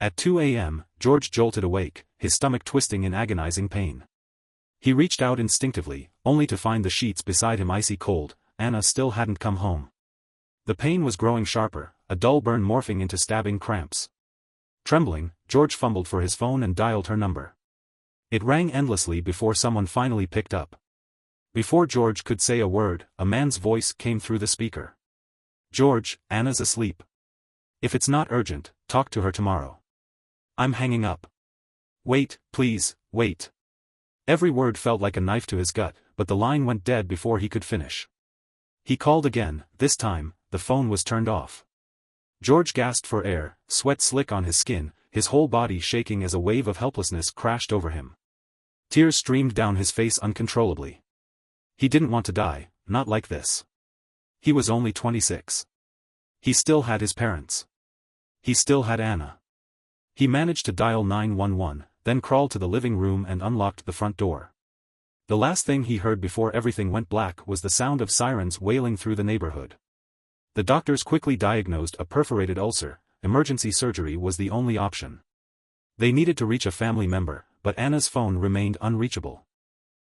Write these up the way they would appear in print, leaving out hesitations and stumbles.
At 2 a.m., George jolted awake, his stomach twisting in agonizing pain. He reached out instinctively, only to find the sheets beside him icy cold. Anna still hadn't come home. The pain was growing sharper, a dull burn morphing into stabbing cramps. Trembling, George fumbled for his phone and dialed her number. It rang endlessly before someone finally picked up. Before George could say a word, a man's voice came through the speaker. "George, Anna's asleep. If it's not urgent, talk to her tomorrow." "I'm hanging up." "Wait, please, wait." Every word felt like a knife to his gut, but the line went dead before he could finish. He called again. This time, the phone was turned off. George gasped for air, sweat slick on his skin, his whole body shaking as a wave of helplessness crashed over him. Tears streamed down his face uncontrollably. He didn't want to die, not like this. He was only 26. He still had his parents. He still had Anna. He managed to dial 911, then crawled to the living room and unlocked the front door. The last thing he heard before everything went black was the sound of sirens wailing through the neighborhood. The doctors quickly diagnosed a perforated ulcer. Emergency surgery was the only option. They needed to reach a family member, but Anna's phone remained unreachable.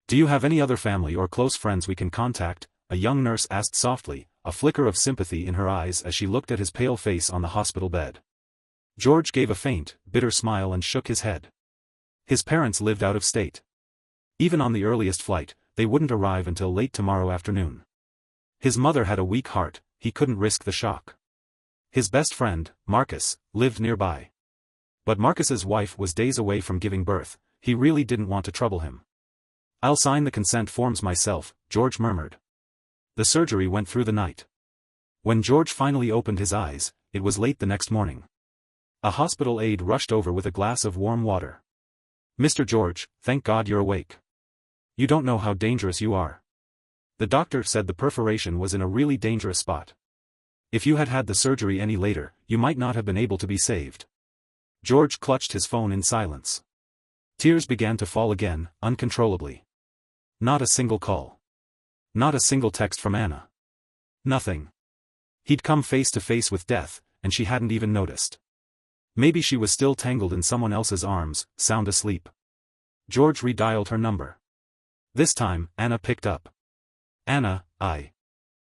"Do you have any other family or close friends we can contact?" a young nurse asked softly, a flicker of sympathy in her eyes as she looked at his pale face on the hospital bed. George gave a faint, bitter smile and shook his head. His parents lived out of state. Even on the earliest flight, they wouldn't arrive until late tomorrow afternoon. His mother had a weak heart, he couldn't risk the shock. His best friend, Marcus, lived nearby. But Marcus's wife was days away from giving birth. He really didn't want to trouble him. "I'll sign the consent forms myself," George murmured. The surgery went through the night. When George finally opened his eyes, it was late the next morning. A hospital aide rushed over with a glass of warm water. "Mr. George, thank God you're awake. You don't know how dangerous you are." The doctor said the perforation was in a really dangerous spot. "If you had had the surgery any later, you might not have been able to be saved." George clutched his phone in silence. Tears began to fall again, uncontrollably. Not a single call. Not a single text from Anna. Nothing. He'd come face to face with death, and she hadn't even noticed. Maybe she was still tangled in someone else's arms, sound asleep. George redialed her number. This time, Anna picked up. "Anna,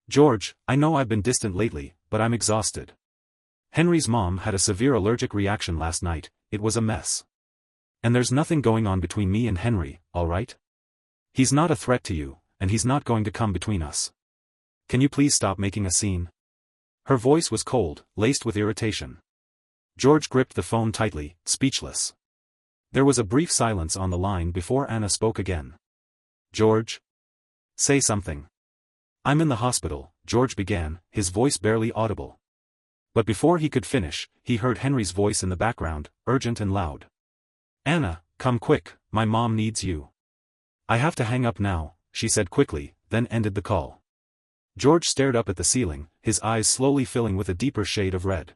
George, I know I've been distant lately, but I'm exhausted. Henry's mom had a severe allergic reaction last night. It was a mess. And there's nothing going on between me and Henry, all right? He's not a threat to you, and he's not going to come between us. Can you please stop making a scene?" Her voice was cold, laced with irritation. George gripped the phone tightly, speechless. There was a brief silence on the line before Anna spoke again. "George? Say something." "I'm in the hospital," George began, his voice barely audible. But before he could finish, he heard Henry's voice in the background, urgent and loud. "Anna, come quick, my mom needs you." "I have to hang up now," she said quickly, then ended the call. George stared up at the ceiling, his eyes slowly filling with a deeper shade of red.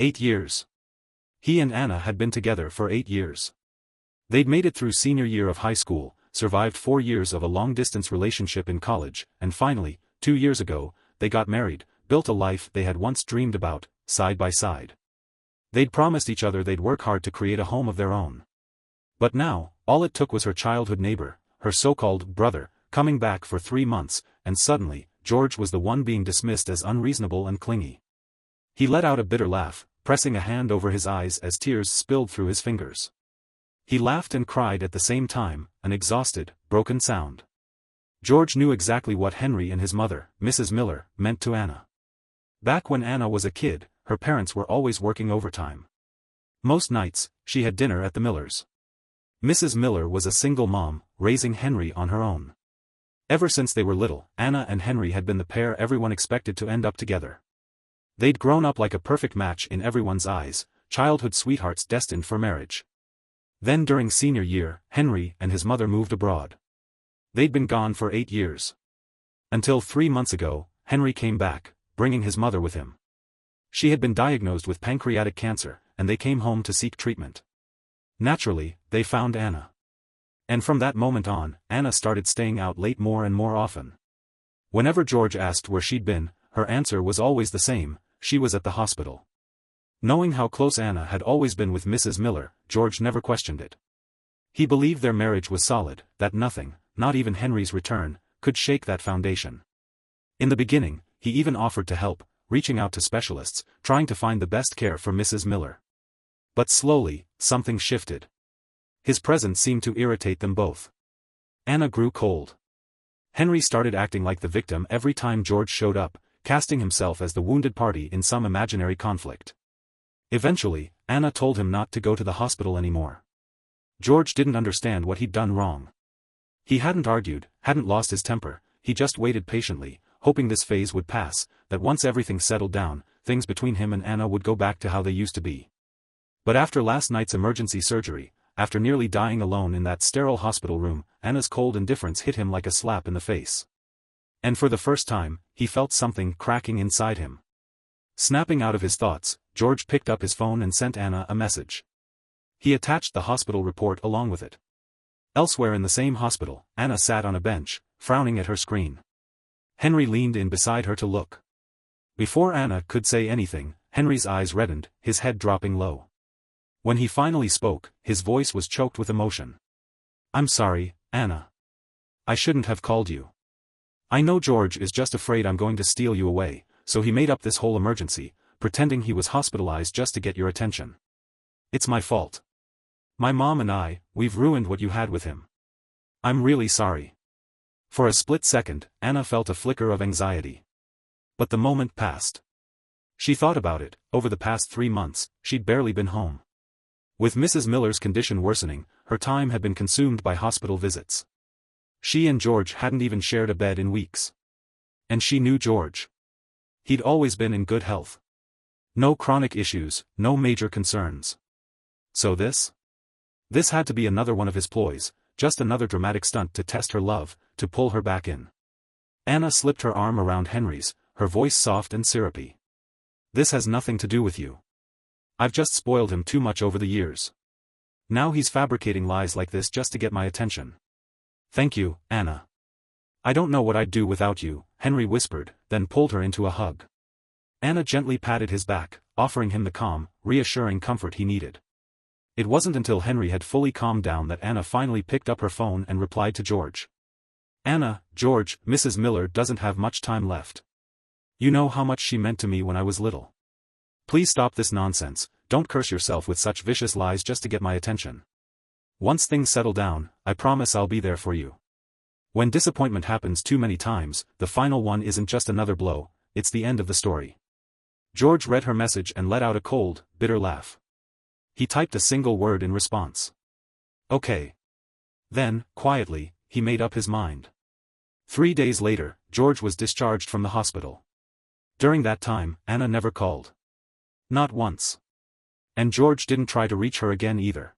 8 years. He and Anna had been together for 8 years. They'd made it through senior year of high school, survived 4 years of a long-distance relationship in college, and finally, 2 years ago, they got married, built a life they had once dreamed about, side by side. They'd promised each other they'd work hard to create a home of their own. But now, all it took was her childhood neighbor, her so-called brother, coming back for 3 months, and suddenly, George was the one being dismissed as unreasonable and clingy. He let out a bitter laugh, pressing a hand over his eyes as tears spilled through his fingers. He laughed and cried at the same time, an exhausted, broken sound. George knew exactly what Henry and his mother, Mrs. Miller, meant to Anna. Back when Anna was a kid, her parents were always working overtime. Most nights, she had dinner at the Millers'. Mrs. Miller was a single mom, raising Henry on her own. Ever since they were little, Anna and Henry had been the pair everyone expected to end up together. They'd grown up like a perfect match in everyone's eyes, childhood sweethearts destined for marriage. Then during senior year, Henry and his mother moved abroad. They'd been gone for 8 years. Until 3 months ago, Henry came back, bringing his mother with him. She had been diagnosed with pancreatic cancer, and they came home to seek treatment. Naturally, they found Anna. And from that moment on, Anna started staying out late more and more often. Whenever George asked where she'd been, her answer was always the same: she was at the hospital. Knowing how close Anna had always been with Mrs. Miller, George never questioned it. He believed their marriage was solid, that nothing, not even Henry's return, could shake that foundation. In the beginning, he even offered to help, reaching out to specialists, trying to find the best care for Mrs. Miller. But slowly, something shifted. His presence seemed to irritate them both. Anna grew cold. Henry started acting like the victim every time George showed up, casting himself as the wounded party in some imaginary conflict. Eventually, Anna told him not to go to the hospital anymore. George didn't understand what he'd done wrong. He hadn't argued, hadn't lost his temper, he just waited patiently, hoping this phase would pass, that once everything settled down, things between him and Anna would go back to how they used to be. But after last night's emergency surgery, after nearly dying alone in that sterile hospital room, Anna's cold indifference hit him like a slap in the face. And for the first time, he felt something cracking inside him. Snapping out of his thoughts, George picked up his phone and sent Anna a message. He attached the hospital report along with it. Elsewhere in the same hospital, Anna sat on a bench, frowning at her screen. Henry leaned in beside her to look. Before Anna could say anything, Henry's eyes reddened, his head dropping low. When he finally spoke, his voice was choked with emotion. "I'm sorry, Anna. I shouldn't have called you. I know George is just afraid I'm going to steal you away, so he made up this whole emergency, pretending he was hospitalized just to get your attention. It's my fault. My mom and I, we've ruined what you had with him. I'm really sorry." For a split second, Anna felt a flicker of anxiety. But the moment passed. She thought about it, over the past 3 months, she'd barely been home. With Mrs. Miller's condition worsening, her time had been consumed by hospital visits. She and George hadn't even shared a bed in weeks. And she knew George. He'd always been in good health. No chronic issues, no major concerns. So this? This had to be another one of his ploys, just another dramatic stunt to test her love, to pull her back in. Anna slipped her arm around Henry's, her voice soft and syrupy. "This has nothing to do with you. I've just spoiled him too much over the years. Now he's fabricating lies like this just to get my attention. Thank you, Anna. I don't know what I'd do without you," Henry whispered, then pulled her into a hug. Anna gently patted his back, offering him the calm, reassuring comfort he needed. It wasn't until Henry had fully calmed down that Anna finally picked up her phone and replied to George. "Anna, George, Mrs. Miller doesn't have much time left. You know how much she meant to me when I was little. Please stop this nonsense, don't curse yourself with such vicious lies just to get my attention. Once things settle down, I promise I'll be there for you. When disappointment happens too many times, the final one isn't just another blow, it's the end of the story." George read her message and let out a cold, bitter laugh. He typed a single word in response. "Okay." Then, quietly, he made up his mind. 3 days later, George was discharged from the hospital. During that time, Anna never called. Not once. And George didn't try to reach her again either.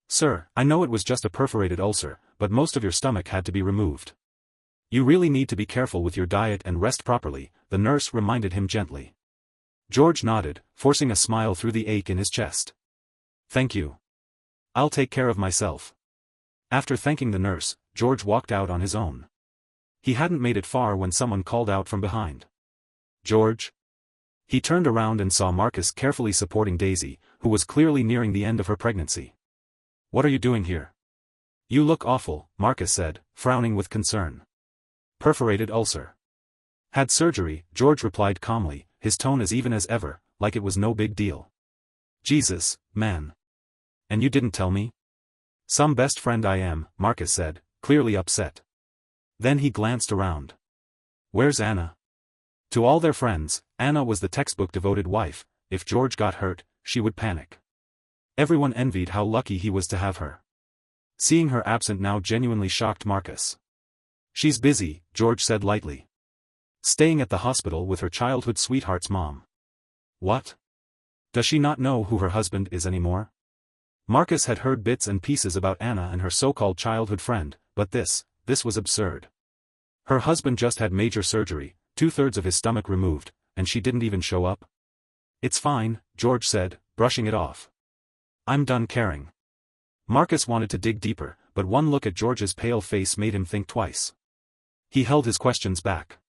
"Sir, I know it was just a perforated ulcer, but most of your stomach had to be removed. You really need to be careful with your diet and rest properly," the nurse reminded him gently. George nodded, forcing a smile through the ache in his chest. "Thank you. I'll take care of myself." After thanking the nurse, George walked out on his own. He hadn't made it far when someone called out from behind. "George?" He turned around and saw Marcus carefully supporting Daisy, who was clearly nearing the end of her pregnancy. "What are you doing here?" "You look awful," Marcus said, frowning with concern. "Perforated ulcer. Had surgery," George replied calmly, his tone as even as ever, like it was no big deal. "Jesus, man. And you didn't tell me?" "Some best friend I am," Marcus said, clearly upset. Then he glanced around. "Where's Anna?" To all their friends, Anna was the textbook-devoted wife. If George got hurt, she would panic. Everyone envied how lucky he was to have her. Seeing her absent now genuinely shocked Marcus. "She's busy," George said lightly. "Staying at the hospital with her childhood sweetheart's mom." "What? Does she not know who her husband is anymore?" Marcus had heard bits and pieces about Anna and her so-called childhood friend, but this was absurd. Her husband just had major surgery, 2/3 of his stomach removed, and she didn't even show up? "It's fine," George said, brushing it off. "I'm done caring." Marcus wanted to dig deeper, but one look at George's pale face made him think twice. He held his questions back.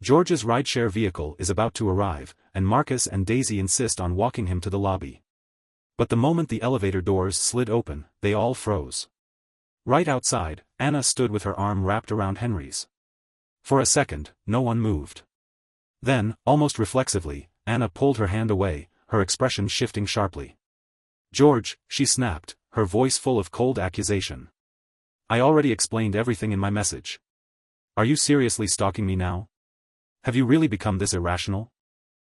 George's rideshare vehicle is about to arrive, and Marcus and Daisy insist on walking him to the lobby. But the moment the elevator doors slid open, they all froze. Right outside, Anna stood with her arm wrapped around Henry's. For a second, no one moved. Then, almost reflexively, Anna pulled her hand away, her expression shifting sharply. "George," she snapped, her voice full of cold accusation. "I already explained everything in my message. Are you seriously stalking me now? Have you really become this irrational?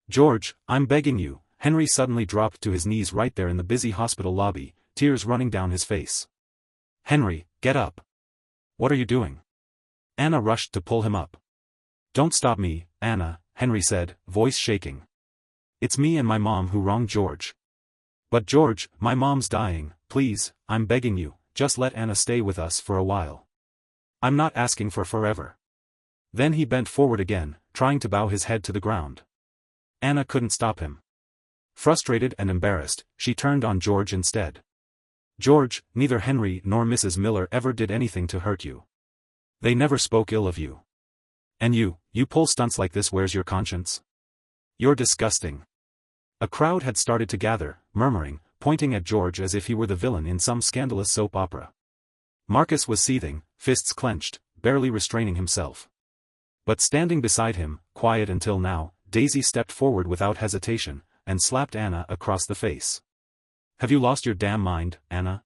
George, I'm begging you." Henry suddenly dropped to his knees right there in the busy hospital lobby, tears running down his face. "Henry, get up. What are you doing?" Anna rushed to pull him up. "Don't stop me, Anna," Henry said, voice shaking. "It's me and my mom who wronged George. But George, my mom's dying, please, I'm begging you, just let Anna stay with us for a while. I'm not asking for forever." Then he bent forward again, trying to bow his head to the ground. Anna couldn't stop him. Frustrated and embarrassed, she turned on George instead. "George, neither Henry nor Mrs. Miller ever did anything to hurt you. They never spoke ill of you. And you pull stunts like this. Where's your conscience? You're disgusting." A crowd had started to gather, murmuring, pointing at George as if he were the villain in some scandalous soap opera. Marcus was seething, fists clenched, barely restraining himself. But standing beside him, quiet until now, Daisy stepped forward without hesitation, and slapped Anna across the face. "Have you lost your damn mind, Anna?"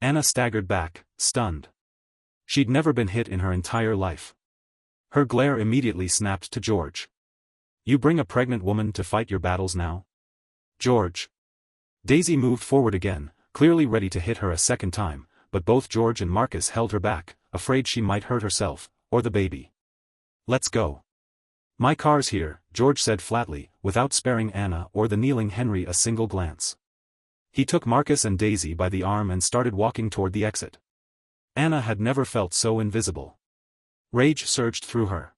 Anna staggered back, stunned. She'd never been hit in her entire life. Her glare immediately snapped to George. "You bring a pregnant woman to fight your battles now? George." Daisy moved forward again, clearly ready to hit her a second time, but both George and Marcus held her back, afraid she might hurt herself, or the baby. "Let's go." "My car's here," George said flatly, without sparing Anna or the kneeling Henry a single glance. He took Marcus and Daisy by the arm and started walking toward the exit. Anna had never felt so invisible. Rage surged through her.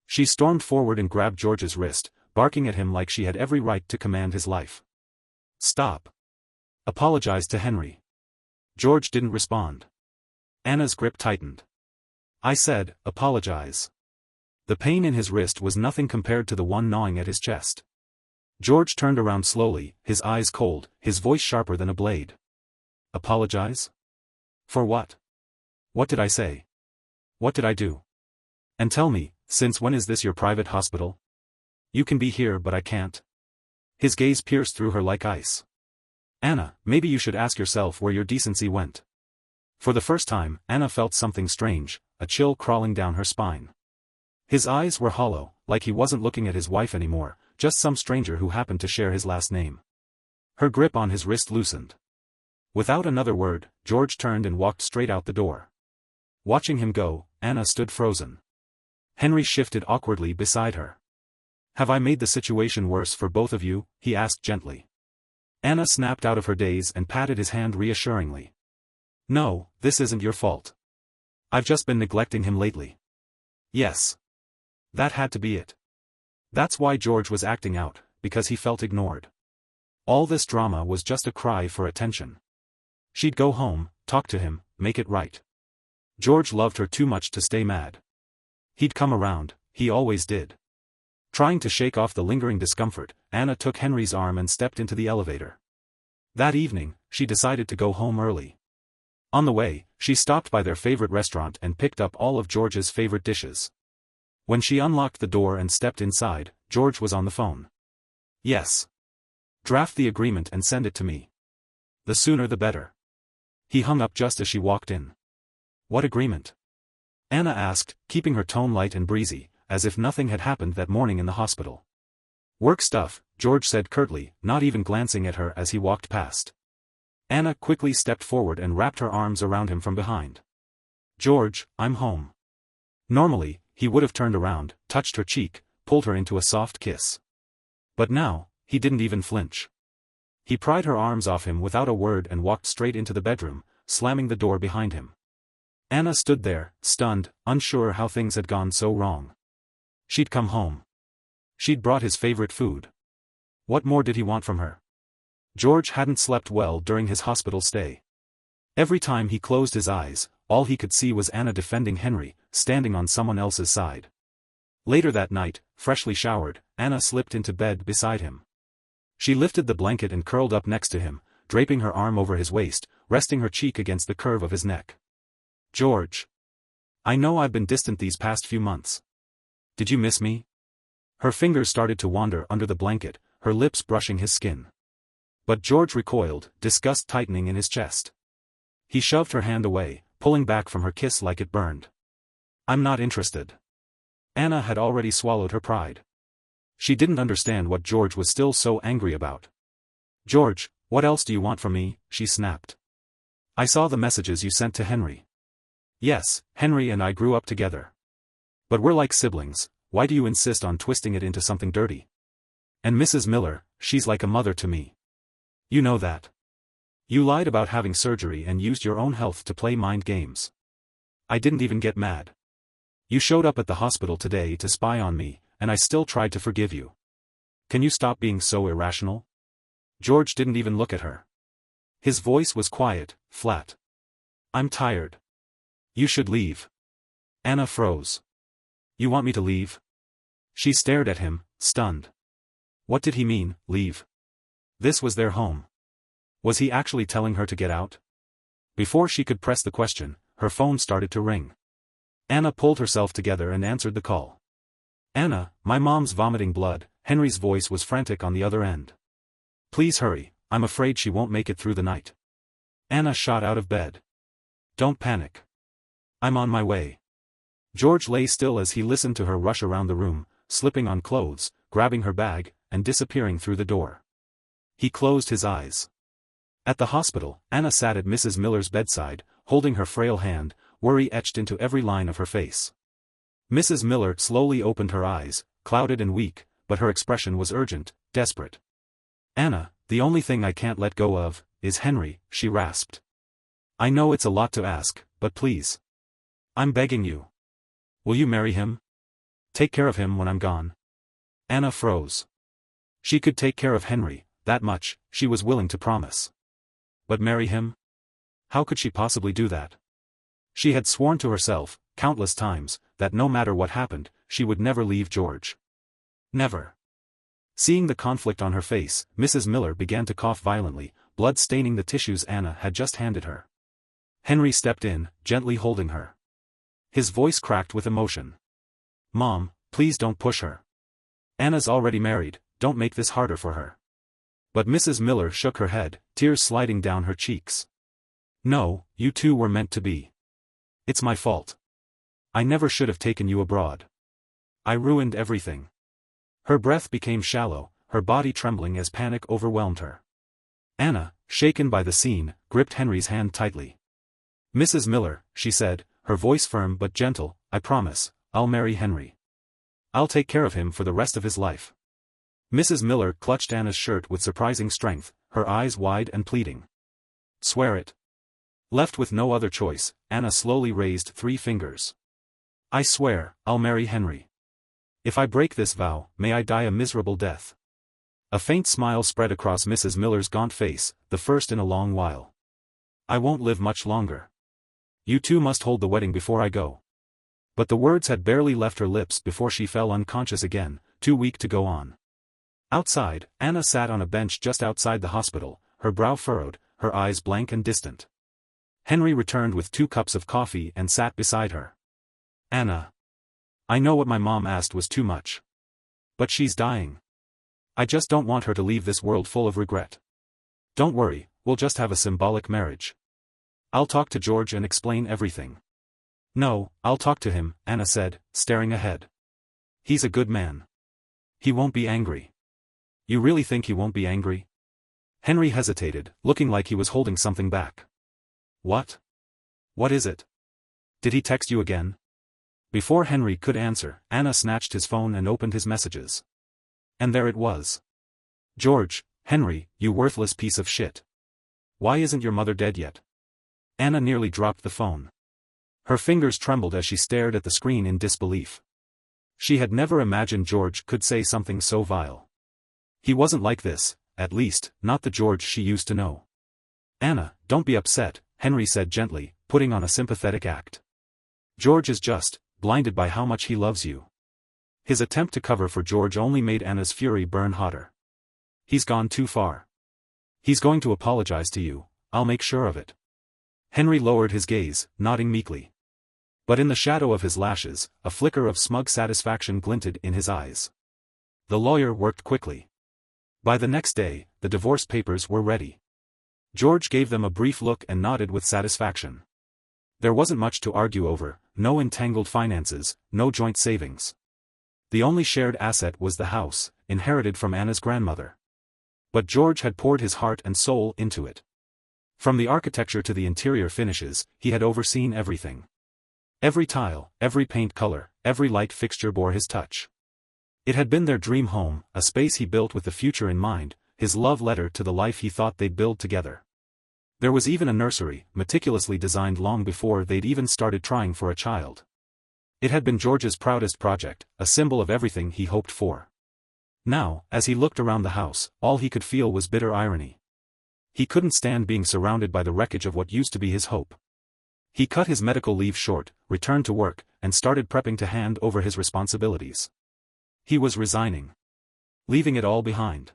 She stormed forward and grabbed George's wrist, barking at him like she had every right to command his life. "Stop. Apologize to Henry." George didn't respond. Anna's grip tightened. "I said, apologize." The pain in his wrist was nothing compared to the one gnawing at his chest. George turned around slowly, his eyes cold, his voice sharper than a blade. "Apologize? For what? What did I say? What did I do? And tell me, since when is this your private hospital? You can be here but I can't." His gaze pierced through her like ice. "Anna, maybe you should ask yourself where your decency went." For the first time, Anna felt something strange, a chill crawling down her spine. His eyes were hollow, like he wasn't looking at his wife anymore, just some stranger who happened to share his last name. Her grip on his wrist loosened. Without another word, George turned and walked straight out the door. Watching him go, Anna stood frozen. Henry shifted awkwardly beside her. "Have I made the situation worse for both of you?" he asked gently. Anna snapped out of her daze and patted his hand reassuringly. "No, this isn't your fault. I've just been neglecting him lately." Yes. That had to be it. That's why George was acting out, because he felt ignored. All this drama was just a cry for attention. She'd go home, talk to him, make it right. George loved her too much to stay mad. He'd come around, he always did. Trying to shake off the lingering discomfort, Anna took Henry's arm and stepped into the elevator. That evening, she decided to go home early. On the way, she stopped by their favorite restaurant and picked up all of George's favorite dishes. When she unlocked the door and stepped inside, George was on the phone. "Yes. Draft the agreement and send it to me. The sooner the better." He hung up just as she walked in. "What agreement?" Anna asked, keeping her tone light and breezy, as if nothing had happened that morning in the hospital. "Work stuff," George said curtly, not even glancing at her as he walked past. Anna quickly stepped forward and wrapped her arms around him from behind. "George, I'm home." Normally, he would have turned around, touched her cheek, pulled her into a soft kiss. But now, he didn't even flinch. He pried her arms off him without a word and walked straight into the bedroom, slamming the door behind him. Anna stood there, stunned, unsure how things had gone so wrong. She'd come home. She'd brought his favorite food. What more did he want from her? George hadn't slept well during his hospital stay. Every time he closed his eyes, all he could see was Anna defending Henry, standing on someone else's side. Later that night, freshly showered, Anna slipped into bed beside him. She lifted the blanket and curled up next to him, draping her arm over his waist, resting her cheek against the curve of his neck. "George. I know I've been distant these past few months. Did you miss me?" Her fingers started to wander under the blanket, her lips brushing his skin. But George recoiled, disgust tightening in his chest. He shoved her hand away, pulling back from her kiss like it burned. "I'm not interested." Anna had already swallowed her pride. She didn't understand what George was still so angry about. "George, what else do you want from me?" she snapped. "I saw the messages you sent to Henry." "Yes, Henry and I grew up together. But we're like siblings, why do you insist on twisting it into something dirty? And Mrs. Miller, she's like a mother to me. You know that. You lied about having surgery and used your own health to play mind games. I didn't even get mad. You showed up at the hospital today to spy on me, and I still tried to forgive you. Can you stop being so irrational?" George didn't even look at her. His voice was quiet, flat. "I'm tired. You should leave." Anna froze. "You want me to leave?" She stared at him, stunned. What did he mean, leave? This was their home. Was he actually telling her to get out? Before she could press the question, her phone started to ring. Anna pulled herself together and answered the call. "Anna, my mom's vomiting blood." Henry's voice was frantic on the other end. "Please hurry, I'm afraid she won't make it through the night." Anna shot out of bed. "Don't panic. I'm on my way." George lay still as he listened to her rush around the room, slipping on clothes, grabbing her bag, and disappearing through the door. He closed his eyes. At the hospital, Anna sat at Mrs. Miller's bedside, holding her frail hand, worry etched into every line of her face. Mrs. Miller slowly opened her eyes, clouded and weak, but her expression was urgent, desperate. "Anna, the only thing I can't let go of, is Henry," she rasped. "I know it's a lot to ask, but please. I'm begging you. Will you marry him? Take care of him when I'm gone." Anna froze. She could take care of Henry, that much, she was willing to promise. But marry him? How could she possibly do that? She had sworn to herself, countless times, that no matter what happened, she would never leave George. Never. Seeing the conflict on her face, Mrs. Miller began to cough violently, blood staining the tissues Anna had just handed her. Henry stepped in, gently holding her. His voice cracked with emotion. "Mom, please don't push her. Anna's already married, don't make this harder for her." But Mrs. Miller shook her head, tears sliding down her cheeks. "No, you two were meant to be. It's my fault. I never should have taken you abroad. I ruined everything." Her breath became shallow, her body trembling as panic overwhelmed her. Anna, shaken by the scene, gripped Henry's hand tightly. "Mrs. Miller," she said, her voice firm but gentle, "I promise, I'll marry Henry. I'll take care of him for the rest of his life." Mrs. Miller clutched Anna's shirt with surprising strength, her eyes wide and pleading. "Swear it." Left with no other choice, Anna slowly raised 3 fingers. "I swear, I'll marry Henry. If I break this vow, may I die a miserable death." A faint smile spread across Mrs. Miller's gaunt face, the first in a long while. "I won't live much longer. You two must hold the wedding before I go." But the words had barely left her lips before she fell unconscious again, too weak to go on. Outside, Anna sat on a bench just outside the hospital, her brow furrowed, her eyes blank and distant. Henry returned with 2 cups of coffee and sat beside her. "Anna. I know what my mom asked was too much. But she's dying. I just don't want her to leave this world full of regret. Don't worry, we'll just have a symbolic marriage. I'll talk to George and explain everything." "No, I'll talk to him," Anna said, staring ahead. "He's a good man. He won't be angry." "You really think he won't be angry?" Henry hesitated, looking like he was holding something back. "What? What is it? Did he text you again?" Before Henry could answer, Anna snatched his phone and opened his messages. And there it was. "George, Henry, you worthless piece of shit. Why isn't your mother dead yet?" Anna nearly dropped the phone. Her fingers trembled as she stared at the screen in disbelief. She had never imagined George could say something so vile. He wasn't like this, at least, not the George she used to know. "Anna, don't be upset," Henry said gently, putting on a sympathetic act. "George is just blinded by how much he loves you. His attempt to cover for George only made Anna's fury burn hotter. He's gone too far. He's going to apologize to you, I'll make sure of it. Henry lowered his gaze, nodding meekly. But in the shadow of his lashes, a flicker of smug satisfaction glinted in his eyes. The lawyer worked quickly. By the next day, the divorce papers were ready. George gave them a brief look and nodded with satisfaction. There wasn't much to argue over, no entangled finances, no joint savings. The only shared asset was the house, inherited from Anna's grandmother. But George had poured his heart and soul into it. From the architecture to the interior finishes, he had overseen everything. Every tile, every paint color, every light fixture bore his touch. It had been their dream home, a space he built with the future in mind, his love letter to the life he thought they'd build together. There was even a nursery, meticulously designed long before they'd even started trying for a child. It had been George's proudest project, a symbol of everything he hoped for. Now, as he looked around the house, all he could feel was bitter irony. He couldn't stand being surrounded by the wreckage of what used to be his hope. He cut his medical leave short, returned to work, and started prepping to hand over his responsibilities. He was resigning. Leaving it all behind.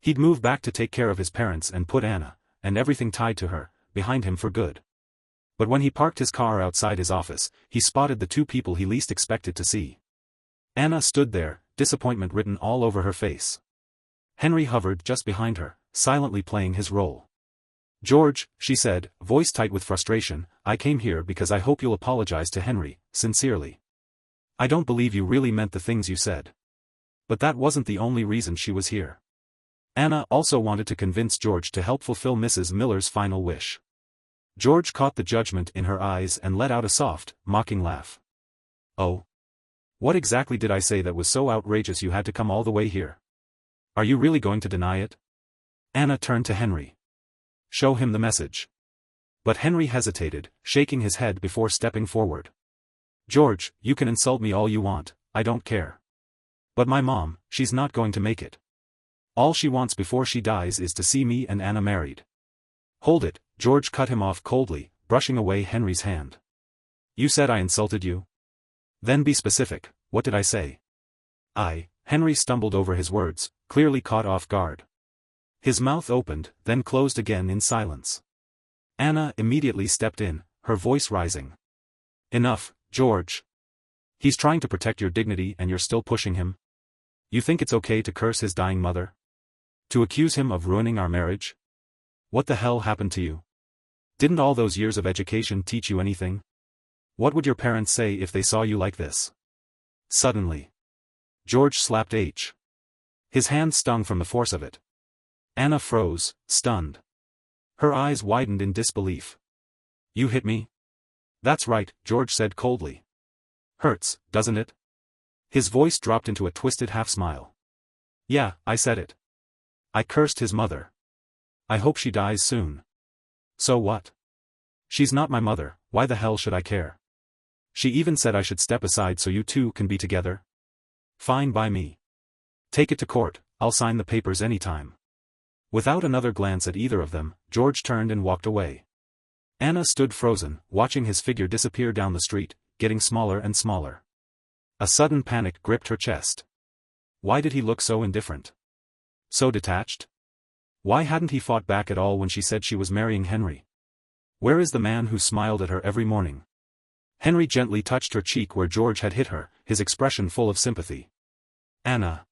He'd move back to take care of his parents and put Anna, and everything tied to her, behind him for good. But when he parked his car outside his office, he spotted the two people he least expected to see. Anna stood there, disappointment written all over her face. Henry hovered just behind her, silently playing his role. "George," she said, voice tight with frustration, "I came here because I hope you'll apologize to Henry, sincerely. I don't believe you really meant the things you said." But that wasn't the only reason she was here. Anna also wanted to convince George to help fulfill Mrs. Miller's final wish. George caught the judgment in her eyes and let out a soft, mocking laugh. "Oh? What exactly did I say that was so outrageous you had to come all the way here? Are you really going to deny it?" Anna turned to Henry. "Show him the message." But Henry hesitated, shaking his head before stepping forward. "George, you can insult me all you want, I don't care. But my mom, she's not going to make it. All she wants before she dies is to see me and Anna married." "Hold it," George cut him off coldly, brushing away Henry's hand. "You said I insulted you? Then be specific, what did I say?" Henry stumbled over his words, clearly caught off guard. His mouth opened, then closed again in silence. Anna immediately stepped in, her voice rising. "Enough, George. He's trying to protect your dignity and you're still pushing him? You think it's okay to curse his dying mother? To accuse him of ruining our marriage? What the hell happened to you? Didn't all those years of education teach you anything? What would your parents say if they saw you like this?" Suddenly, George slapped H. His hand stung from the force of it. Anna froze, stunned. Her eyes widened in disbelief. "You hit me?" "That's right," George said coldly. "Hurts, doesn't it?" His voice dropped into a twisted half-smile. "Yeah, I said it. I cursed his mother. I hope she dies soon. So what? She's not my mother, why the hell should I care? She even said I should step aside so you two can be together. Fine by me. Take it to court, I'll sign the papers anytime." Without another glance at either of them, George turned and walked away. Anna stood frozen, watching his figure disappear down the street, getting smaller and smaller. A sudden panic gripped her chest. Why did he look so indifferent? So detached? Why hadn't he fought back at all when she said she was marrying Henry? Where is the man who smiled at her every morning? Henry gently touched her cheek where George had hit her, his expression full of sympathy. "Anna.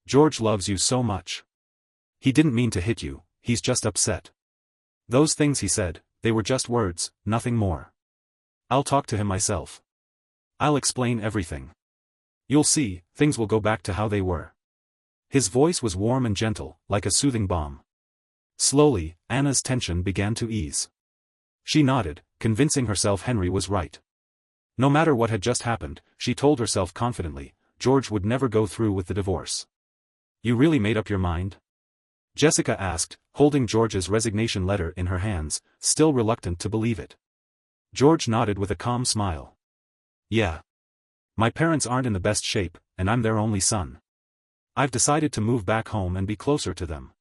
George loves you so much. He didn't mean to hit you, he's just upset. Those things he said, they were just words, nothing more. I'll talk to him myself. I'll explain everything. You'll see, things will go back to how they were." His voice was warm and gentle, like a soothing balm. Slowly, Anna's tension began to ease. She nodded, convincing herself Henry was right. No matter what had just happened, she told herself confidently, George would never go through with the divorce. "You really made up your mind?" Jessica asked, holding George's resignation letter in her hands, still reluctant to believe it. George nodded with a calm smile. "Yeah. My parents aren't in the best shape, and I'm their only son. I've decided to move back home and be closer to them."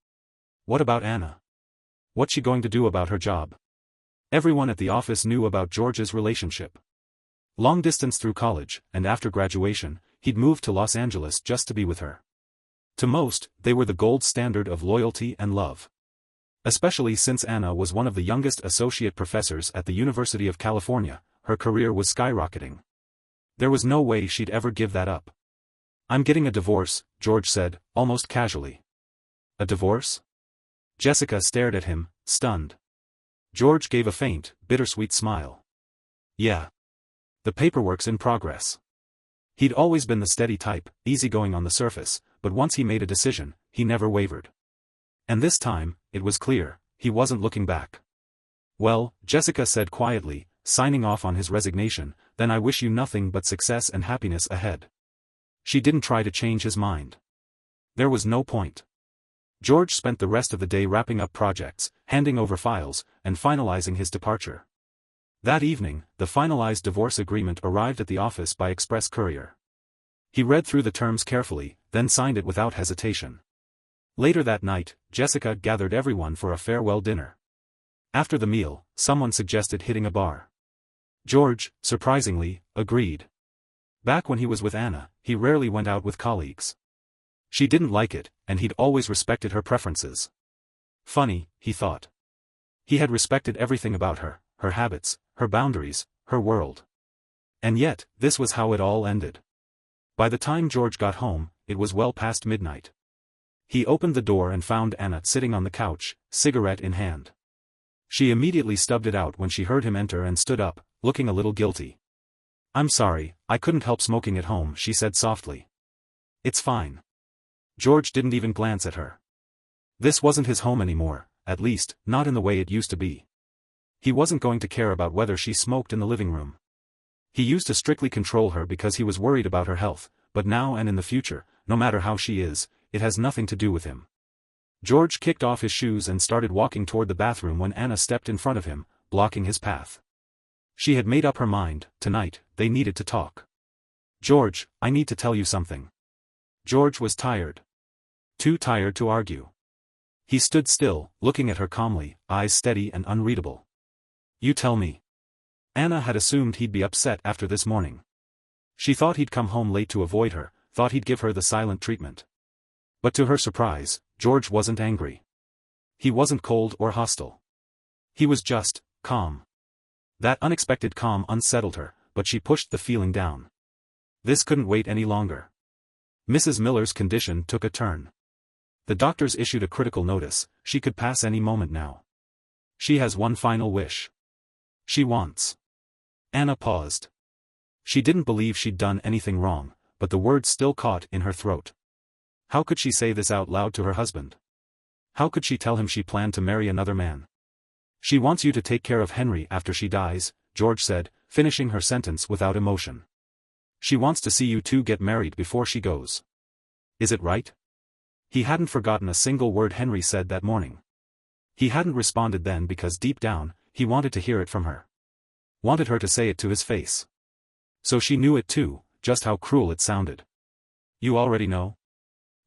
"What about Anna? What's she going to do about her job?" Everyone at the office knew about George's relationship. Long distance through college, and after graduation, he'd moved to Los Angeles just to be with her. To most, they were the gold standard of loyalty and love. Especially since Anna was one of the youngest associate professors at the University of California, her career was skyrocketing. There was no way she'd ever give that up. "I'm getting a divorce," George said, almost casually. "A divorce?" Jessica stared at him, stunned. George gave a faint, bittersweet smile. "Yeah. The paperwork's in progress." He'd always been the steady type, easygoing on the surface, but once he made a decision, he never wavered. And this time, it was clear, he wasn't looking back. "Well," Jessica said quietly, signing off on his resignation, "then I wish you nothing but success and happiness ahead." She didn't try to change his mind. There was no point. George spent the rest of the day wrapping up projects, handing over files, and finalizing his departure. That evening, the finalized divorce agreement arrived at the office by express courier. He read through the terms carefully, then signed it without hesitation. Later that night, Jessica gathered everyone for a farewell dinner. After the meal, someone suggested hitting a bar. George, surprisingly, agreed. Back when he was with Anna, he rarely went out with colleagues. She didn't like it, and he'd always respected her preferences. Funny, he thought. He had respected everything about her, her habits, her boundaries, her world. And yet, this was how it all ended. By the time George got home, it was well past midnight. He opened the door and found Anna sitting on the couch, cigarette in hand. She immediately stubbed it out when she heard him enter and stood up, looking a little guilty. "I'm sorry, I couldn't help smoking at home," she said softly. "It's fine." George didn't even glance at her. This wasn't his home anymore, at least, not in the way it used to be. He wasn't going to care about whether she smoked in the living room. He used to strictly control her because he was worried about her health, but now and in the future, no matter how she is, it has nothing to do with him. George kicked off his shoes and started walking toward the bathroom when Anna stepped in front of him, blocking his path. She had made up her mind, tonight, they needed to talk. "George, I need to tell you something." George was tired. Too tired to argue. He stood still, looking at her calmly, eyes steady and unreadable. "You tell me." Anna had assumed he'd be upset after this morning. She thought he'd come home late to avoid her, thought he'd give her the silent treatment. But to her surprise, George wasn't angry. He wasn't cold or hostile. He was just calm. That unexpected calm unsettled her, but she pushed the feeling down. This couldn't wait any longer. Mrs. Miller's condition took a turn. The doctors issued a critical notice, she could pass any moment now. She has one final wish. She wants. Anna paused. She didn't believe she'd done anything wrong, but the words still caught in her throat. How could she say this out loud to her husband? How could she tell him she planned to marry another man? "She wants you to take care of Henry after she dies," George said, finishing her sentence without emotion. "She wants to see you two get married before she goes. Is it right?" He hadn't forgotten a single word Henry said that morning. He hadn't responded then because deep down, he wanted to hear it from her. Wanted her to say it to his face. So she knew it too, just how cruel it sounded. "You already know?"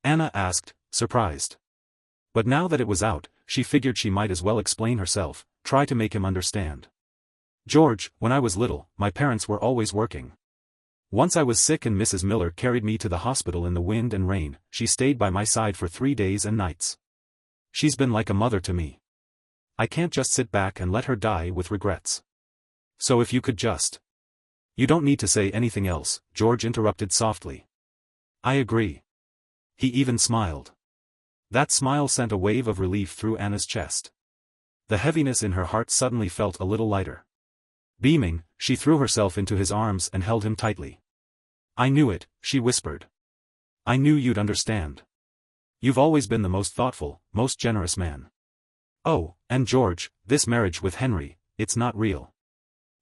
Anna asked, surprised. But now that it was out, she figured she might as well explain herself, try to make him understand. "George, when I was little, my parents were always working. Once I was sick and Mrs. Miller carried me to the hospital in the wind and rain. She stayed by my side for 3 days and nights. She's been like a mother to me. I can't just sit back and let her die with regrets. So if you could just..." "You don't need to say anything else," George interrupted softly. "I agree." He even smiled. That smile sent a wave of relief through Anna's chest. The heaviness in her heart suddenly felt a little lighter. Beaming, she threw herself into his arms and held him tightly. "I knew it," she whispered. "I knew you'd understand. You've always been the most thoughtful, most generous man. Oh, and George, this marriage with Henry, it's not real.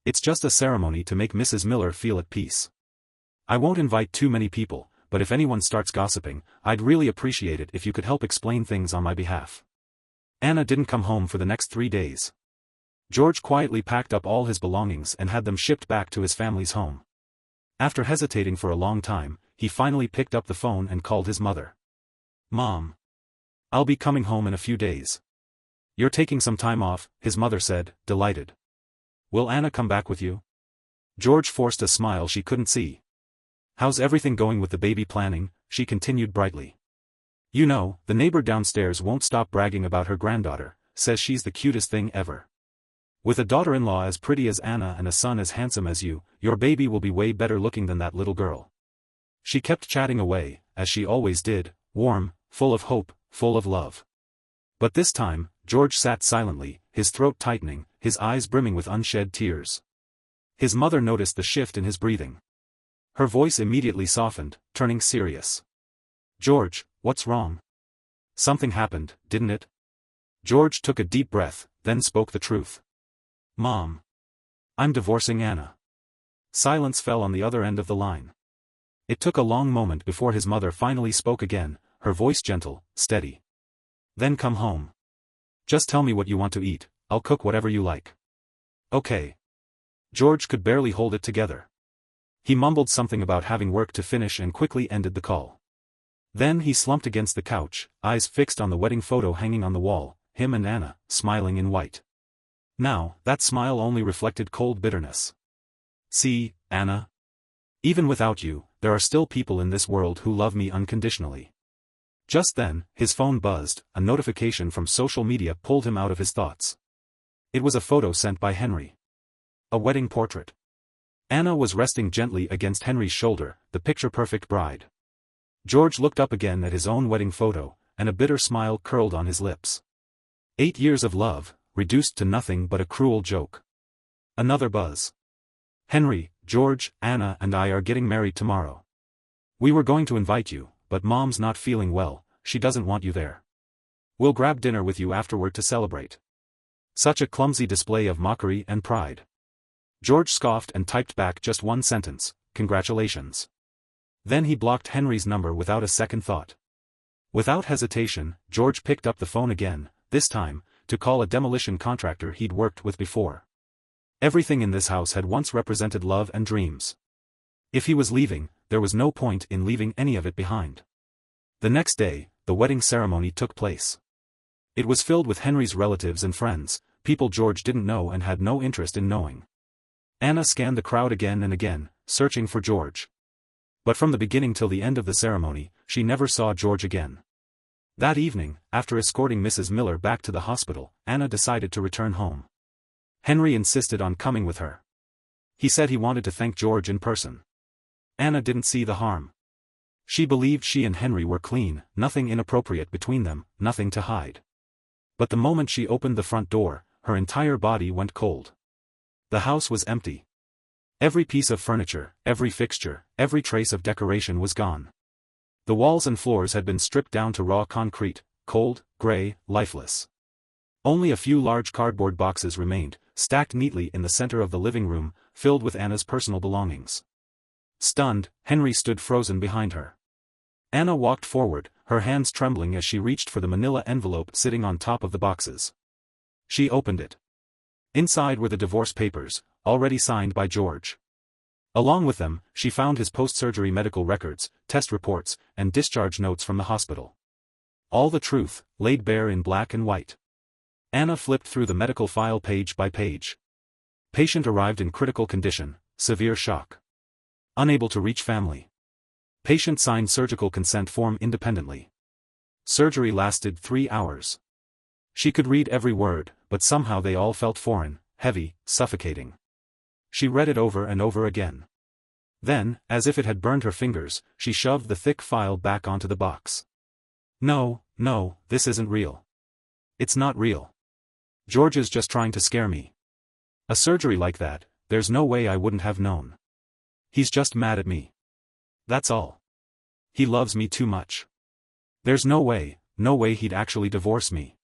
It's just a ceremony to make Mrs. Miller feel at peace. I won't invite too many people, but if anyone starts gossiping, I'd really appreciate it if you could help explain things on my behalf." Anna didn't come home for the next 3 days. George quietly packed up all his belongings and had them shipped back to his family's home. After hesitating for a long time, he finally picked up the phone and called his mother. "Mom. I'll be coming home in a few days." "You're taking some time off," his mother said, delighted. "Will Anna come back with you?" George forced a smile she couldn't see. How's everything going with the baby planning? She continued brightly. You know, the neighbor downstairs won't stop bragging about her granddaughter, says she's the cutest thing ever. With a daughter-in-law as pretty as Anna and a son as handsome as you, your baby will be way better looking than that little girl. She kept chatting away, as she always did, warm, full of hope, full of love. But this time, George sat silently, his throat tightening, his eyes brimming with unshed tears. His mother noticed the shift in his breathing. Her voice immediately softened, turning serious. George, what's wrong? Something happened, didn't it? George took a deep breath, then spoke the truth. Mom. I'm divorcing Anna. Silence fell on the other end of the line. It took a long moment before his mother finally spoke again, her voice gentle, steady. Then come home. Just tell me what you want to eat, I'll cook whatever you like. Okay. George could barely hold it together. He mumbled something about having work to finish and quickly ended the call. Then he slumped against the couch, eyes fixed on the wedding photo hanging on the wall, him and Anna, smiling in white. Now, that smile only reflected cold bitterness. See, Anna? Even without you, there are still people in this world who love me unconditionally. Just then, his phone buzzed, a notification from social media pulled him out of his thoughts. It was a photo sent by Henry. A wedding portrait. Anna was resting gently against Henry's shoulder, the picture-perfect bride. George looked up again at his own wedding photo, and a bitter smile curled on his lips. 8 years of love, reduced to nothing but a cruel joke. Another buzz. Henry, George, Anna and I are getting married tomorrow. We were going to invite you, but Mom's not feeling well, she doesn't want you there. We'll grab dinner with you afterward to celebrate. Such a clumsy display of mockery and pride. George scoffed and typed back just one sentence, congratulations. Then he blocked Henry's number without a second thought. Without hesitation, George picked up the phone again, this time, to call a demolition contractor he'd worked with before. Everything in this house had once represented love and dreams. If he was leaving, there was no point in leaving any of it behind. The next day, the wedding ceremony took place. It was filled with Henry's relatives and friends, people George didn't know and had no interest in knowing. Anna scanned the crowd again and again, searching for George. But from the beginning till the end of the ceremony, she never saw George again. That evening, after escorting Mrs. Miller back to the hospital, Anna decided to return home. Henry insisted on coming with her. He said he wanted to thank George in person. Anna didn't see the harm. She believed she and Henry were clean, nothing inappropriate between them, nothing to hide. But the moment she opened the front door, her entire body went cold. The house was empty. Every piece of furniture, every fixture, every trace of decoration was gone. The walls and floors had been stripped down to raw concrete, cold, gray, lifeless. Only a few large cardboard boxes remained, stacked neatly in the center of the living room, filled with Anna's personal belongings. Stunned, Henry stood frozen behind her. Anna walked forward, her hands trembling as she reached for the manila envelope sitting on top of the boxes. She opened it. Inside were the divorce papers, already signed by George. Along with them, she found his post-surgery medical records, test reports, and discharge notes from the hospital. All the truth, laid bare in black and white. Anna flipped through the medical file page by page. Patient arrived in critical condition, severe shock. Unable to reach family. Patient signed surgical consent form independently. Surgery lasted 3 hours. She could read every word, but somehow they all felt foreign, heavy, suffocating. She read it over and over again. Then, as if it had burned her fingers, she shoved the thick file back onto the box. No, this isn't real. It's not real. George is just trying to scare me. A surgery like that, there's no way I wouldn't have known. He's just mad at me. That's all. He loves me too much. There's no way he'd actually divorce me.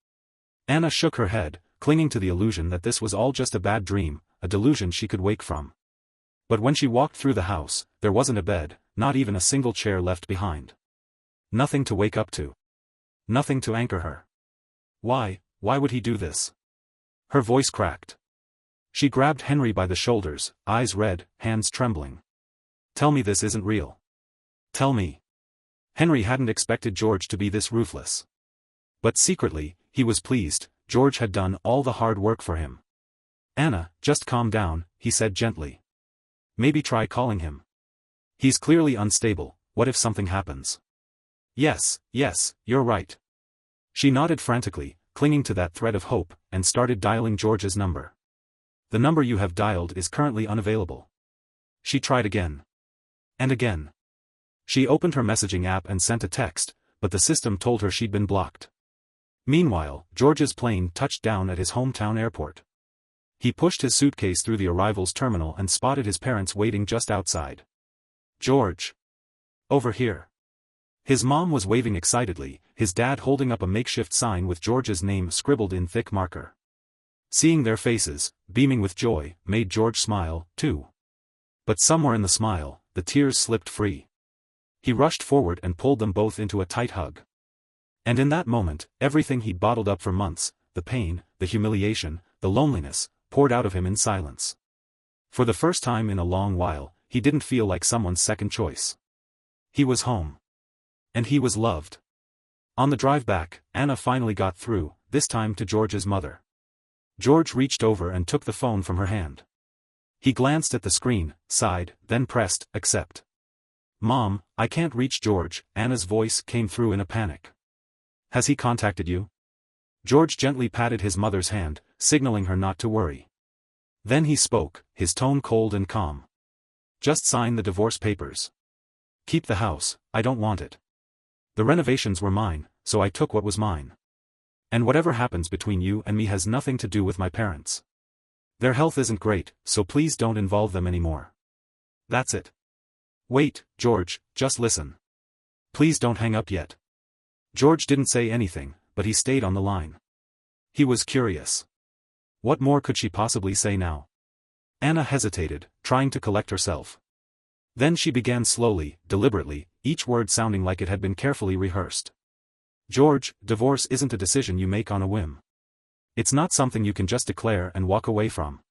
Anna shook her head, clinging to the illusion that this was all just a bad dream, a delusion she could wake from. But when she walked through the house, there wasn't a bed, not even a single chair left behind. Nothing to wake up to. Nothing to anchor her. Why would he do this? Her voice cracked. She grabbed Henry by the shoulders, eyes red, hands trembling. Tell me this isn't real. Tell me. Henry hadn't expected George to be this ruthless. But secretly, he was pleased. George had done all the hard work for him. Anna, just calm down, he said gently. Maybe try calling him. He's clearly unstable, what if something happens? Yes, you're right. She nodded frantically, clinging to that thread of hope, and started dialing George's number. The number you have dialed is currently unavailable. She tried again. And again. She opened her messaging app and sent a text, but the system told her she'd been blocked. Meanwhile, George's plane touched down at his hometown airport. He pushed his suitcase through the arrivals terminal and spotted his parents waiting just outside. George. Over here. His mom was waving excitedly, his dad holding up a makeshift sign with George's name scribbled in thick marker. Seeing their faces, beaming with joy, made George smile, too. But somewhere in the smile, the tears slipped free. He rushed forward and pulled them both into a tight hug. And in that moment, everything he'd bottled up for months, the pain, the humiliation, the loneliness, poured out of him in silence. For the first time in a long while, he didn't feel like someone's second choice. He was home. And he was loved. On the drive back, Anna finally got through, this time to George's mother. George reached over and took the phone from her hand. He glanced at the screen, sighed, then pressed, accept. Mom, I can't reach George, Anna's voice came through in a panic. Has he contacted you? George gently patted his mother's hand, signaling her not to worry. Then he spoke, his tone cold and calm. Just sign the divorce papers. Keep the house, I don't want it. The renovations were mine, so I took what was mine. And whatever happens between you and me has nothing to do with my parents. Their health isn't great, so please don't involve them anymore. That's it. Wait, George, just listen. Please don't hang up yet. George didn't say anything, but he stayed on the line. He was curious. What more could she possibly say now? Anna hesitated, trying to collect herself. Then she began slowly, deliberately, each word sounding like it had been carefully rehearsed. George, divorce isn't a decision you make on a whim. It's not something you can just declare and walk away from.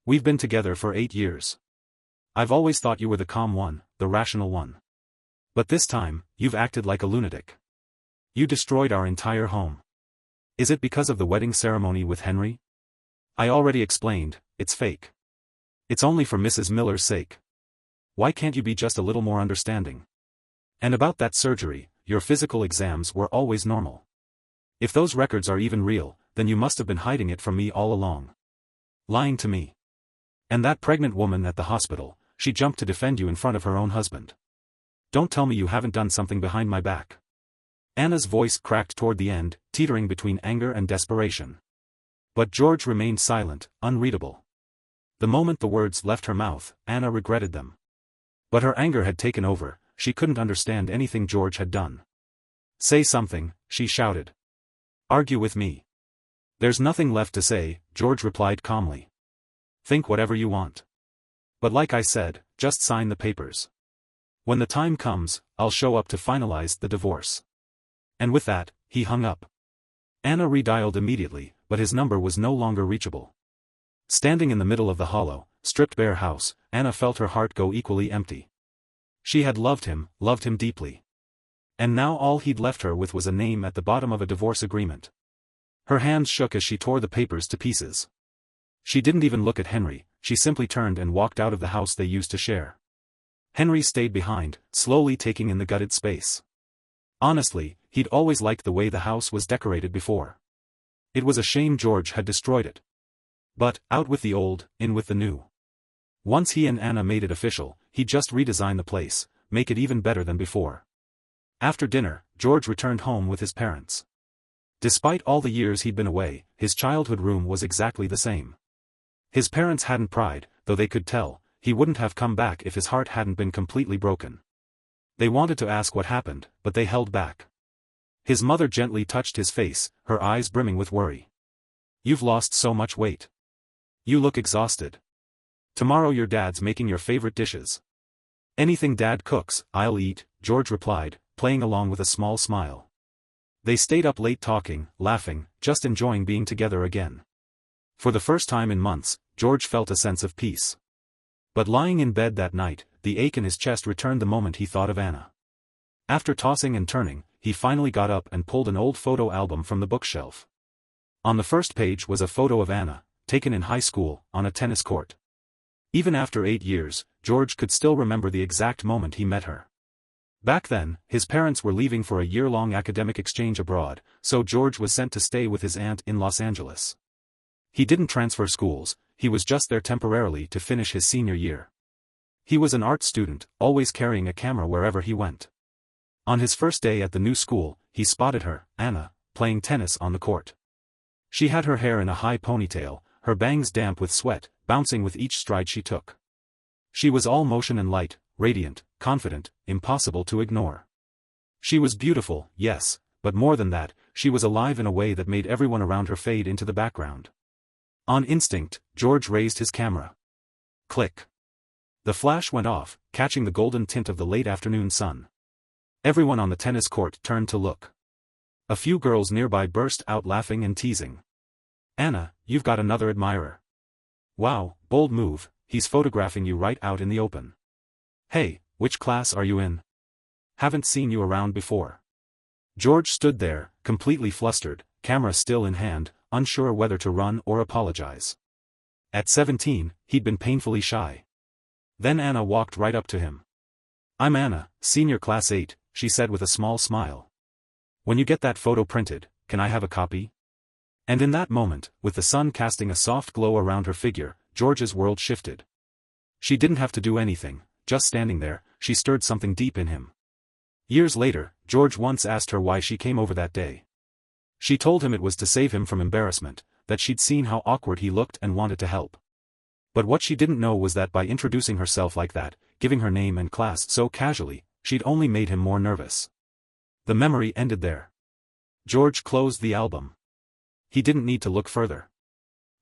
We've been together for 8 years. I've always thought you were the calm one, the rational one. But this time, you've acted like a lunatic. You destroyed our entire home. Is it because of the wedding ceremony with Henry? I already explained, it's fake. It's only for Mrs. Miller's sake. Why can't you be just a little more understanding? And about that surgery, your physical exams were always normal. If those records are even real, then you must have been hiding it from me all along. Lying to me. And that pregnant woman at the hospital, she jumped to defend you in front of her own husband. Don't tell me you haven't done something behind my back. Anna's voice cracked toward the end, teetering between anger and desperation. But George remained silent, unreadable. The moment the words left her mouth, Anna regretted them. But her anger had taken over, she couldn't understand anything George had done. Say something, she shouted. Argue with me. There's nothing left to say, George replied calmly. Think whatever you want. But like I said, just sign the papers. When the time comes, I'll show up to finalize the divorce. And with that, he hung up. Anna redialed immediately, but his number was no longer reachable. Standing in the middle of the hollow, stripped bare house, Anna felt her heart go equally empty. She had loved him deeply. And now all he'd left her with was a name at the bottom of a divorce agreement. Her hands shook as she tore the papers to pieces. She didn't even look at Henry, she simply turned and walked out of the house they used to share. Henry stayed behind, slowly taking in the gutted space. Honestly, he'd always liked the way the house was decorated before. It was a shame George had destroyed it. But, out with the old, in with the new. Once he and Anna made it official, he'd just redesign the place, make it even better than before. After dinner, George returned home with his parents. Despite all the years he'd been away, his childhood room was exactly the same. His parents hadn't pried, though they could tell, he wouldn't have come back if his heart hadn't been completely broken. They wanted to ask what happened, but they held back. His mother gently touched his face, her eyes brimming with worry. You've lost so much weight. You look exhausted. Tomorrow your dad's making your favorite dishes. Anything Dad cooks, I'll eat, George replied, playing along with a small smile. They stayed up late talking, laughing, just enjoying being together again. For the first time in months, George felt a sense of peace. But lying in bed that night, the ache in his chest returned the moment he thought of Anna. After tossing and turning, he finally got up and pulled an old photo album from the bookshelf. On the first page was a photo of Anna, taken in high school, on a tennis court. Even after 8 years, George could still remember the exact moment he met her. Back then, his parents were leaving for a year-long academic exchange abroad, so George was sent to stay with his aunt in Los Angeles. He didn't transfer schools, he was just there temporarily to finish his senior year. He was an art student, always carrying a camera wherever he went. On his first day at the new school, he spotted her, Anna, playing tennis on the court. She had her hair in a high ponytail, her bangs damp with sweat, bouncing with each stride she took. She was all motion and light, radiant, confident, impossible to ignore. She was beautiful, yes, but more than that, she was alive in a way that made everyone around her fade into the background. On instinct, George raised his camera. Click. The flash went off, catching the golden tint of the late afternoon sun. Everyone on the tennis court turned to look. A few girls nearby burst out laughing and teasing. "Anna, you've got another admirer. Wow, bold move, he's photographing you right out in the open. Hey, which class are you in? Haven't seen you around before." George stood there, completely flustered, camera still in hand, unsure whether to run or apologize. At 17, he'd been painfully shy. Then Anna walked right up to him. "I'm Anna, senior class 8, she said with a small smile. "When you get that photo printed, can I have a copy?" And in that moment, with the sun casting a soft glow around her figure, George's world shifted. She didn't have to do anything, just standing there, she stirred something deep in him. Years later, George once asked her why she came over that day. She told him it was to save him from embarrassment, that she'd seen how awkward he looked and wanted to help. But what she didn't know was that by introducing herself like that, giving her name and class so casually, she'd only made him more nervous. The memory ended there. George closed the album. He didn't need to look further.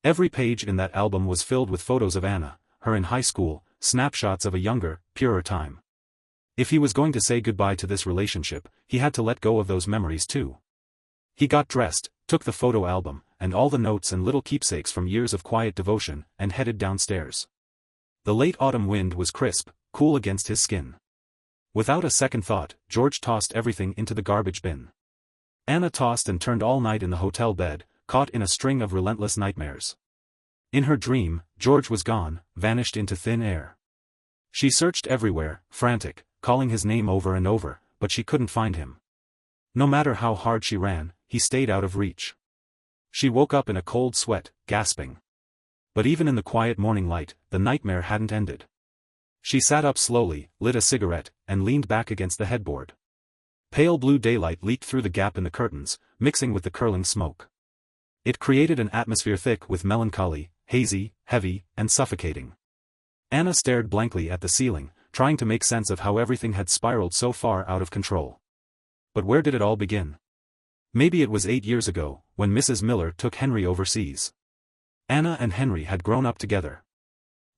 Every page in that album was filled with photos of Anna, her in high school, snapshots of a younger, purer time. If he was going to say goodbye to this relationship, he had to let go of those memories too. He got dressed, took the photo album, and all the notes and little keepsakes from years of quiet devotion, and headed downstairs. The late autumn wind was crisp, cool against his skin. Without a second thought, George tossed everything into the garbage bin. Anna tossed and turned all night in the hotel bed, caught in a string of relentless nightmares. In her dream, George was gone, vanished into thin air. She searched everywhere, frantic, calling his name over and over, but she couldn't find him. No matter how hard she ran, he stayed out of reach. She woke up in a cold sweat, gasping. But even in the quiet morning light, the nightmare hadn't ended. She sat up slowly, lit a cigarette, and leaned back against the headboard. Pale blue daylight leaked through the gap in the curtains, mixing with the curling smoke. It created an atmosphere thick with melancholy, hazy, heavy, and suffocating. Anna stared blankly at the ceiling, trying to make sense of how everything had spiraled so far out of control. But where did it all begin? Maybe it was 8 years ago, when Mrs. Miller took Henry overseas. Anna and Henry had grown up together.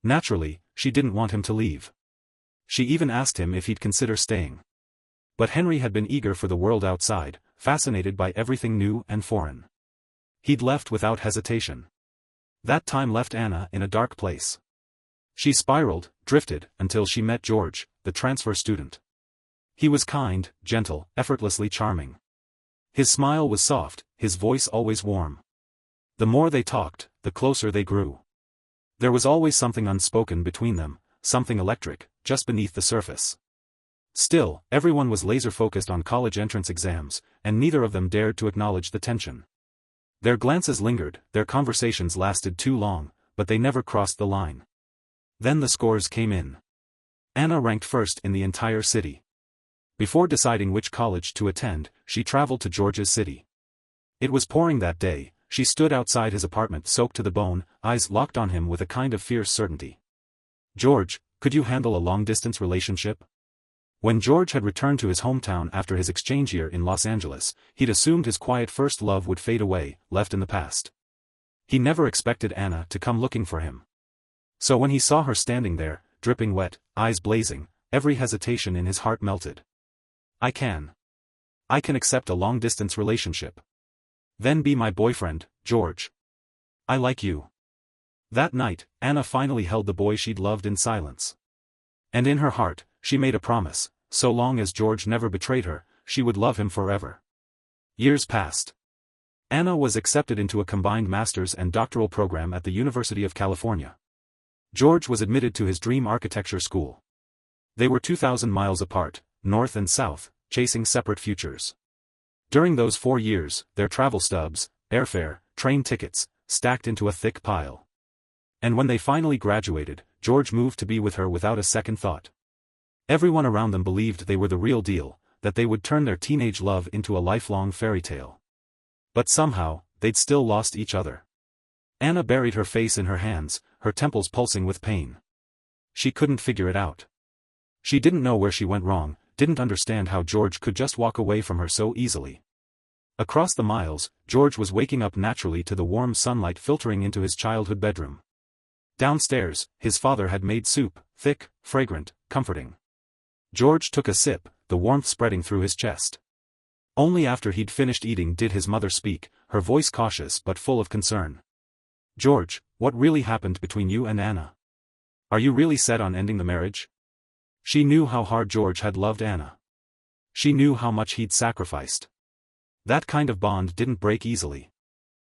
Naturally, she didn't want him to leave. She even asked him if he'd consider staying. But Henry had been eager for the world outside, fascinated by everything new and foreign. He'd left without hesitation. That time left Anna in a dark place. She spiraled, drifted, until she met George, the transfer student. He was kind, gentle, effortlessly charming. His smile was soft, his voice always warm. The more they talked, the closer they grew. There was always something unspoken between them, something electric, just beneath the surface. Still, everyone was laser-focused on college entrance exams, and neither of them dared to acknowledge the tension. Their glances lingered, their conversations lasted too long, but they never crossed the line. Then the scores came in. Anna ranked first in the entire city. Before deciding which college to attend, she traveled to George's city. It was pouring that day. She stood outside his apartment soaked to the bone, eyes locked on him with a kind of fierce certainty. "George, could you handle a long-distance relationship?" When George had returned to his hometown after his exchange year in Los Angeles, he'd assumed his quiet first love would fade away, left in the past. He never expected Anna to come looking for him. So when he saw her standing there, dripping wet, eyes blazing, every hesitation in his heart melted. I can accept a long-distance relationship. Then be my boyfriend, George. I like you." That night, Anna finally held the boy she'd loved in silence. And in her heart, she made a promise: so long as George never betrayed her, she would love him forever. Years passed. Anna was accepted into a combined master's and doctoral program at the University of California. George was admitted to his dream architecture school. They were 2,000 miles apart, north and south, chasing separate futures. During those 4 years, their travel stubs, airfare, train tickets, stacked into a thick pile. And when they finally graduated, George moved to be with her without a second thought. Everyone around them believed they were the real deal, that they would turn their teenage love into a lifelong fairy tale. But somehow, they'd still lost each other. Anna buried her face in her hands, her temples pulsing with pain. She couldn't figure it out. She didn't know where she went wrong, didn't understand how George could just walk away from her so easily. Across the miles, George was waking up naturally to the warm sunlight filtering into his childhood bedroom. Downstairs, his father had made soup, thick, fragrant, comforting. George took a sip, the warmth spreading through his chest. Only after he'd finished eating did his mother speak, her voice cautious but full of concern. "George, what really happened between you and Anna? Are you really set on ending the marriage?" She knew how hard George had loved Anna. She knew how much he'd sacrificed. That kind of bond didn't break easily.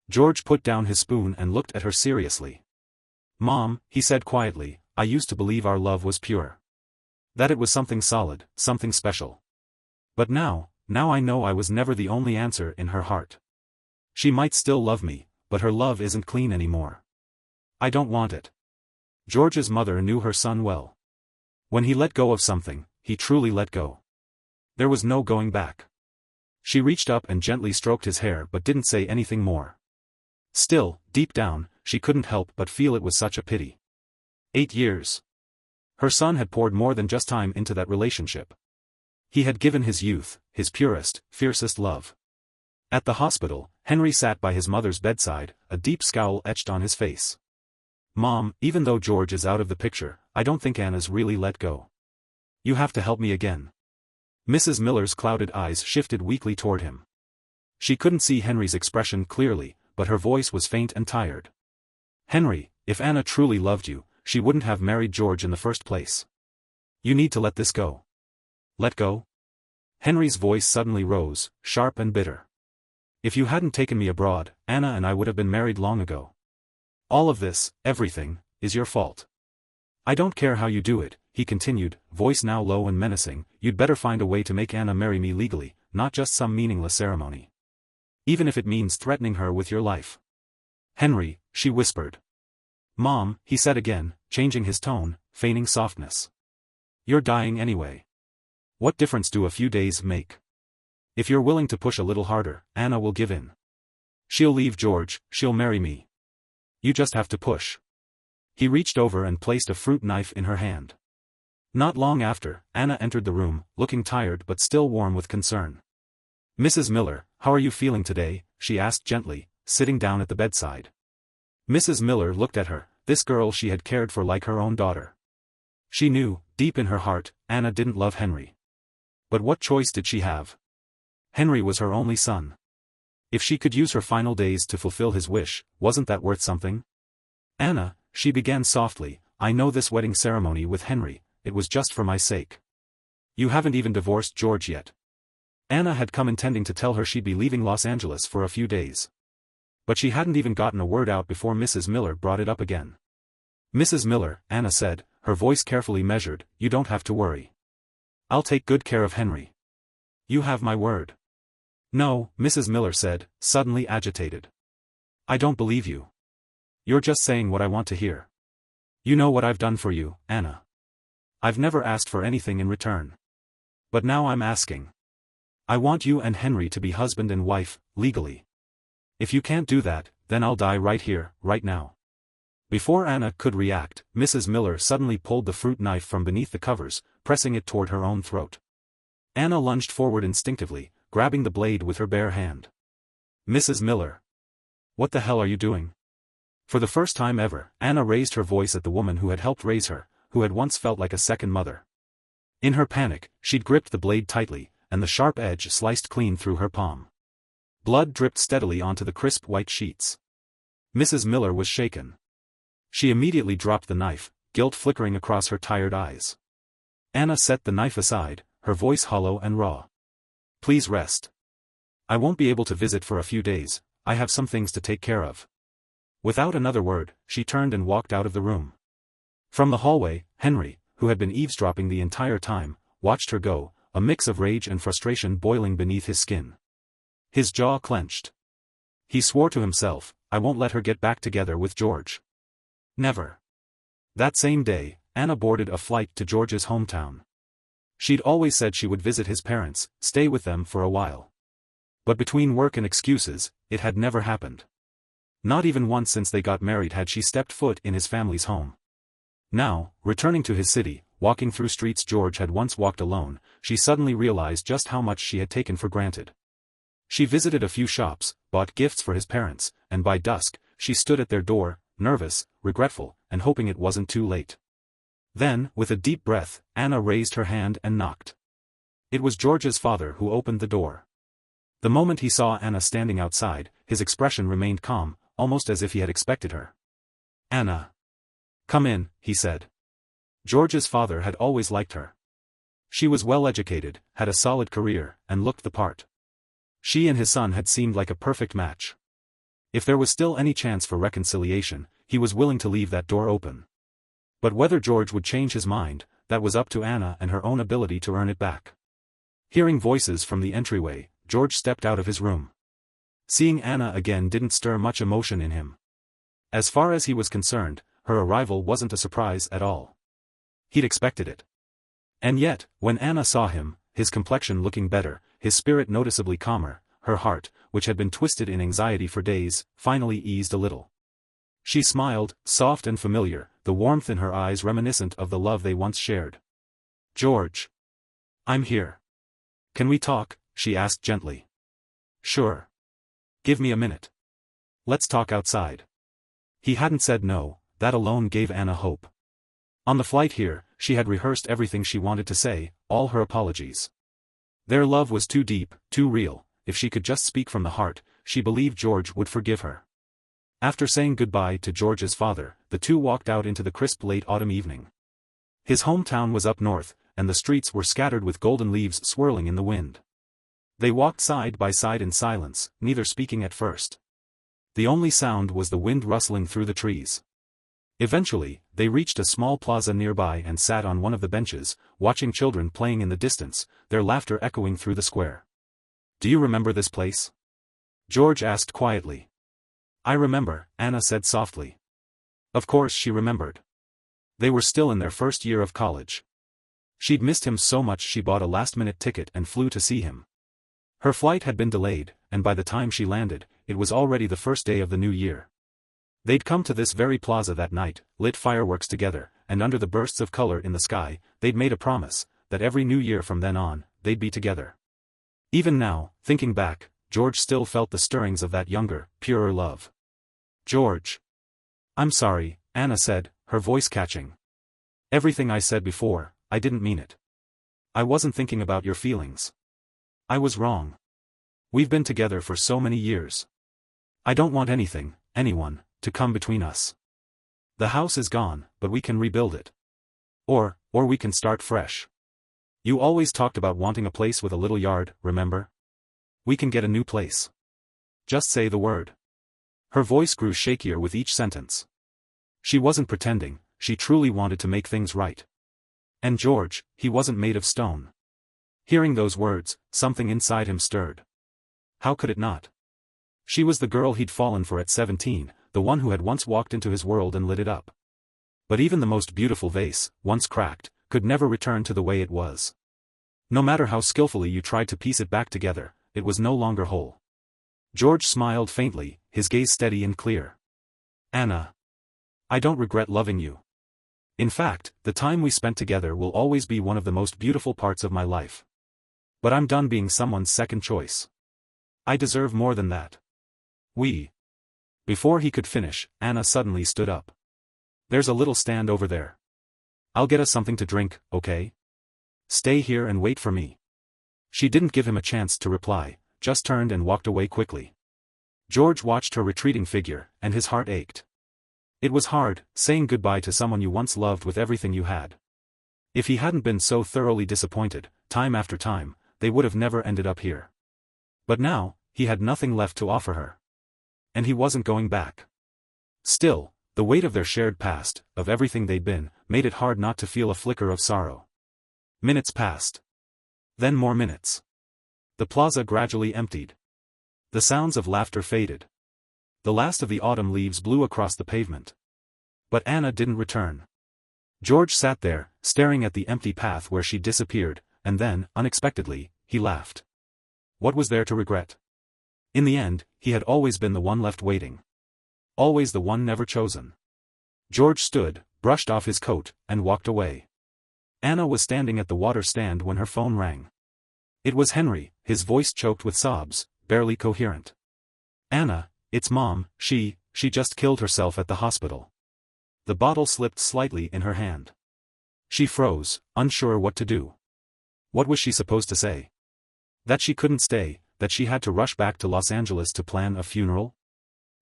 George put down his spoon and looked at her seriously. "Mom," he said quietly, "I used to believe our love was pure. That it was something solid, something special. But now I know I was never the only answer in her heart. She might still love me, but her love isn't clean anymore. I don't want it." George's mother knew her son well. When he let go of something, he truly let go. There was no going back. She reached up and gently stroked his hair but didn't say anything more. Still, deep down, she couldn't help but feel it was such a pity. 8 years. Her son had poured more than just time into that relationship. He had given his youth, his purest, fiercest love. At the hospital, Henry sat by his mother's bedside, a deep scowl etched on his face. "Mom, even though George is out of the picture, I don't think Anna's really let go. You have to help me again." Mrs. Miller's clouded eyes shifted weakly toward him. She couldn't see Henry's expression clearly, but her voice was faint and tired. "Henry, if Anna truly loved you, she wouldn't have married George in the first place. You need to let this go." "Let go?" Henry's voice suddenly rose, sharp and bitter. "If you hadn't taken me abroad, Anna and I would have been married long ago. All of this, everything, is your fault. I don't care how you do it," he continued, voice now low and menacing, "you'd better find a way to make Anna marry me legally, not just some meaningless ceremony. Even if it means threatening her with your life." "Henry," she whispered. "Mom," he said again, changing his tone, feigning softness. "You're dying anyway. What difference do a few days make? If you're willing to push a little harder, Anna will give in. She'll leave George, she'll marry me. You just have to push." He reached over and placed a fruit knife in her hand. Not long after, Anna entered the room, looking tired but still warm with concern. "Mrs. Miller, how are you feeling today?" she asked gently, sitting down at the bedside. Mrs. Miller looked at her, this girl she had cared for like her own daughter. She knew, deep in her heart, Anna didn't love Henry. But what choice did she have? Henry was her only son. If she could use her final days to fulfill his wish, wasn't that worth something? "Anna," she began softly, "I know this wedding ceremony with Henry, it was just for my sake. You haven't even divorced George yet." Anna had come intending to tell her she'd be leaving Los Angeles for a few days. But she hadn't even gotten a word out before Mrs. Miller brought it up again. "Mrs. Miller," Anna said, her voice carefully measured, "you don't have to worry. I'll take good care of Henry. You have my word." "No," Mrs. Miller said, suddenly agitated. "I don't believe you. You're just saying what I want to hear. You know what I've done for you, Anna. I've never asked for anything in return. But now I'm asking. I want you and Henry to be husband and wife, legally. If you can't do that, then I'll die right here, right now." Before Anna could react, Mrs. Miller suddenly pulled the fruit knife from beneath the covers, pressing it toward her own throat. Anna lunged forward instinctively, grabbing the blade with her bare hand. "Mrs. Miller. What the hell are you doing?" For the first time ever, Anna raised her voice at the woman who had helped raise her, who had once felt like a second mother. In her panic, she'd gripped the blade tightly, and the sharp edge sliced clean through her palm. Blood dripped steadily onto the crisp white sheets. Mrs. Miller was shaken. She immediately dropped the knife, guilt flickering across her tired eyes. Anna set the knife aside, her voice hollow and raw. "Please rest. I won't be able to visit for a few days, I have some things to take care of." Without another word, she turned and walked out of the room. From the hallway, Henry, who had been eavesdropping the entire time, watched her go, a mix of rage and frustration boiling beneath his skin. His jaw clenched. He swore to himself, I won't let her get back together with George. Never. That same day, Anna boarded a flight to George's hometown. She'd always said she would visit his parents, stay with them for a while. But between work and excuses, it had never happened. Not even once since they got married had she stepped foot in his family's home. Now, returning to his city, walking through streets George had once walked alone, she suddenly realized just how much she had taken for granted. She visited a few shops, bought gifts for his parents, and by dusk, she stood at their door, nervous, regretful, and hoping it wasn't too late. Then, with a deep breath, Anna raised her hand and knocked. It was George's father who opened the door. The moment he saw Anna standing outside, his expression remained calm, almost as if he had expected her. Anna. Come in, he said. George's father had always liked her. She was well educated, had a solid career, and looked the part. She and his son had seemed like a perfect match. If there was still any chance for reconciliation, he was willing to leave that door open. But whether George would change his mind, that was up to Anna and her own ability to earn it back. Hearing voices from the entryway, George stepped out of his room. Seeing Anna again didn't stir much emotion in him. As far as he was concerned, her arrival wasn't a surprise at all. He'd expected it. And yet, when Anna saw him, his complexion looking better, his spirit noticeably calmer, her heart, which had been twisted in anxiety for days, finally eased a little. She smiled, soft and familiar, the warmth in her eyes reminiscent of the love they once shared. George. I'm here. Can we talk? She asked gently. Sure. Give me a minute. Let's talk outside. He hadn't said no, that alone gave Anna hope. On the flight here, she had rehearsed everything she wanted to say, all her apologies. Their love was too deep, too real, if she could just speak from the heart, she believed George would forgive her. After saying goodbye to George's father, the two walked out into the crisp late autumn evening. His hometown was up north, and the streets were scattered with golden leaves swirling in the wind. They walked side by side in silence, neither speaking at first. The only sound was the wind rustling through the trees. Eventually, they reached a small plaza nearby and sat on one of the benches, watching children playing in the distance, their laughter echoing through the square. Do you remember this place? George asked quietly. I remember, Anna said softly. Of course she remembered. They were still in their first year of college. She'd missed him so much she bought a last-minute ticket and flew to see him. Her flight had been delayed, and by the time she landed, it was already the first day of the new year. They'd come to this very plaza that night, lit fireworks together, and under the bursts of color in the sky, they'd made a promise, that every new year from then on, they'd be together. Even now, thinking back, George still felt the stirrings of that younger, purer love. George. I'm sorry, Anna said, her voice catching. Everything I said before, I didn't mean it. I wasn't thinking about your feelings. I was wrong. We've been together for so many years. I don't want anything, anyone, to come between us. The house is gone, but we can rebuild it. Or we can start fresh. You always talked about wanting a place with a little yard, remember? We can get a new place. Just say the word. Her voice grew shakier with each sentence. She wasn't pretending, she truly wanted to make things right. And George, he wasn't made of stone. Hearing those words, something inside him stirred. How could it not? She was the girl he'd fallen for at 17, the one who had once walked into his world and lit it up. But even the most beautiful vase, once cracked, could never return to the way it was. No matter how skillfully you tried to piece it back together, it was no longer whole. George smiled faintly, his gaze steady and clear. Anna. I don't regret loving you. In fact, the time we spent together will always be one of the most beautiful parts of my life. But I'm done being someone's second choice. I deserve more than that. Before he could finish, Anna suddenly stood up. There's a little stand over there. I'll get us something to drink, okay? Stay here and wait for me. She didn't give him a chance to reply, just turned and walked away quickly. George watched her retreating figure, and his heart ached. It was hard, saying goodbye to someone you once loved with everything you had. If he hadn't been so thoroughly disappointed, time after time, they would have never ended up here. But now, he had nothing left to offer her. And he wasn't going back. Still, The weight of their shared past, of everything they'd been, made it hard not to feel a flicker of sorrow. Minutes passed. Then more minutes. The plaza gradually emptied. The sounds of laughter faded. The last of the autumn leaves blew across the pavement. But Anna didn't return. George sat there, staring at the empty path where she disappeared, and then, unexpectedly, he laughed. What was there to regret? In the end, he had always been the one left waiting. Always the one never chosen. George stood, brushed off his coat, and walked away. Anna was standing at the water stand when her phone rang. It was Henry, his voice choked with sobs, barely coherent. Anna, it's Mom, she just killed herself at the hospital. The bottle slipped slightly in her hand. She froze, unsure what to do. What was she supposed to say? That she couldn't stay, that she had to rush back to Los Angeles to plan a funeral?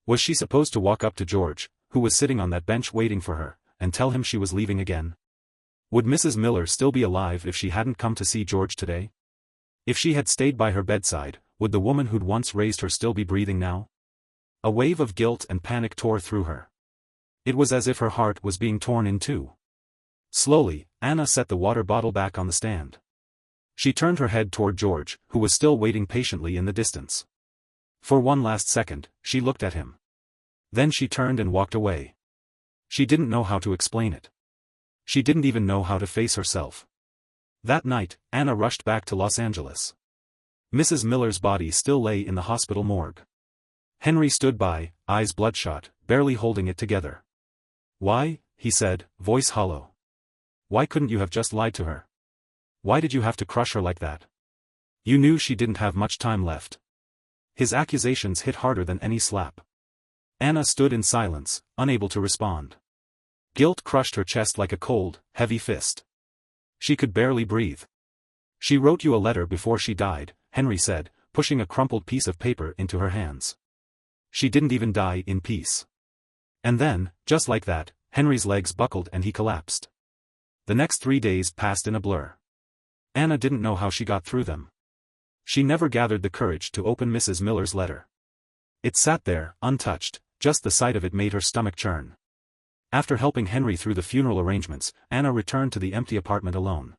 Was she supposed to walk up to George, who was sitting on that bench waiting for her, and tell him she was leaving again? Would Mrs. Miller still be alive if she hadn't come to see George today? If she had stayed by her bedside, would the woman who'd once raised her still be breathing now? A wave of guilt and panic tore through her. It was as if her heart was being torn in two. Slowly, Anna set the water bottle back on the stand. She turned her head toward George, who was still waiting patiently in the distance. For one last second, she looked at him. Then she turned and walked away. She didn't know how to explain it. She didn't even know how to face herself. That night, Anna rushed back to Los Angeles. Mrs. Miller's body still lay in the hospital morgue. Henry stood by, eyes bloodshot, barely holding it together. Why, he said, voice hollow. Why couldn't you have just lied to her? Why did you have to crush her like that? You knew she didn't have much time left. His accusations hit harder than any slap. Anna stood in silence, unable to respond. Guilt crushed her chest like a cold, heavy fist. She could barely breathe. She wrote you a letter before she died, Henry said, pushing a crumpled piece of paper into her hands. She didn't even die in peace. And then, just like that, Henry's legs buckled and he collapsed. The next 3 days passed in a blur. Anna didn't know how she got through them. She never gathered the courage to open Mrs. Miller's letter. It sat there, untouched, just the sight of it made her stomach churn. After helping Henry through the funeral arrangements, Anna returned to the empty apartment alone.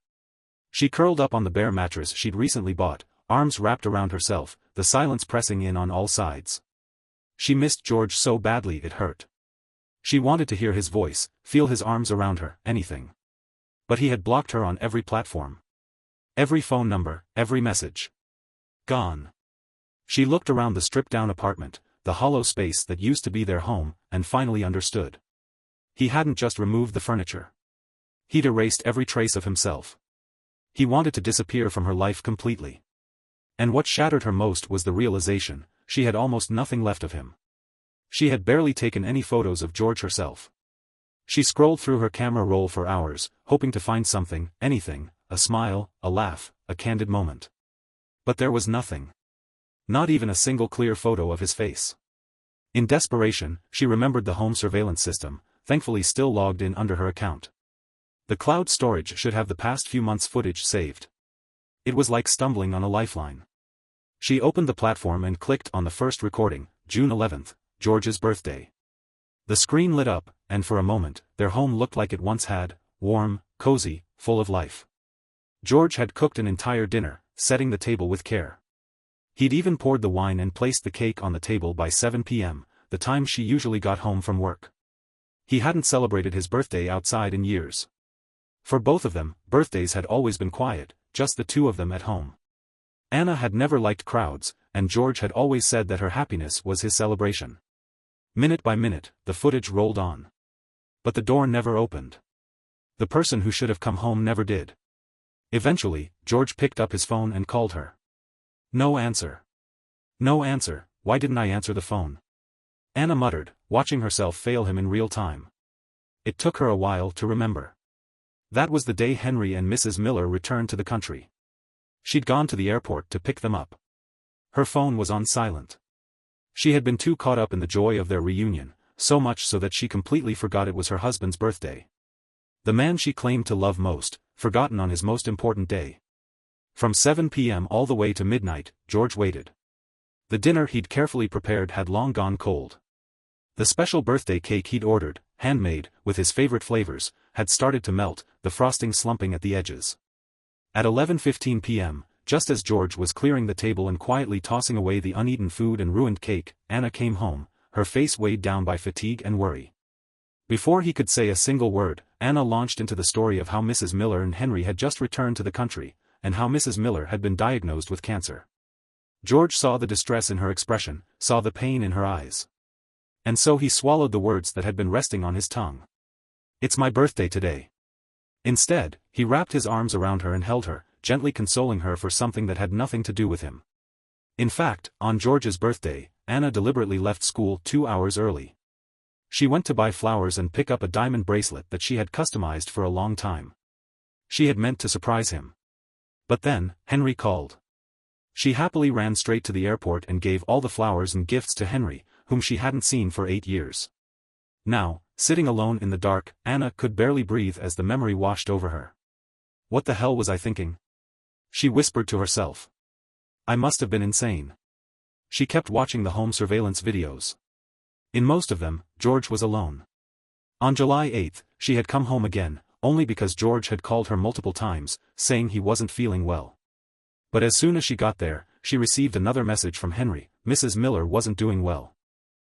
She curled up on the bare mattress she'd recently bought, arms wrapped around herself, the silence pressing in on all sides. She missed George so badly it hurt. She wanted to hear his voice, feel his arms around her, anything. But he had blocked her on every platform. Every phone number, every message. Gone. She looked around the stripped-down apartment, the hollow space that used to be their home, and finally understood. He hadn't just removed the furniture. He'd erased every trace of himself. He wanted to disappear from her life completely. And what shattered her most was the realization, she had almost nothing left of him. She had barely taken any photos of George herself. She scrolled through her camera roll for hours, hoping to find something, anything, a smile, a laugh, a candid moment. But there was nothing. Not even a single clear photo of his face. In desperation, she remembered the home surveillance system, thankfully still logged in under her account. The cloud storage should have the past few months' footage saved. It was like stumbling on a lifeline. She opened the platform and clicked on the first recording, June 11th, George's birthday. The screen lit up, and for a moment, their home looked like it once had, warm, cozy, full of life. George had cooked an entire dinner, setting the table with care. He'd even poured the wine and placed the cake on the table by 7 p.m., the time she usually got home from work. He hadn't celebrated his birthday outside in years. For both of them, birthdays had always been quiet, just the two of them at home. Anna had never liked crowds, and George had always said that her happiness was his celebration. Minute by minute, the footage rolled on. But the door never opened. The person who should have come home never did. Eventually, George picked up his phone and called her. No answer. No answer, why didn't I answer the phone? Anna muttered, watching herself fail him in real time. It took her a while to remember. That was the day Henry and Mrs. Miller returned to the country. She'd gone to the airport to pick them up. Her phone was on silent. She had been too caught up in the joy of their reunion, so much so that she completely forgot it was her husband's birthday. The man she claimed to love most, forgotten on his most important day. From 7 p.m. all the way to midnight, George waited. The dinner he'd carefully prepared had long gone cold. The special birthday cake he'd ordered, handmade, with his favorite flavors, had started to melt, the frosting slumping at the edges. At 11:15 p.m., just as George was clearing the table and quietly tossing away the uneaten food and ruined cake, Anna came home, her face weighed down by fatigue and worry. Before he could say a single word, Anna launched into the story of how Mrs. Miller and Henry had just returned to the country, and how Mrs. Miller had been diagnosed with cancer. George saw the distress in her expression, saw the pain in her eyes. And so he swallowed the words that had been resting on his tongue. "It's my birthday today." Instead, he wrapped his arms around her and held her, gently consoling her for something that had nothing to do with him. In fact, on George's birthday, Anna deliberately left school 2 hours early. She went to buy flowers and pick up a diamond bracelet that she had customized for a long time. She had meant to surprise him. But then, Henry called. She happily ran straight to the airport and gave all the flowers and gifts to Henry, whom she hadn't seen for 8 years. Now, sitting alone in the dark, Anna could barely breathe as the memory washed over her. "What the hell was I thinking?" she whispered to herself. "I must have been insane." She kept watching the home surveillance videos. In most of them, George was alone. On July 8, she had come home again, only because George had called her multiple times, saying he wasn't feeling well. But as soon as she got there, she received another message from Henry: Mrs. Miller wasn't doing well.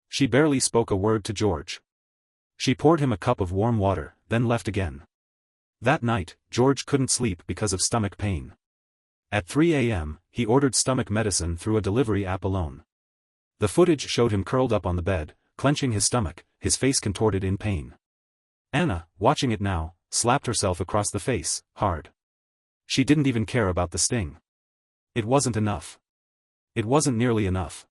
She barely spoke a word to George. She poured him a cup of warm water, then left again. That night, George couldn't sleep because of stomach pain. At 3 a.m., he ordered stomach medicine through a delivery app alone. The footage showed him curled up on the bed, clenching his stomach, his face contorted in pain. Anna, watching it now, slapped herself across the face, hard. She didn't even care about the sting. It wasn't enough. It wasn't nearly enough.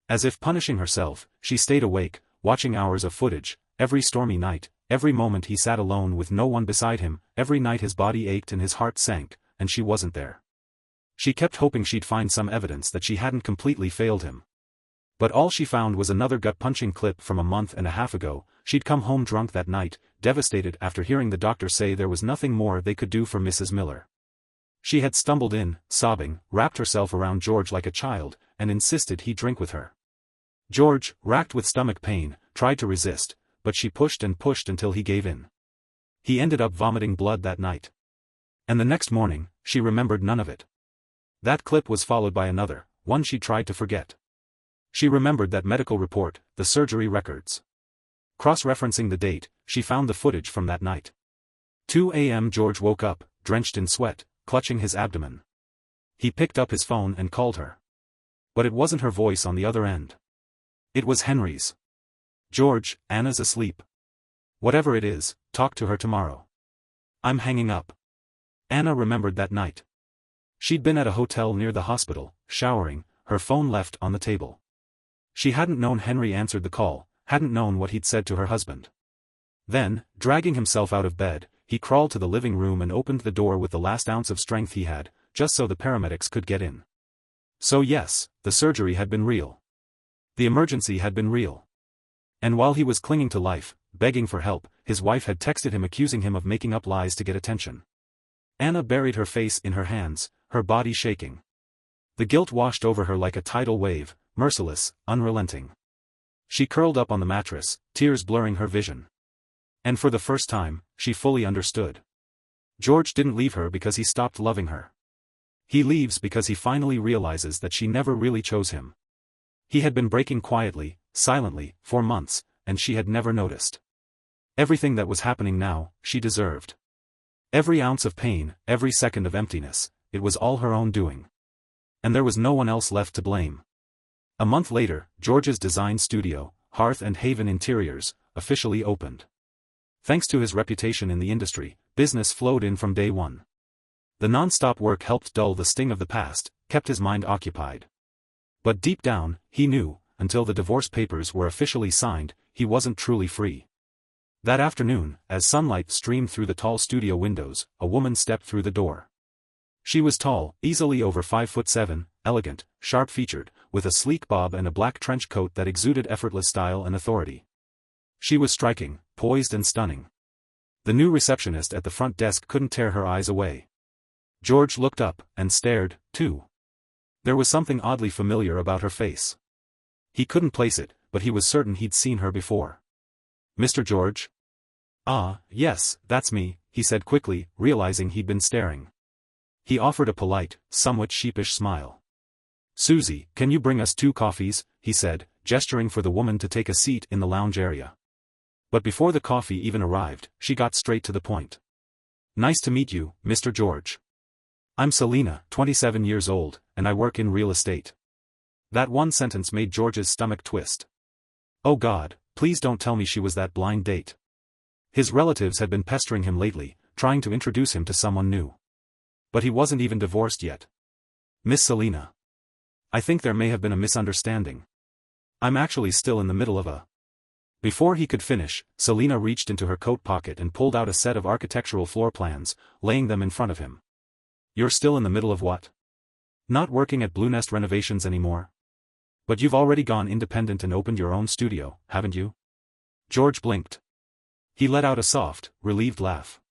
As if punishing herself, she stayed awake, watching hours of footage, every stormy night, every moment he sat alone with no one beside him, every night his body ached and his heart sank, and she wasn't there. She kept hoping she'd find some evidence that she hadn't completely failed him. But all she found was another gut-punching clip from a month and a half ago. She'd come home drunk that night, devastated after hearing the doctor say there was nothing more they could do for Mrs. Miller. She had stumbled in, sobbing, wrapped herself around George like a child, and insisted he drink with her. George, racked with stomach pain, tried to resist, but she pushed and pushed until he gave in. He ended up vomiting blood that night. And the next morning, she remembered none of it. That clip was followed by another, one she tried to forget. She remembered that medical report, the surgery records. Cross-referencing the date, she found the footage from that night. 2 a.m. George woke up, drenched in sweat, clutching his abdomen. He picked up his phone and called her. But it wasn't her voice on the other end. It was Henry's. "George, Anna's asleep. Whatever it is, talk to her tomorrow. I'm hanging up." Anna remembered that night. She'd been at a hotel near the hospital, showering, her phone left on the table. She hadn't known Henry answered the call, hadn't known what he'd said to her husband. Then, dragging himself out of bed, he crawled to the living room and opened the door with the last ounce of strength he had, just so the paramedics could get in. So yes, the surgery had been real. The emergency had been real. And while he was clinging to life, begging for help, his wife had texted him accusing him of making up lies to get attention. Anna buried her face in her hands, her body shaking. The guilt washed over her like a tidal wave, merciless, unrelenting. She curled up on the mattress, tears blurring her vision. And for the first time, she fully understood. George didn't leave her because he stopped loving her. He leaves because he finally realizes that she never really chose him. He had been breaking quietly, silently, for months, and she had never noticed. Everything that was happening now, she deserved. Every ounce of pain, every second of emptiness, it was all her own doing. And there was no one else left to blame. A month later, George's design studio, Hearth and Haven Interiors, officially opened. Thanks to his reputation in the industry, business flowed in from day one. The non-stop work helped dull the sting of the past, kept his mind occupied. But deep down, he knew, until the divorce papers were officially signed, he wasn't truly free. That afternoon, as sunlight streamed through the tall studio windows, a woman stepped through the door. She was tall, easily over 5'7", elegant, sharp-featured, with a sleek bob and a black trench coat that exuded effortless style and authority. She was striking, poised and stunning. The new receptionist at the front desk couldn't tear her eyes away. George looked up, and stared, too. There was something oddly familiar about her face. He couldn't place it, but he was certain he'd seen her before. Mr. George? Ah, yes, that's me, he said quickly, realizing he'd been staring. He offered a polite, somewhat sheepish smile. Susie, can you bring us 2 coffees, he said, gesturing for the woman to take a seat in the lounge area. But before the coffee even arrived, she got straight to the point. Nice to meet you, Mr. George. I'm Selena, 27 years old, and I work in real estate. That one sentence made George's stomach twist. Oh God, please don't tell me she was that blind date. His relatives had been pestering him lately, trying to introduce him to someone new. But he wasn't even divorced yet. Miss Selena. I think there may have been a misunderstanding. I'm actually still in the middle of a... Before he could finish, Selena reached into her coat pocket and pulled out a set of architectural floor plans, laying them in front of him. You're still in the middle of what? Not working at Blue Nest Renovations anymore? But you've already gone independent and opened your own studio, haven't you? George blinked. He let out a soft, relieved laugh.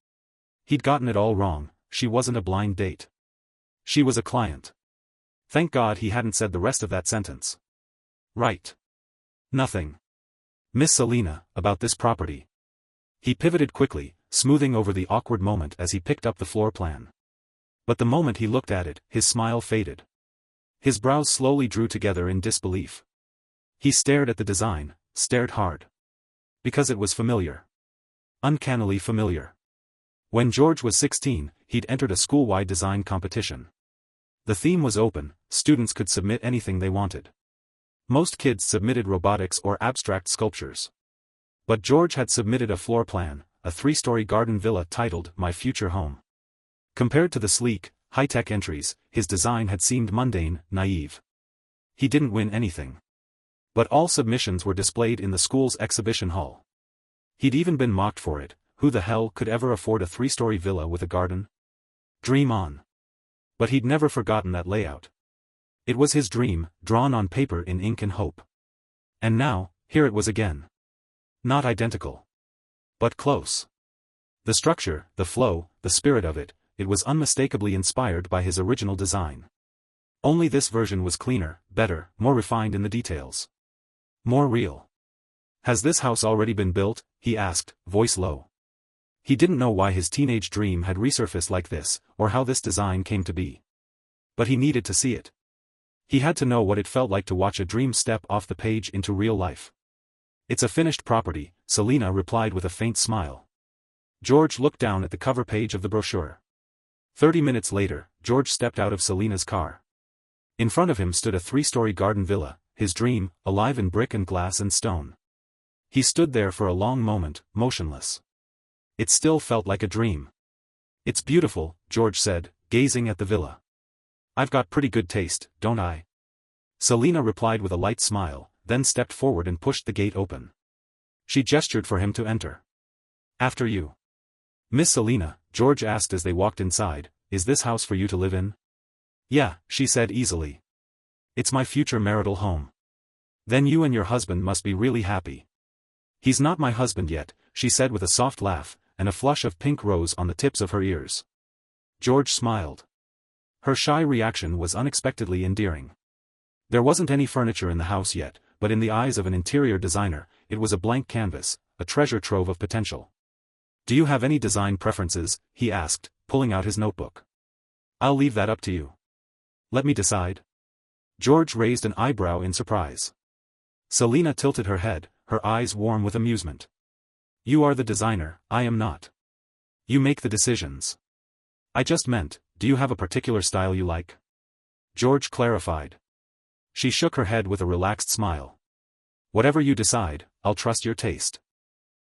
He'd gotten it all wrong, she wasn't a blind date. She was a client. Thank God he hadn't said the rest of that sentence. Right. Nothing. Miss Selena, about this property. He pivoted quickly, smoothing over the awkward moment as he picked up the floor plan. But the moment he looked at it, his smile faded. His brows slowly drew together in disbelief. He stared at the design, stared hard. Because it was familiar. Uncannily familiar. When George was 16, he'd entered a school-wide design competition. The theme was open, students could submit anything they wanted. Most kids submitted robotics or abstract sculptures. But George had submitted a floor plan, a 3-story garden villa titled My Future Home. Compared to the sleek, high-tech entries, his design had seemed mundane, naive. He didn't win anything. But all submissions were displayed in the school's exhibition hall. He'd even been mocked for it. Who the hell could ever afford a 3-story villa with a garden? Dream on. But he'd never forgotten that layout. It was his dream, drawn on paper in ink and hope. And now, here it was again. Not identical. But close. The structure, the flow, the spirit of it, it was unmistakably inspired by his original design. Only this version was cleaner, better, more refined in the details. More real. Has this house already been built? He asked, voice low. He didn't know why his teenage dream had resurfaced like this, or how this design came to be. But he needed to see it. He had to know what it felt like to watch a dream step off the page into real life. It's a finished property, Selena replied with a faint smile. George looked down at the cover page of the brochure. 30 minutes later, George stepped out of Selena's car. In front of him stood a 3-story garden villa, his dream, alive in brick and glass and stone. He stood there for a long moment, motionless. It still felt like a dream. It's beautiful, George said, gazing at the villa. I've got pretty good taste, don't I? Selena replied with a light smile, then stepped forward and pushed the gate open. She gestured for him to enter. After you. Miss Selena, George asked as they walked inside, is this house for you to live in? Yeah, she said easily. It's my future marital home. Then you and your husband must be really happy. He's not my husband yet, she said with a soft laugh, and a flush of pink rose on the tips of her ears. George smiled. Her shy reaction was unexpectedly endearing. There wasn't any furniture in the house yet, but in the eyes of an interior designer, it was a blank canvas, a treasure trove of potential. Do you have any design preferences? He asked, pulling out his notebook. I'll leave that up to you. Let me decide. George raised an eyebrow in surprise. Selena tilted her head, her eyes warm with amusement. You are the designer, I am not. You make the decisions. I just meant, do you have a particular style you like? George clarified. She shook her head with a relaxed smile. Whatever you decide, I'll trust your taste.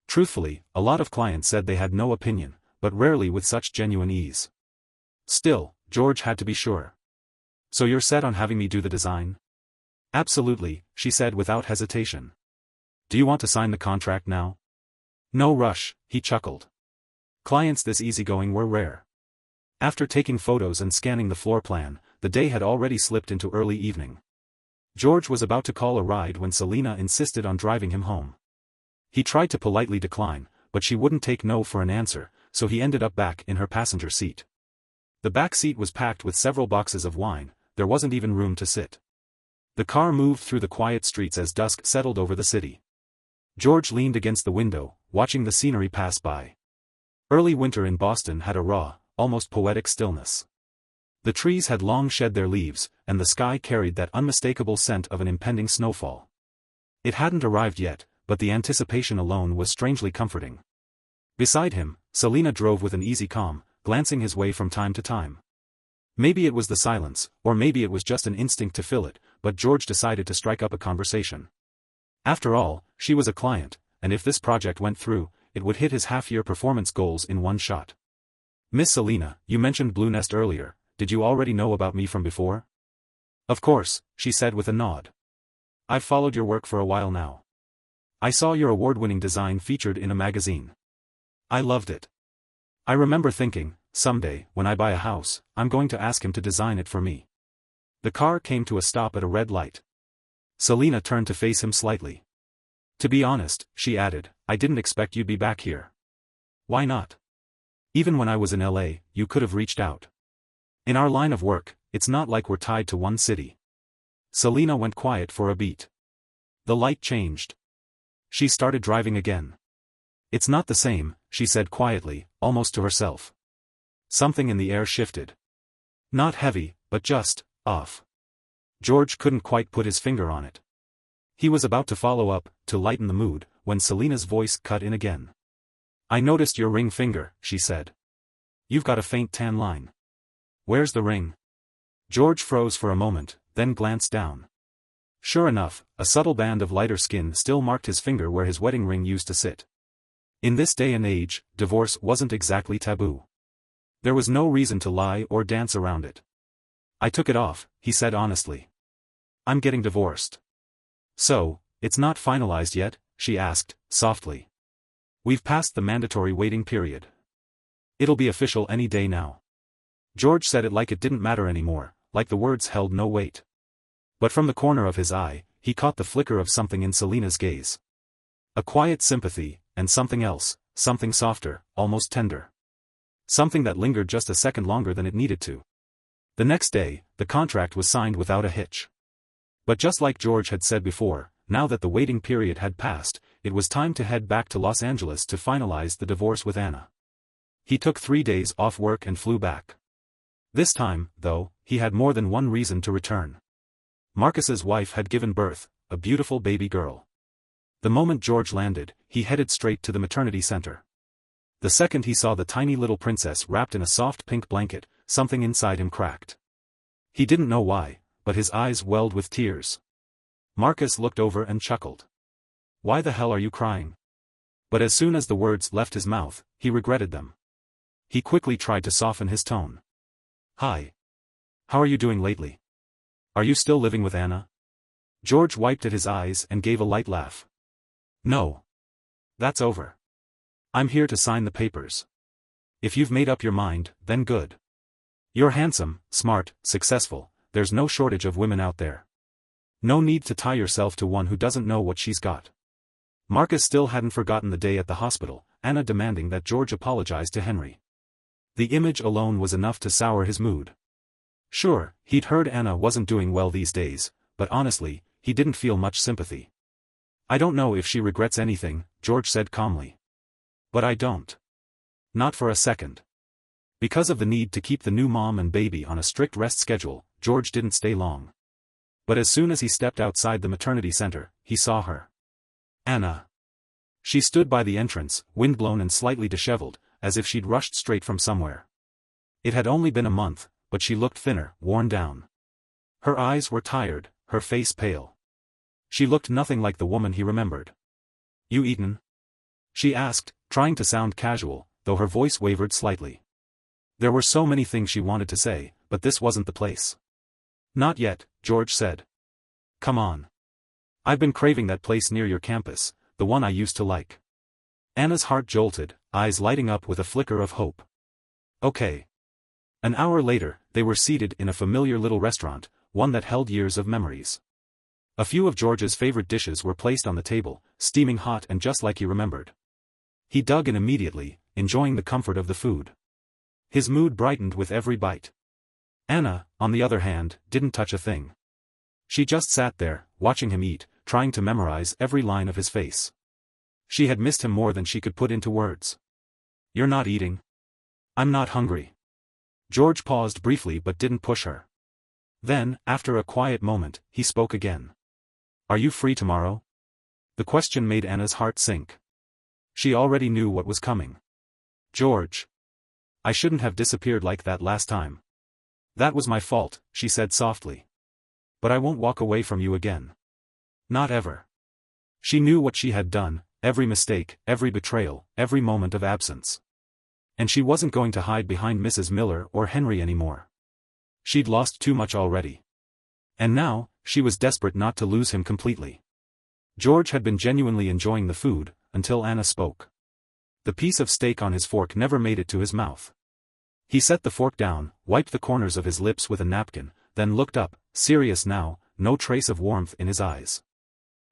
Truthfully, a lot of clients said they had no opinion, but rarely with such genuine ease. Still, George had to be sure. So you're set on having me do the design? Absolutely, she said without hesitation. Do you want to sign the contract now? No rush, he chuckled. Clients this easygoing were rare. After taking photos and scanning the floor plan, the day had already slipped into early evening. George was about to call a ride when Selena insisted on driving him home. He tried to politely decline, but she wouldn't take no for an answer, so he ended up back in her passenger seat. The back seat was packed with several boxes of wine, there wasn't even room to sit. The car moved through the quiet streets as dusk settled over the city. George leaned against the window, watching the scenery pass by. Early winter in Boston had a raw, almost poetic stillness. The trees had long shed their leaves, and the sky carried that unmistakable scent of an impending snowfall. It hadn't arrived yet, but the anticipation alone was strangely comforting. Beside him, Selena drove with an easy calm, glancing his way from time to time. Maybe it was the silence, or maybe it was just an instinct to fill it, but George decided to strike up a conversation. After all, she was a client, and if this project went through, it would hit his half-year performance goals in one shot. "Miss Selena, you mentioned Blue Nest earlier, did you already know about me from before?" "Of course," she said with a nod. "I've followed your work for a while now. I saw your award-winning design featured in a magazine. I loved it. I remember thinking, someday, when I buy a house, I'm going to ask him to design it for me." The car came to a stop at a red light. Selena turned to face him slightly. "To be honest," she added, "I didn't expect you'd be back here." "Why not? Even when I was in LA, you could have reached out. In our line of work, it's not like we're tied to one city." Selena went quiet for a beat. The light changed. She started driving again. "It's not the same," she said quietly, almost to herself. Something in the air shifted. Not heavy, but just off. George couldn't quite put his finger on it. He was about to follow up, to lighten the mood, when Selena's voice cut in again. "I noticed your ring finger," she said. "You've got a faint tan line. Where's the ring?" George froze for a moment, then glanced down. Sure enough, a subtle band of lighter skin still marked his finger where his wedding ring used to sit. In this day and age, divorce wasn't exactly taboo. There was no reason to lie or dance around it. "I took it off," he said honestly. "I'm getting divorced." "So, it's not finalized yet?" she asked, softly. "We've passed the mandatory waiting period. It'll be official any day now." George said it like it didn't matter anymore, like the words held no weight. But from the corner of his eye, he caught the flicker of something in Selena's gaze. A quiet sympathy, and something else, something softer, almost tender. Something that lingered just a second longer than it needed to. The next day, the contract was signed without a hitch. But just like George had said before, now that the waiting period had passed, it was time to head back to Los Angeles to finalize the divorce with Anna. He took 3 days off work and flew back. This time, though, he had more than one reason to return. Marcus's wife had given birth, a beautiful baby girl. The moment George landed, he headed straight to the maternity center. The second he saw the tiny little princess wrapped in a soft pink blanket, something inside him cracked. He didn't know why, but his eyes welled with tears. Marcus looked over and chuckled. "Why the hell are you crying?" But as soon as the words left his mouth, he regretted them. He quickly tried to soften his tone. "Hi. How are you doing lately? Are you still living with Anna?" George wiped at his eyes and gave a light laugh. "No. That's over. I'm here to sign the papers. If you've made up your mind, then good. You're handsome, smart, successful, there's no shortage of women out there. No need to tie yourself to one who doesn't know what she's got." Marcus still hadn't forgotten the day at the hospital, Anna demanding that George apologize to Henry. The image alone was enough to sour his mood. Sure, he'd heard Anna wasn't doing well these days, but honestly, he didn't feel much sympathy. "I don't know if she regrets anything," George said calmly. "But I don't. Not for a second." Because of the need to keep the new mom and baby on a strict rest schedule, George didn't stay long. But as soon as he stepped outside the maternity center, he saw her. Anna. She stood by the entrance, windblown and slightly disheveled, as if she'd rushed straight from somewhere. It had only been a month, but she looked thinner, worn down. Her eyes were tired, her face pale. She looked nothing like the woman he remembered. "You eaten?" she asked, trying to sound casual, though her voice wavered slightly. There were so many things she wanted to say, but this wasn't the place. "Not yet," George said. "Come on. I've been craving that place near your campus, the one I used to like." Anna's heart jolted, eyes lighting up with a flicker of hope. "Okay." An hour later, they were seated in a familiar little restaurant, one that held years of memories. A few of George's favorite dishes were placed on the table, steaming hot and just like he remembered. He dug in immediately, enjoying the comfort of the food. His mood brightened with every bite. Anna, on the other hand, didn't touch a thing. She just sat there, watching him eat, trying to memorize every line of his face. She had missed him more than she could put into words. "You're not eating?" "I'm not hungry." George paused briefly but didn't push her. Then, after a quiet moment, he spoke again. "Are you free tomorrow?" The question made Anna's heart sink. She already knew what was coming. "George. I shouldn't have disappeared like that last time. That was my fault," she said softly. "But I won't walk away from you again. Not ever." She knew what she had done, every mistake, every betrayal, every moment of absence. And she wasn't going to hide behind Mrs. Miller or Henry anymore. She'd lost too much already. And now, she was desperate not to lose him completely. George had been genuinely enjoying the food, until Anna spoke. The piece of steak on his fork never made it to his mouth. He set the fork down, wiped the corners of his lips with a napkin, then looked up, serious now, no trace of warmth in his eyes.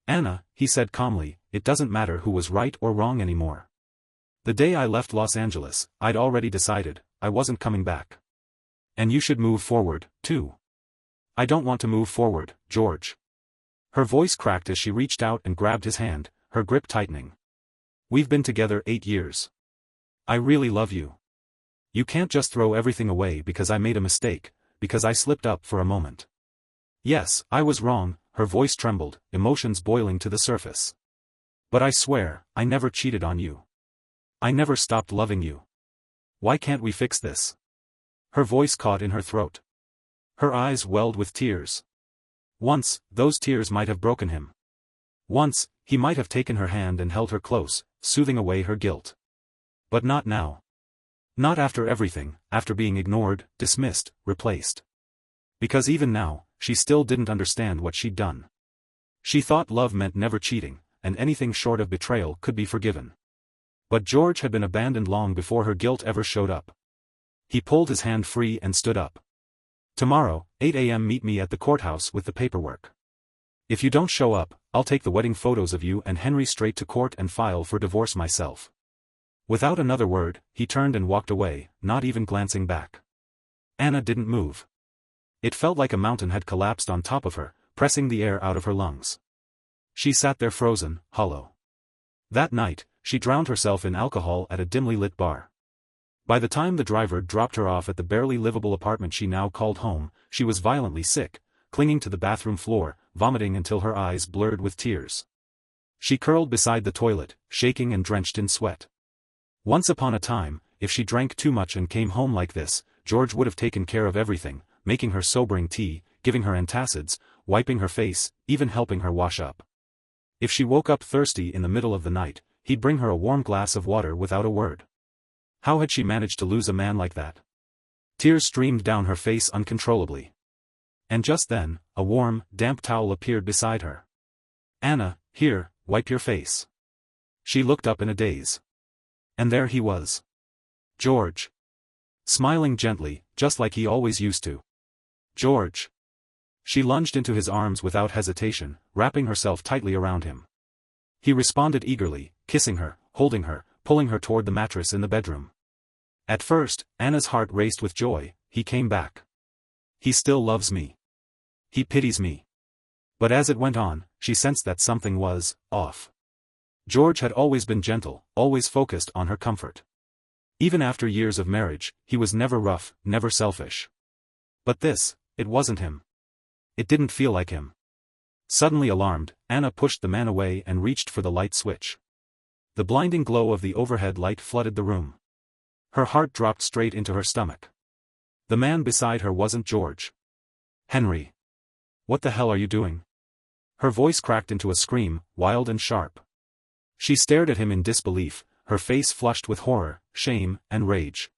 "Anna," he said calmly, "it doesn't matter who was right or wrong anymore. The day I left Los Angeles, I'd already decided, I wasn't coming back. And you should move forward, too." "I don't want to move forward, George." Her voice cracked as she reached out and grabbed his hand, her grip tightening. "We've been together 8 years. I really love you. You can't just throw everything away because I made a mistake, because I slipped up for a moment." "Yes, I was wrong," her voice trembled, emotions boiling to the surface. "But I swear, I never cheated on you. I never stopped loving you. Why can't we fix this?" Her voice caught in her throat. Her eyes welled with tears. Once, those tears might have broken him. Once, he might have taken her hand and held her close, soothing away her guilt. But not now. Not after everything, after being ignored, dismissed, replaced. Because even now, she still didn't understand what she'd done. She thought love meant never cheating, and anything short of betrayal could be forgiven. But George had been abandoned long before her guilt ever showed up. He pulled his hand free and stood up. "Tomorrow, 8 a.m. meet me at the courthouse with the paperwork. If you don't show up, I'll take the wedding photos of you and Henry straight to court and file for divorce myself." Without another word, he turned and walked away, not even glancing back. Anna didn't move. It felt like a mountain had collapsed on top of her, pressing the air out of her lungs. She sat there frozen, hollow. That night, she drowned herself in alcohol at a dimly lit bar. By the time the driver dropped her off at the barely livable apartment she now called home, she was violently sick, clinging to the bathroom floor, vomiting until her eyes blurred with tears. She curled beside the toilet, shaking and drenched in sweat. Once upon a time, if she drank too much and came home like this, George would have taken care of everything, making her sobering tea, giving her antacids, wiping her face, even helping her wash up. If she woke up thirsty in the middle of the night, he'd bring her a warm glass of water without a word. How had she managed to lose a man like that? Tears streamed down her face uncontrollably. And just then, a warm, damp towel appeared beside her. "Anna, here, wipe your face." She looked up in a daze. And there he was. George. Smiling gently, just like he always used to. "George." She lunged into his arms without hesitation, wrapping herself tightly around him. He responded eagerly, kissing her, holding her, pulling her toward the mattress in the bedroom. At first, Anna's heart raced with joy. He came back. He still loves me. He pities me. But as it went on, she sensed that something was off. George had always been gentle, always focused on her comfort. Even after years of marriage, he was never rough, never selfish. But this, it wasn't him. It didn't feel like him. Suddenly alarmed, Anna pushed the man away and reached for the light switch. The blinding glow of the overhead light flooded the room. Her heart dropped straight into her stomach. The man beside her wasn't George. "Henry. What the hell are you doing?" Her voice cracked into a scream, wild and sharp. She stared at him in disbelief, her face flushed with horror, shame, and rage.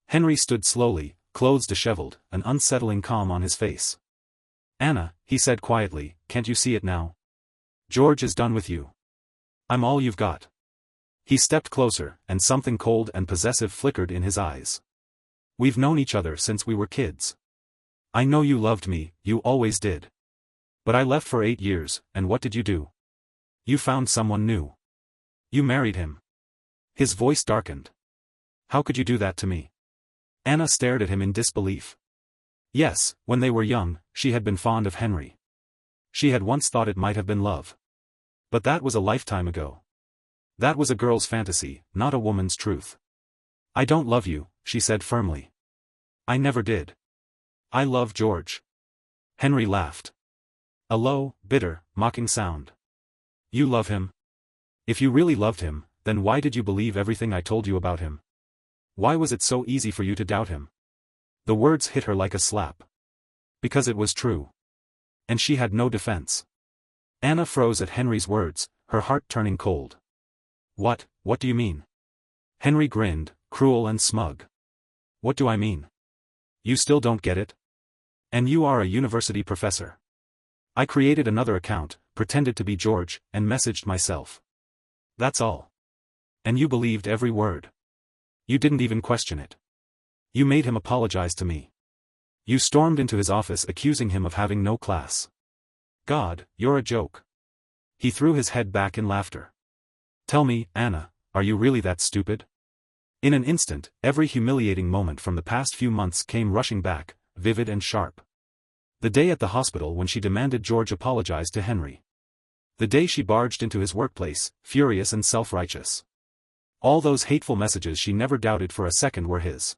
Henry stood slowly, clothes disheveled, an unsettling calm on his face. "Anna," he said quietly, "can't you see it now? George is done with you. I'm all you've got." He stepped closer, and something cold and possessive flickered in his eyes. "We've known each other since we were kids. I know you loved me, you always did. But I left for 8 years, and what did you do? You found someone new. You married him." His voice darkened. "How could you do that to me?" Anna stared at him in disbelief. Yes, when they were young, she had been fond of Henry. She had once thought it might have been love. But that was a lifetime ago. That was a girl's fantasy, not a woman's truth. I don't love you, she said firmly. I never did. I love George. Henry laughed. A low, bitter, mocking sound. You love him? If you really loved him, then why did you believe everything I told you about him? Why was it so easy for you to doubt him? The words hit her like a slap. Because it was true. And she had no defense. Anna froze at Henry's words, her heart turning cold. What do you mean? Henry grinned, cruel and smug. What do I mean? You still don't get it? And you are a university professor. I created another account, pretended to be George, and messaged myself. That's all. And you believed every word. You didn't even question it. You made him apologize to me. You stormed into his office accusing him of having no class. God, you're a joke. He threw his head back in laughter. Tell me, Anna, are you really that stupid? In an instant, every humiliating moment from the past few months came rushing back, vivid and sharp. The day at the hospital when she demanded George apologize to Henry. The day she barged into his workplace, furious and self-righteous. All those hateful messages she never doubted for a second were his.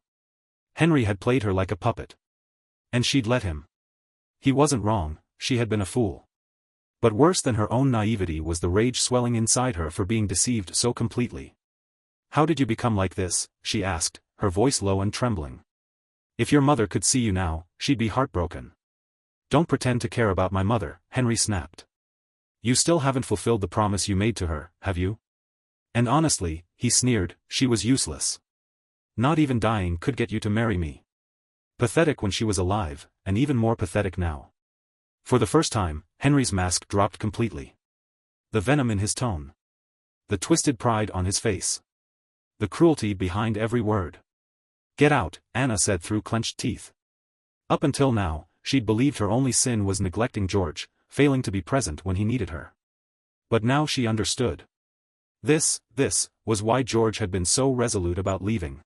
Henry had played her like a puppet. And she'd let him. He wasn't wrong, she had been a fool. But worse than her own naivety was the rage swelling inside her for being deceived so completely. How did you become like this? She asked, her voice low and trembling. If your mother could see you now, she'd be heartbroken. Don't pretend to care about my mother, Henry snapped. You still haven't fulfilled the promise you made to her, have you? And honestly, he sneered, she was useless. Not even dying could get you to marry me. Pathetic when she was alive, and even more pathetic now. For the first time, Henry's mask dropped completely. The venom in his tone. The twisted pride on his face. The cruelty behind every word. Get out, Anna said through clenched teeth. Up until now, she'd believed her only sin was neglecting George, failing to be present when he needed her. But now she understood. This was why George had been so resolute about leaving.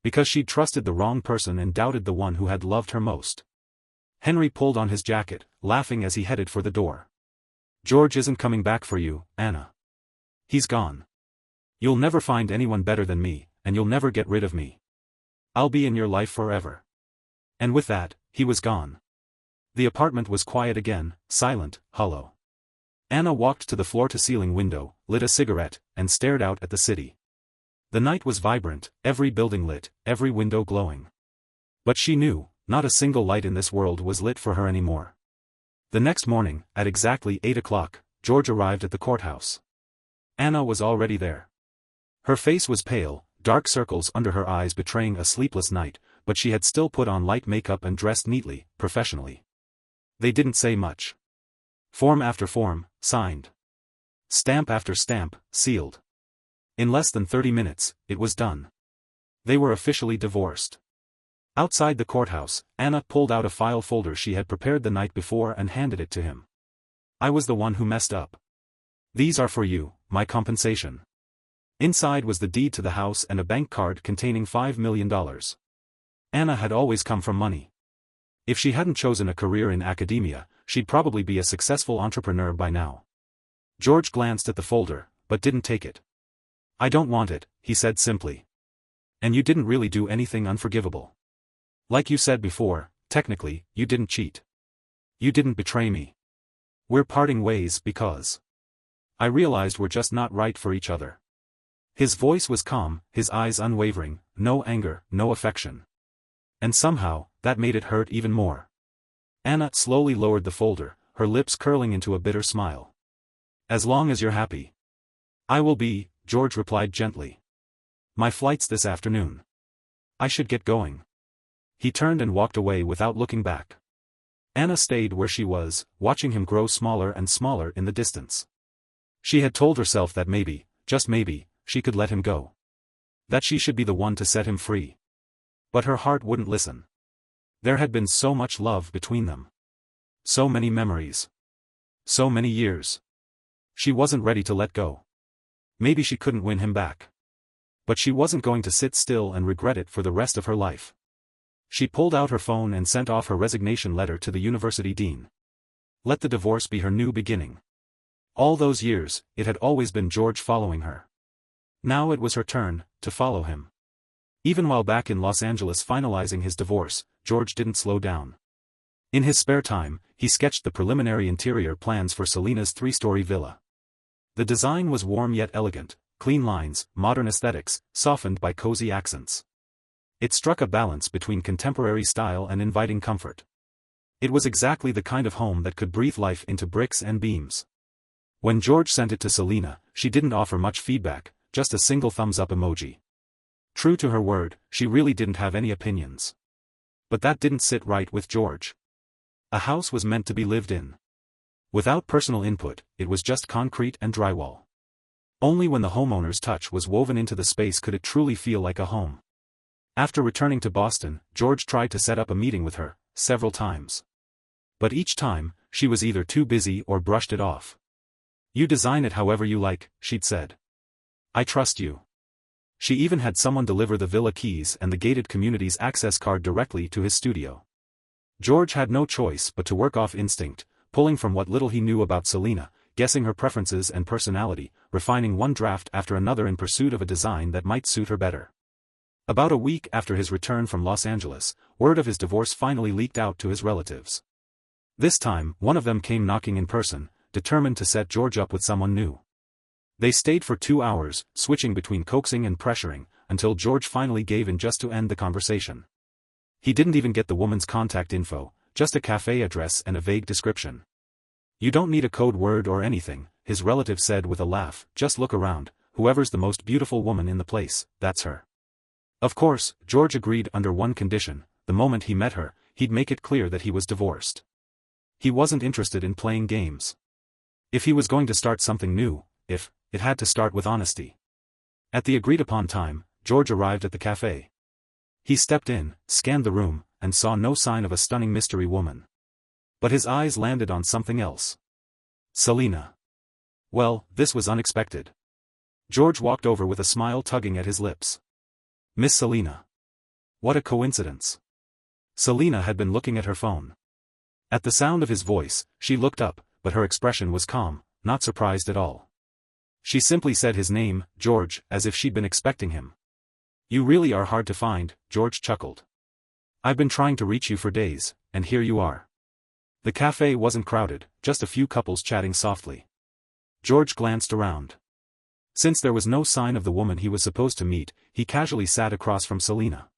Because she'd trusted the wrong person and doubted the one who had loved her most. Henry pulled on his jacket, laughing as he headed for the door. George isn't coming back for you, Anna. He's gone. You'll never find anyone better than me, and you'll never get rid of me. I'll be in your life forever. And with that, he was gone. The apartment was quiet again, silent, hollow. Anna walked to the floor-to-ceiling window, lit a cigarette, and stared out at the city. The night was vibrant, every building lit, every window glowing. But she knew, not a single light in this world was lit for her anymore. The next morning, at exactly 8 o'clock, George arrived at the courthouse. Anna was already there. Her face was pale, dark circles under her eyes betraying a sleepless night, but she had still put on light makeup and dressed neatly, professionally. They didn't say much. Form after form, signed. Stamp after stamp, sealed. In less than 30 minutes, it was done. They were officially divorced. Outside the courthouse, Anna pulled out a file folder she had prepared the night before and handed it to him. I was the one who messed up. These are for you, my compensation. Inside was the deed to the house and a bank card containing $5 million. Anna had always come from money. If she hadn't chosen a career in academia, she'd probably be a successful entrepreneur by now. George glanced at the folder, but didn't take it. I don't want it, he said simply. And you didn't really do anything unforgivable. Like you said before, technically, you didn't cheat. You didn't betray me. We're parting ways because I realized we're just not right for each other. His voice was calm, his eyes unwavering, no anger, no affection. And somehow, that made it hurt even more. Anna slowly lowered the folder, her lips curling into a bitter smile. As long as you're happy. I will be, George replied gently. My flight's this afternoon. I should get going. He turned and walked away without looking back. Anna stayed where she was, watching him grow smaller and smaller in the distance. She had told herself that maybe, just maybe, she could let him go. That she should be the one to set him free. But her heart wouldn't listen. There had been so much love between them. So many memories. So many years. She wasn't ready to let go. Maybe she couldn't win him back. But she wasn't going to sit still and regret it for the rest of her life. She pulled out her phone and sent off her resignation letter to the university dean. Let the divorce be her new beginning. All those years, it had always been George following her. Now it was her turn to follow him. Even while back in Los Angeles finalizing his divorce, George didn't slow down. In his spare time, he sketched the preliminary interior plans for Selena's 3-story villa. The design was warm yet elegant, clean lines, modern aesthetics, softened by cozy accents. It struck a balance between contemporary style and inviting comfort. It was exactly the kind of home that could breathe life into bricks and beams. When George sent it to Selena, she didn't offer much feedback, just a single thumbs-up emoji. True to her word, she really didn't have any opinions. But that didn't sit right with George. A house was meant to be lived in. Without personal input, it was just concrete and drywall. Only when the homeowner's touch was woven into the space could it truly feel like a home. After returning to Boston, George tried to set up a meeting with her, several times. But each time, she was either too busy or brushed it off. "You design it however you like," she'd said. "I trust you." She even had someone deliver the villa keys and the gated community's access card directly to his studio. George had no choice but to work off instinct, pulling from what little he knew about Selena, guessing her preferences and personality, refining one draft after another in pursuit of a design that might suit her better. About a week after his return from Los Angeles, word of his divorce finally leaked out to his relatives. This time, one of them came knocking in person, determined to set George up with someone new. They stayed for 2 hours, switching between coaxing and pressuring, until George finally gave in just to end the conversation. He didn't even get the woman's contact info, just a cafe address and a vague description. "You don't need a code word or anything," his relative said with a laugh, "just look around, whoever's the most beautiful woman in the place, that's her." Of course, George agreed under one condition: the moment he met her, he'd make it clear that he was divorced. He wasn't interested in playing games. If he was going to start something new, it had to start with honesty. At the agreed-upon time, George arrived at the cafe. He stepped in, scanned the room, and saw no sign of a stunning mystery woman. But his eyes landed on something else. Selena. Well, this was unexpected. George walked over with a smile tugging at his lips. "Miss Selena." What a coincidence. Selena had been looking at her phone. At the sound of his voice, she looked up, but her expression was calm, not surprised at all. She simply said his name, George, as if she'd been expecting him. "You really are hard to find," George chuckled. "I've been trying to reach you for days, and here you are." The cafe wasn't crowded, just a few couples chatting softly. George glanced around. Since there was no sign of the woman he was supposed to meet, he casually sat across from Selena.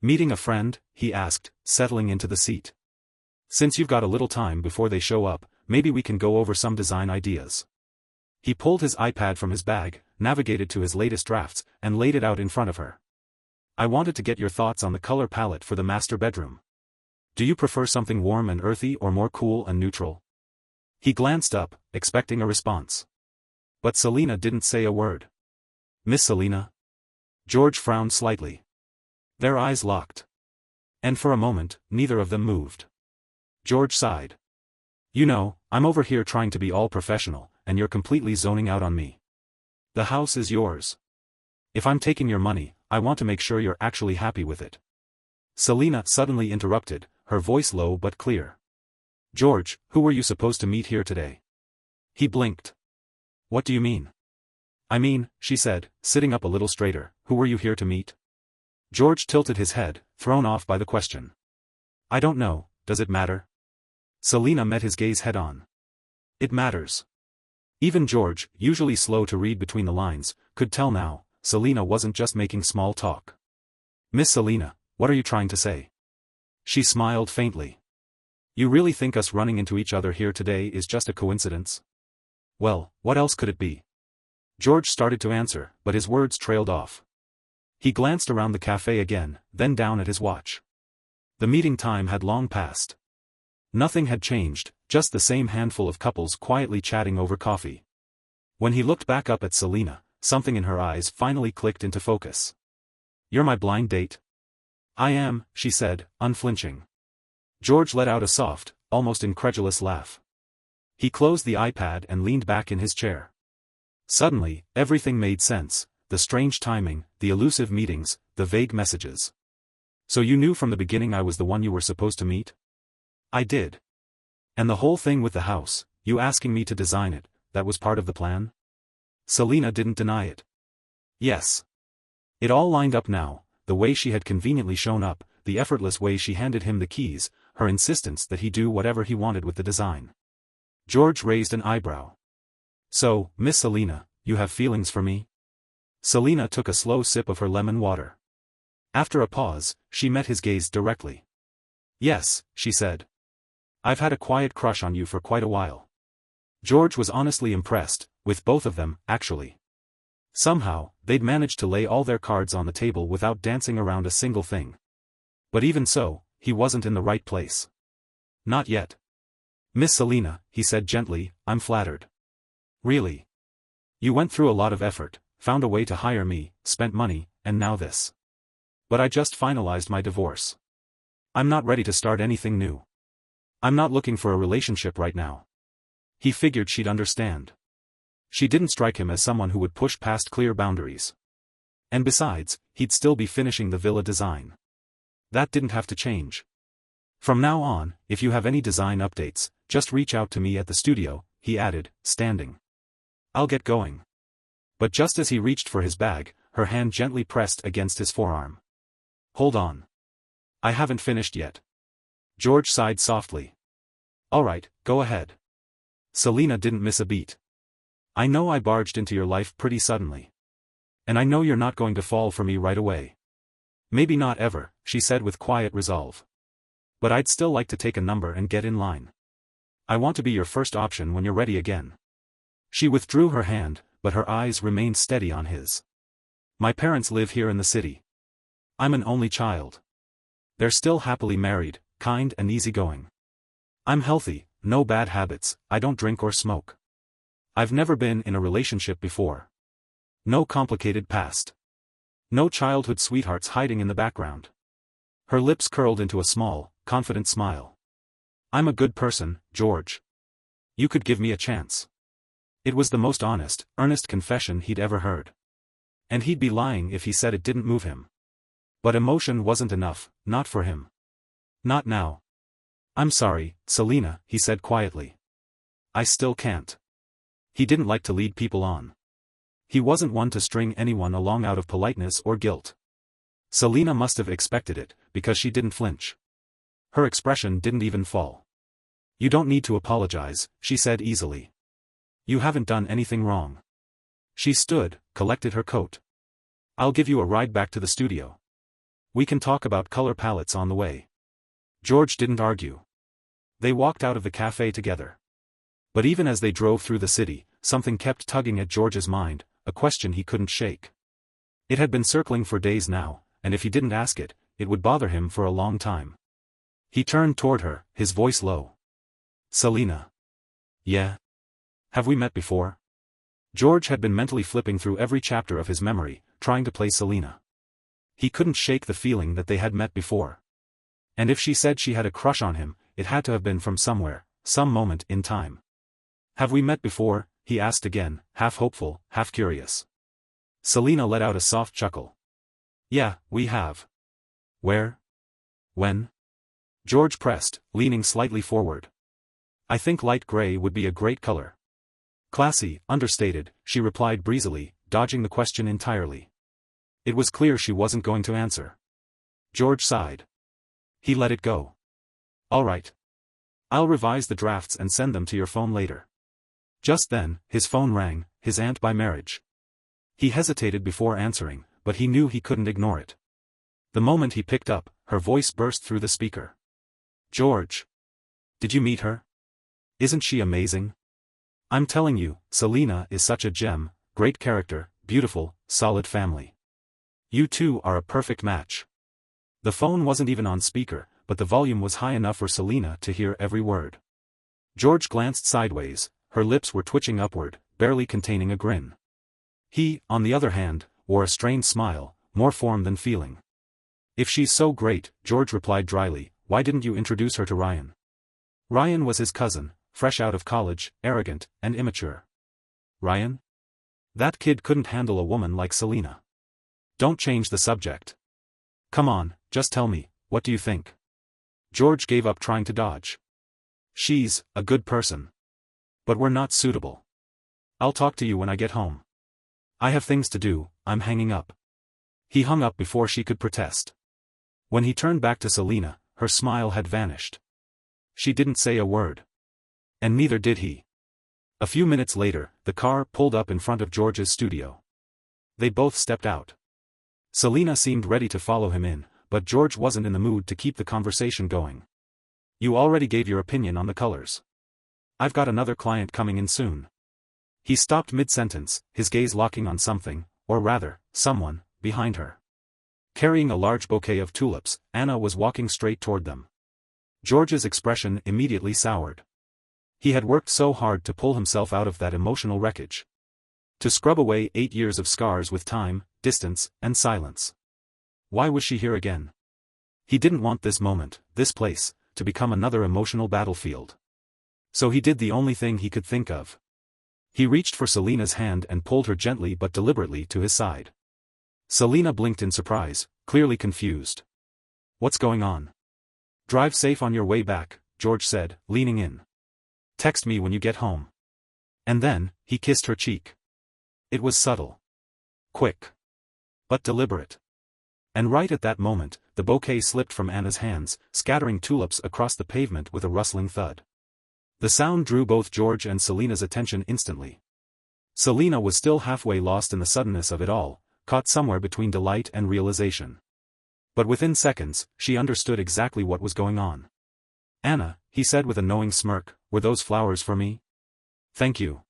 "Meeting a friend?" he asked, settling into the seat. "Since you've got a little time before they show up, maybe we can go over some design ideas." He pulled his iPad from his bag, navigated to his latest drafts, and laid it out in front of her. "I wanted to get your thoughts on the color palette for the master bedroom. Do you prefer something warm and earthy or more cool and neutral?" He glanced up, expecting a response. But Selena didn't say a word. "Miss Selena?" George frowned slightly. Their eyes locked. And for a moment, neither of them moved. George sighed. "You know, I'm over here trying to be all professional, and you're completely zoning out on me. The house is yours. If I'm taking your money, I want to make sure you're actually happy with it." Selena suddenly interrupted, her voice low but clear. "George, who were you supposed to meet here today?" He blinked. "What do you mean?" "I mean," she said, sitting up a little straighter, "who were you here to meet?" George tilted his head, thrown off by the question. "I don't know, does it matter?" Selena met his gaze head-on. "It matters." Even George, usually slow to read between the lines, could tell now, Selena wasn't just making small talk. "Miss Selena, what are you trying to say?" She smiled faintly. "You really think us running into each other here today is just a coincidence?" "Well, what else could it be?" George started to answer, but his words trailed off. He glanced around the cafe again, then down at his watch. The meeting time had long passed. Nothing had changed, just the same handful of couples quietly chatting over coffee. When he looked back up at Selena, something in her eyes finally clicked into focus. "You're my blind date?" "I am," she said, unflinching. George let out a soft, almost incredulous laugh. He closed the iPad and leaned back in his chair. Suddenly, everything made sense, the strange timing, the elusive meetings, the vague messages. "So you knew from the beginning I was the one you were supposed to meet?" "I did." "And the whole thing with the house, you asking me to design it, that was part of the plan?" Selena didn't deny it. Yes. It all lined up now, the way she had conveniently shown up, the effortless way she handed him the keys, her insistence that he do whatever he wanted with the design. George raised an eyebrow. So, Miss Selena, you have feelings for me? Selena took a slow sip of her lemon water. After a pause, she met his gaze directly. Yes, she said. I've had a quiet crush on you for quite a while. George was honestly impressed, with both of them, actually. Somehow, they'd managed to lay all their cards on the table without dancing around a single thing. But even so, he wasn't in the right place. Not yet. Miss Selena, he said gently, I'm flattered. Really? You went through a lot of effort, found a way to hire me, spent money, and now this. But I just finalized my divorce. I'm not ready to start anything new. I'm not looking for a relationship right now. He figured she'd understand. She didn't strike him as someone who would push past clear boundaries. And besides, he'd still be finishing the villa design. That didn't have to change. From now on, if you have any design updates, just reach out to me at the studio, he added, standing. I'll get going. But just as he reached for his bag, her hand gently pressed against his forearm. Hold on. I haven't finished yet. George sighed softly. All right, go ahead. Selena didn't miss a beat. I know I barged into your life pretty suddenly. And I know you're not going to fall for me right away. Maybe not ever, she said with quiet resolve. But I'd still like to take a number and get in line. I want to be your first option when you're ready again. She withdrew her hand, but her eyes remained steady on his. My parents live here in the city. I'm an only child. They're still happily married, kind and easygoing. I'm healthy, no bad habits, I don't drink or smoke. I've never been in a relationship before. No complicated past. No childhood sweethearts hiding in the background. Her lips curled into a small, confident smile. I'm a good person, George. You could give me a chance. It was the most honest, earnest confession he'd ever heard. And he'd be lying if he said it didn't move him. But emotion wasn't enough, not for him. Not now. I'm sorry, Selena, he said quietly. I still can't. He didn't like to lead people on. He wasn't one to string anyone along out of politeness or guilt. Selena must have expected it, because she didn't flinch. Her expression didn't even fall. You don't need to apologize, she said easily. You haven't done anything wrong. She stood, collected her coat. I'll give you a ride back to the studio. We can talk about color palettes on the way. George didn't argue. They walked out of the cafe together. But even as they drove through the city, something kept tugging at George's mind, a question he couldn't shake. It had been circling for days now, and if he didn't ask it, it would bother him for a long time. He turned toward her, his voice low. Selena. Yeah? Have we met before? George had been mentally flipping through every chapter of his memory, trying to place Selena. He couldn't shake the feeling that they had met before. And if she said she had a crush on him, it had to have been from somewhere, some moment in time. Have we met before? He asked again, half hopeful, half curious. Selena let out a soft chuckle. Yeah, we have. Where? When? George pressed, leaning slightly forward. I think light gray would be a great color. Classy, understated, she replied breezily, dodging the question entirely. It was clear she wasn't going to answer. George sighed. He let it go. All right. I'll revise the drafts and send them to your phone later. Just then, his phone rang, his aunt by marriage. He hesitated before answering, but he knew he couldn't ignore it. The moment he picked up, her voice burst through the speaker. George. Did you meet her? Isn't she amazing? I'm telling you, Selena is such a gem, great character, beautiful, solid family. You two are a perfect match. The phone wasn't even on speaker, but the volume was high enough for Selena to hear every word. George glanced sideways, her lips were twitching upward, barely containing a grin. He, on the other hand, wore a strained smile, more form than feeling. If she's so great, George replied dryly, why didn't you introduce her to Ryan? Ryan was his cousin, fresh out of college, arrogant, and immature. Ryan? That kid couldn't handle a woman like Selena. Don't change the subject. Come on, just tell me, what do you think? George gave up trying to dodge. She's a good person. But we're not suitable. I'll talk to you when I get home. I have things to do, I'm hanging up. He hung up before she could protest. When he turned back to Selena, her smile had vanished. She didn't say a word. And neither did he. A few minutes later, the car pulled up in front of George's studio. They both stepped out. Selena seemed ready to follow him in, but George wasn't in the mood to keep the conversation going. You already gave your opinion on the colors. I've got another client coming in soon. He stopped mid-sentence, his gaze locking on something, or rather, someone, behind her. Carrying a large bouquet of tulips, Anna was walking straight toward them. George's expression immediately soured. He had worked so hard to pull himself out of that emotional wreckage. To scrub away 8 years of scars with time, distance, and silence. Why was she here again? He didn't want this moment, this place, to become another emotional battlefield. So he did the only thing he could think of. He reached for Selena's hand and pulled her gently but deliberately to his side. Selena blinked in surprise, clearly confused. What's going on? Drive safe on your way back, George said, leaning in. Text me when you get home. And then, he kissed her cheek. It was subtle. Quick. But deliberate. And right at that moment, the bouquet slipped from Anna's hands, scattering tulips across the pavement with a rustling thud. The sound drew both George and Selena's attention instantly. Selena was still halfway lost in the suddenness of it all, caught somewhere between delight and realization. But within seconds, she understood exactly what was going on. Anna, he said with a knowing smirk, were those flowers for me? Thank you.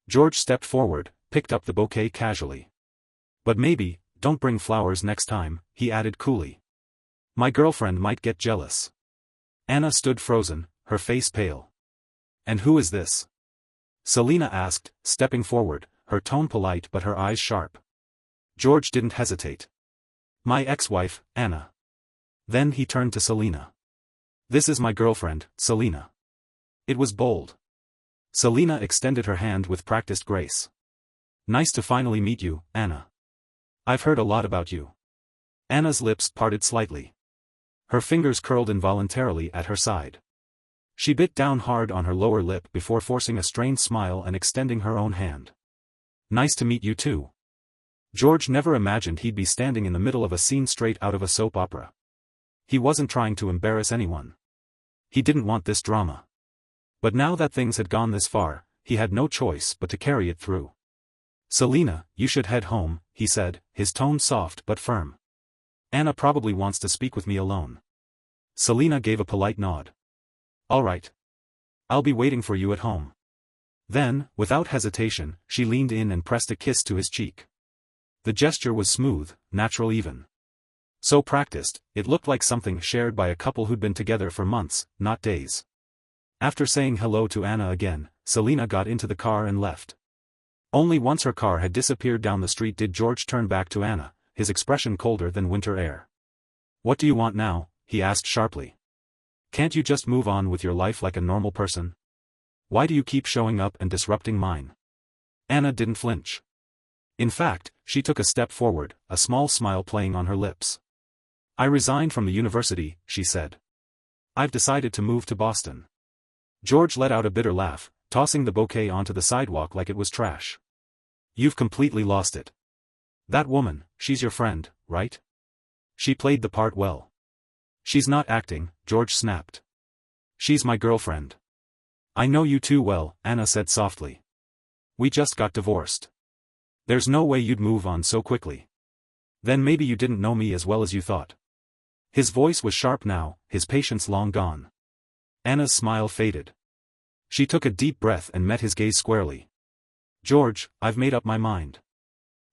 George stepped forward, picked up the bouquet casually. But maybe, don't bring flowers next time, he added coolly. My girlfriend might get jealous. Anna stood frozen, her face pale. And who is this? Selena asked, stepping forward, her tone polite but her eyes sharp. George didn't hesitate. My ex-wife, Anna. Then he turned to Selena. This is my girlfriend, Selena. It was bold. Selena extended her hand with practiced grace. Nice to finally meet you, Anna. I've heard a lot about you. Anna's lips parted slightly. Her fingers curled involuntarily at her side. She bit down hard on her lower lip before forcing a strained smile and extending her own hand. Nice to meet you too. George never imagined he'd be standing in the middle of a scene straight out of a soap opera. He wasn't trying to embarrass anyone. He didn't want this drama. But now that things had gone this far, he had no choice but to carry it through. Selena, you should head home, he said, his tone soft but firm. Anna probably wants to speak with me alone. Selena gave a polite nod. All right. I'll be waiting for you at home. Then, without hesitation, she leaned in and pressed a kiss to his cheek. The gesture was smooth, natural even. So practiced, it looked like something shared by a couple who'd been together for months, not days. After saying hello to Anna again, Selena got into the car and left. Only once her car had disappeared down the street did George turn back to Anna, his expression colder than winter air. What do you want now? He asked sharply. Can't you just move on with your life like a normal person? Why do you keep showing up and disrupting mine? Anna didn't flinch. In fact, she took a step forward, a small smile playing on her lips. I resigned from the university, she said. I've decided to move to Boston. George let out a bitter laugh, tossing the bouquet onto the sidewalk like it was trash. You've completely lost it. That woman, she's your friend, right? She played the part well. She's not acting, George snapped. She's my girlfriend. I know you too well, Anna said softly. We just got divorced. There's no way you'd move on so quickly. Then maybe you didn't know me as well as you thought. His voice was sharp now, his patience long gone. Anna's smile faded. She took a deep breath and met his gaze squarely. George, I've made up my mind.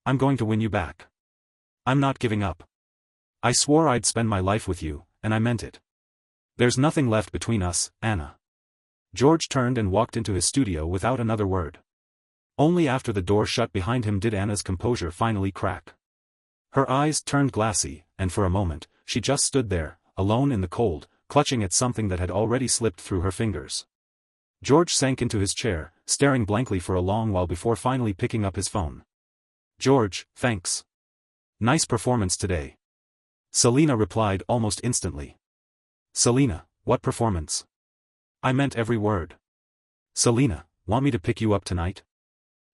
I'm going to win you back. I'm not giving up. I swore I'd spend my life with you, and I meant it. There's nothing left between us, Anna. George turned and walked into his studio without another word. Only after the door shut behind him did Anna's composure finally crack. Her eyes turned glassy, and for a moment, she just stood there, alone in the cold, clutching at something that had already slipped through her fingers. George sank into his chair, staring blankly for a long while before finally picking up his phone. George, thanks. Nice performance today. Selena replied almost instantly. Selena, what performance? I meant every word. Selena, want me to pick you up tonight?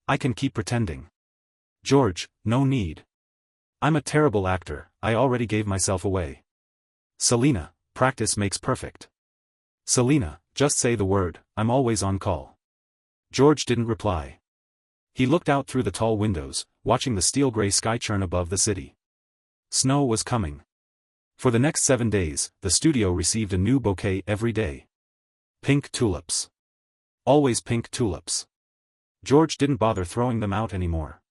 I can keep pretending. George, no need. I'm a terrible actor, I already gave myself away. Selena, practice makes perfect. Selena, just say the word, I'm always on call. George didn't reply. He looked out through the tall windows, watching the steel-gray sky churn above the city. Snow was coming. For the next 7 days, the studio received a new bouquet every day. Pink tulips. Always pink tulips. George didn't bother throwing them out anymore.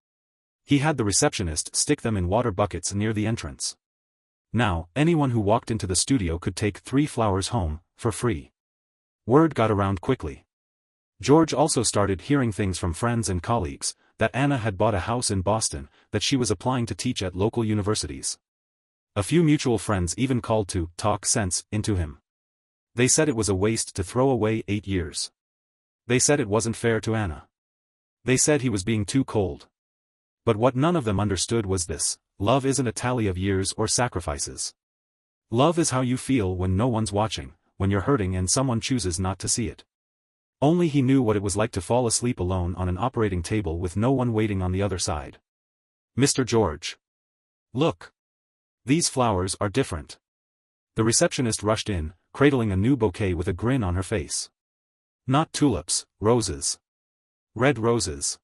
He had the receptionist stick them in water buckets near the entrance. Now, anyone who walked into the studio could take 3 flowers home, for free. Word got around quickly. George also started hearing things from friends and colleagues, that Anna had bought a house in Boston, that she was applying to teach at local universities. A few mutual friends even called to talk sense into him. They said it was a waste to throw away 8 years. They said it wasn't fair to Anna. They said he was being too cold. But what none of them understood was this: love isn't a tally of years or sacrifices. Love is how you feel when no one's watching, when you're hurting and someone chooses not to see it. Only he knew what it was like to fall asleep alone on an operating table with no one waiting on the other side. Mr. George. Look. These flowers are different. The receptionist rushed in, cradling a new bouquet with a grin on her face. Not tulips, roses. Red roses.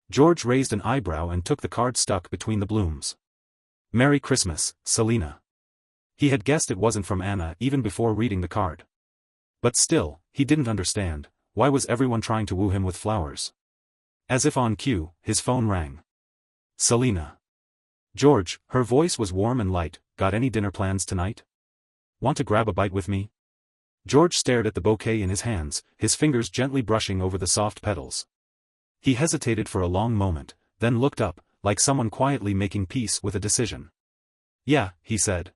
George raised an eyebrow and took the card stuck between the blooms. Merry Christmas, Selena. He had guessed it wasn't from Anna even before reading the card. But still, he didn't understand, why was everyone trying to woo him with flowers? As if on cue, his phone rang. Selena. George, her voice was warm and light, got any dinner plans tonight? Want to grab a bite with me? George stared at the bouquet in his hands, his fingers gently brushing over the soft petals. He hesitated for a long moment, then looked up, like someone quietly making peace with a decision. Yeah, he said.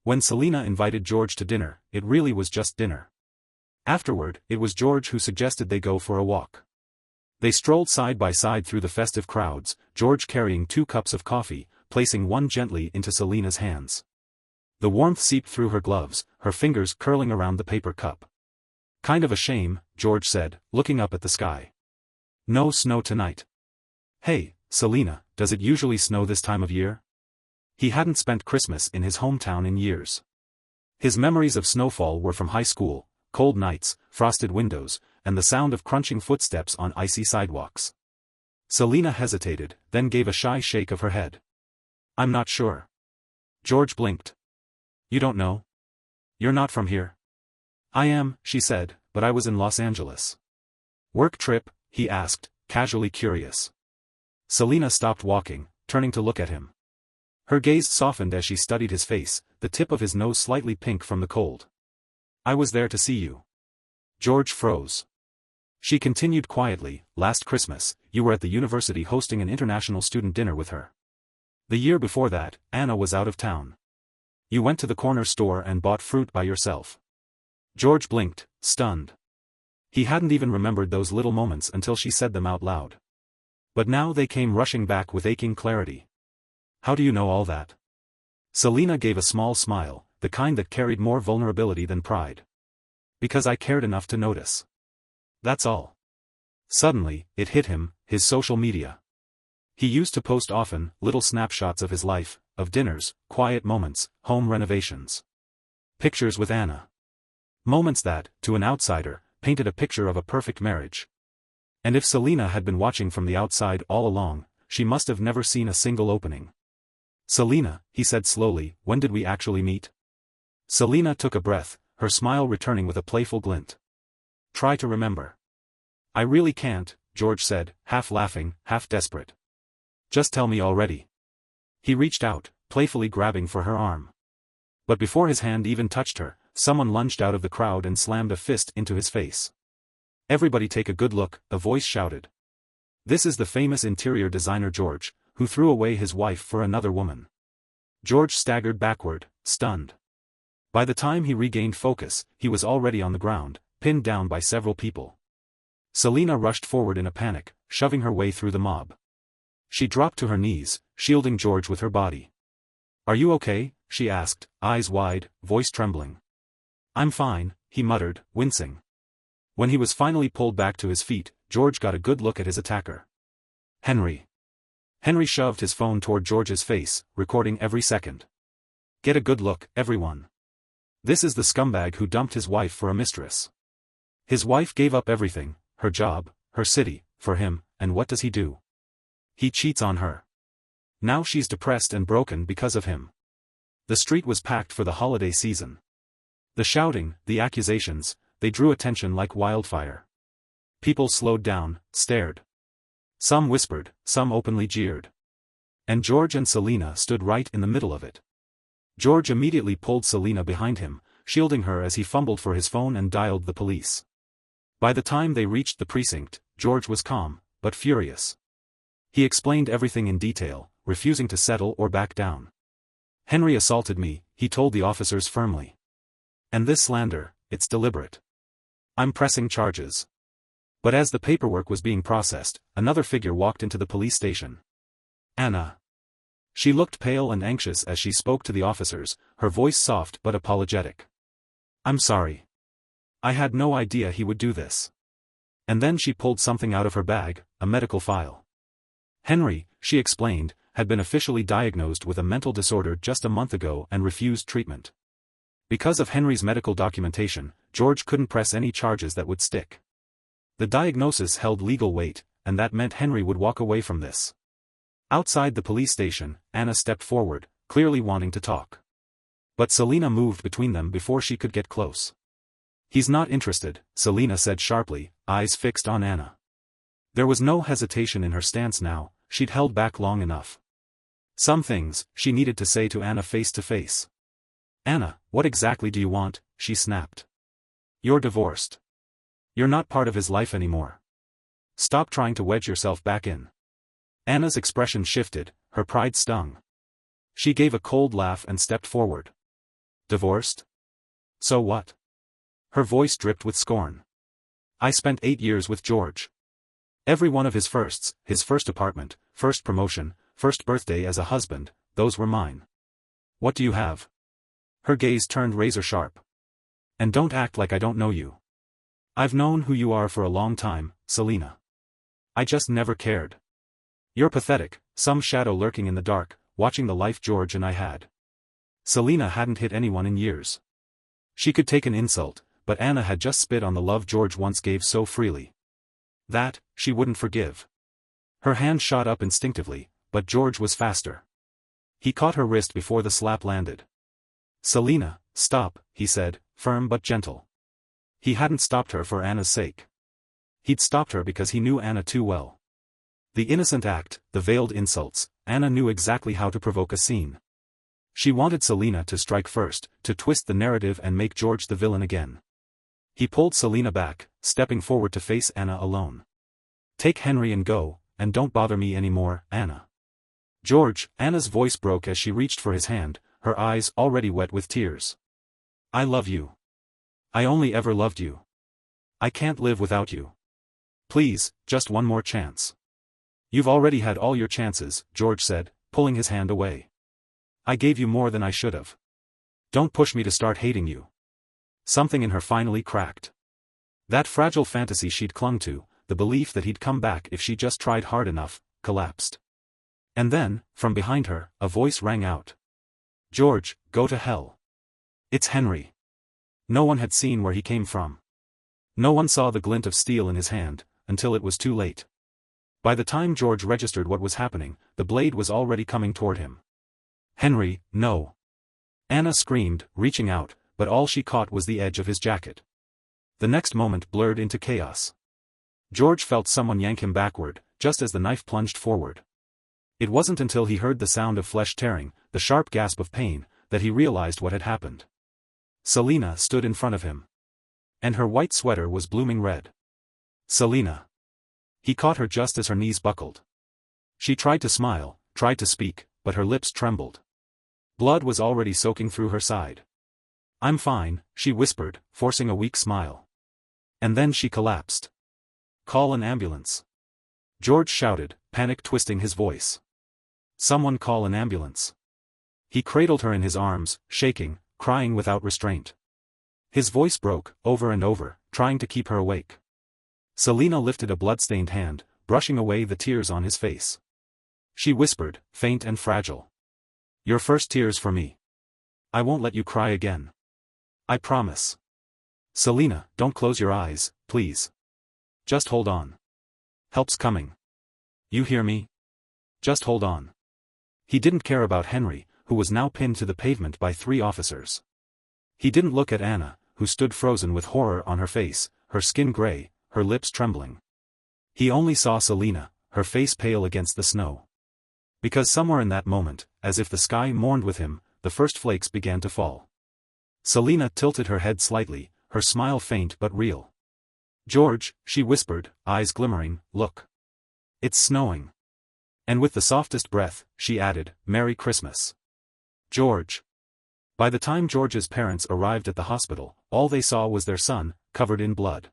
When Selena invited George to dinner, it really was just dinner. Afterward, it was George who suggested they go for a walk. They strolled side by side through the festive crowds, George carrying 2 cups of coffee, placing one gently into Selena's hands. The warmth seeped through her gloves, her fingers curling around the paper cup. Kind of a shame, George said, looking up at the sky. No snow tonight. Hey, Selena, does it usually snow this time of year? He hadn't spent Christmas in his hometown in years. His memories of snowfall were from high school, cold nights, frosted windows, and the sound of crunching footsteps on icy sidewalks. Selena hesitated, then gave a shy shake of her head. I'm not sure. George blinked. You don't know? You're not from here? I am, she said, but I was in Los Angeles. Work trip? He asked, casually curious. Selena stopped walking, turning to look at him. Her gaze softened as she studied his face, the tip of his nose slightly pink from the cold. I was there to see you. George froze. She continued quietly, last Christmas, you were at the university hosting an international student dinner with her. The year before that, Anna was out of town. You went to the corner store and bought fruit by yourself. George blinked, stunned. He hadn't even remembered those little moments until she said them out loud. But now they came rushing back with aching clarity. How do you know all that? Selena gave a small smile, the kind that carried more vulnerability than pride. Because I cared enough to notice. That's all. Suddenly, it hit him, his social media. He used to post often, little snapshots of his life, of dinners, quiet moments, home renovations. Pictures with Anna. Moments that, to an outsider, painted a picture of a perfect marriage. And if Selena had been watching from the outside all along, she must have never seen a single opening. Selena, he said slowly, when did we actually meet? Selena took a breath, her smile returning with a playful glint. Try to remember. I really can't, George said, half laughing, half desperate. Just tell me already. He reached out, playfully grabbing for her arm. But before his hand even touched her, someone lunged out of the crowd and slammed a fist into his face. Everybody take a good look, a voice shouted. This is the famous interior designer George, who threw away his wife for another woman. George staggered backward, stunned. By the time he regained focus, he was already on the ground, pinned down by several people. Selena rushed forward in a panic, shoving her way through the mob. She dropped to her knees, shielding George with her body. Are you okay? She asked, eyes wide, voice trembling. I'm fine, he muttered, wincing. When he was finally pulled back to his feet, George got a good look at his attacker. Henry. Henry shoved his phone toward George's face, recording every second. Get a good look, everyone. This is the scumbag who dumped his wife for a mistress. His wife gave up everything, her job, her city, for him, and what does he do? He cheats on her. Now she's depressed and broken because of him. The street was packed for the holiday season. The shouting, the accusations, they drew attention like wildfire. People slowed down, stared. Some whispered, some openly jeered. And George and Selena stood right in the middle of it. George immediately pulled Selena behind him, shielding her as he fumbled for his phone and dialed the police. By the time they reached the precinct, George was calm, but furious. He explained everything in detail, refusing to settle or back down. Henry assaulted me, he told the officers firmly. And this slander, it's deliberate. I'm pressing charges. But as the paperwork was being processed, another figure walked into the police station. Anna. She looked pale and anxious as she spoke to the officers, her voice soft but apologetic. I'm sorry. I had no idea he would do this. And then she pulled something out of her bag, a medical file. Henry, she explained, had been officially diagnosed with a mental disorder just a month ago and refused treatment. Because of Henry's medical documentation, George couldn't press any charges that would stick. The diagnosis held legal weight, and that meant Henry would walk away from this. Outside the police station, Anna stepped forward, clearly wanting to talk. But Selena moved between them before she could get close. He's not interested, Selena said sharply, eyes fixed on Anna. There was no hesitation in her stance now, she'd held back long enough. Some things, she needed to say to Anna face to face. Anna, what exactly do you want? She snapped. You're divorced. You're not part of his life anymore. Stop trying to wedge yourself back in. Anna's expression shifted, her pride stung. She gave a cold laugh and stepped forward. Divorced? So what? Her voice dripped with scorn. I spent 8 years with George. Every one of his firsts, his first apartment, first promotion, first birthday as a husband, those were mine. What do you have? Her gaze turned razor sharp. And don't act like I don't know you. I've known who you are for a long time, Selena. I just never cared. You're pathetic, some shadow lurking in the dark, watching the life George and I had. Selena hadn't hit anyone in years. She could take an insult, but Anna had just spit on the love George once gave so freely. That, she wouldn't forgive. Her hand shot up instinctively, but George was faster. He caught her wrist before the slap landed. Selena, stop, he said, firm but gentle. He hadn't stopped her for Anna's sake. He'd stopped her because he knew Anna too well. The innocent act, the veiled insults, Anna knew exactly how to provoke a scene. She wanted Selena to strike first, to twist the narrative and make George the villain again. He pulled Selena back, stepping forward to face Anna alone. Take Henry and go, and don't bother me anymore, Anna. George, Anna's voice broke as she reached for his hand, her eyes already wet with tears. I love you. I only ever loved you. I can't live without you. Please, just one more chance. You've already had all your chances, George said, pulling his hand away. I gave you more than I should have. Don't push me to start hating you. Something in her finally cracked. That fragile fantasy she'd clung to, the belief that he'd come back if she just tried hard enough, collapsed. And then, from behind her, a voice rang out. George, go to hell. It's Henry. No one had seen where he came from. No one saw the glint of steel in his hand, until it was too late. By the time George registered what was happening, the blade was already coming toward him. Henry, no. Anna screamed, reaching out, but all she caught was the edge of his jacket. The next moment blurred into chaos. George felt someone yank him backward, just as the knife plunged forward. It wasn't until he heard the sound of flesh tearing, the sharp gasp of pain, that he realized what had happened. Selena stood in front of him. And her white sweater was blooming red. Selena. He caught her just as her knees buckled. She tried to smile, tried to speak, but her lips trembled. Blood was already soaking through her side. I'm fine, she whispered, forcing a weak smile. And then she collapsed. Call an ambulance. George shouted, panic twisting his voice. Someone call an ambulance. He cradled her in his arms, shaking, crying without restraint. His voice broke, over and over, trying to keep her awake. Selena lifted a blood-stained hand, brushing away the tears on his face. She whispered, faint and fragile. Your first tears for me. I won't let you cry again. I promise. Selena, don't close your eyes, please. Just hold on. Help's coming. You hear me? Just hold on. He didn't care about Henry, who was now pinned to the pavement by 3 officers. He didn't look at Anna, who stood frozen with horror on her face, her skin gray, her lips trembling. He only saw Selena, her face pale against the snow. Because somewhere in that moment, as if the sky mourned with him, the first flakes began to fall. Selena tilted her head slightly, her smile faint but real. George, she whispered, eyes glimmering, look. It's snowing. And with the softest breath, she added, Merry Christmas. George. By the time George's parents arrived at the hospital, all they saw was their son, covered in blood.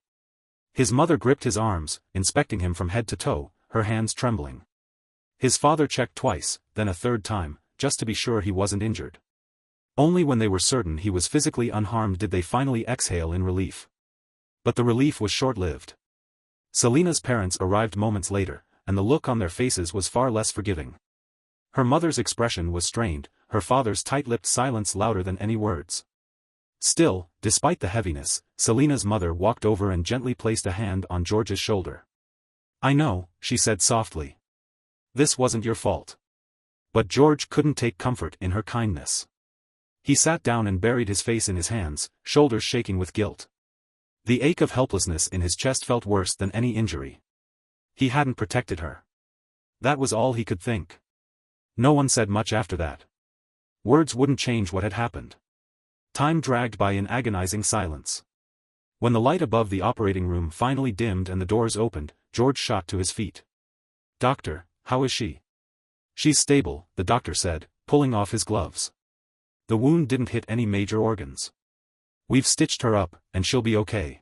His mother gripped his arms, inspecting him from head to toe, her hands trembling. His father checked twice, then a third time, just to be sure he wasn't injured. Only when they were certain he was physically unharmed did they finally exhale in relief. But the relief was short-lived. Selena's parents arrived moments later, and the look on their faces was far less forgiving. Her mother's expression was strained, her father's tight-lipped silence louder than any words. Still, despite the heaviness, Selena's mother walked over and gently placed a hand on George's shoulder. I know, she said softly. This wasn't your fault. But George couldn't take comfort in her kindness. He sat down and buried his face in his hands, shoulders shaking with guilt. The ache of helplessness in his chest felt worse than any injury. He hadn't protected her. That was all he could think. No one said much after that. Words wouldn't change what had happened. Time dragged by in agonizing silence. When the light above the operating room finally dimmed and the doors opened, George shot to his feet. Doctor, how is she? She's stable, the doctor said, pulling off his gloves. The wound didn't hit any major organs. We've stitched her up, and she'll be okay.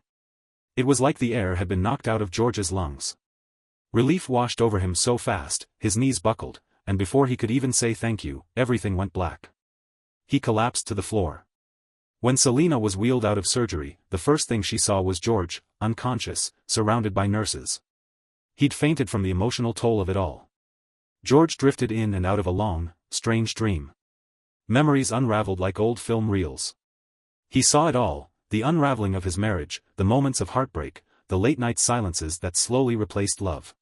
It was like the air had been knocked out of George's lungs. Relief washed over him so fast, his knees buckled, and before he could even say thank you, everything went black. He collapsed to the floor. When Selena was wheeled out of surgery, the first thing she saw was George, unconscious, surrounded by nurses. He'd fainted from the emotional toll of it all. George drifted in and out of a long, strange dream. Memories unraveled like old film reels. He saw it all, the unraveling of his marriage, the moments of heartbreak, the late-night silences that slowly replaced love.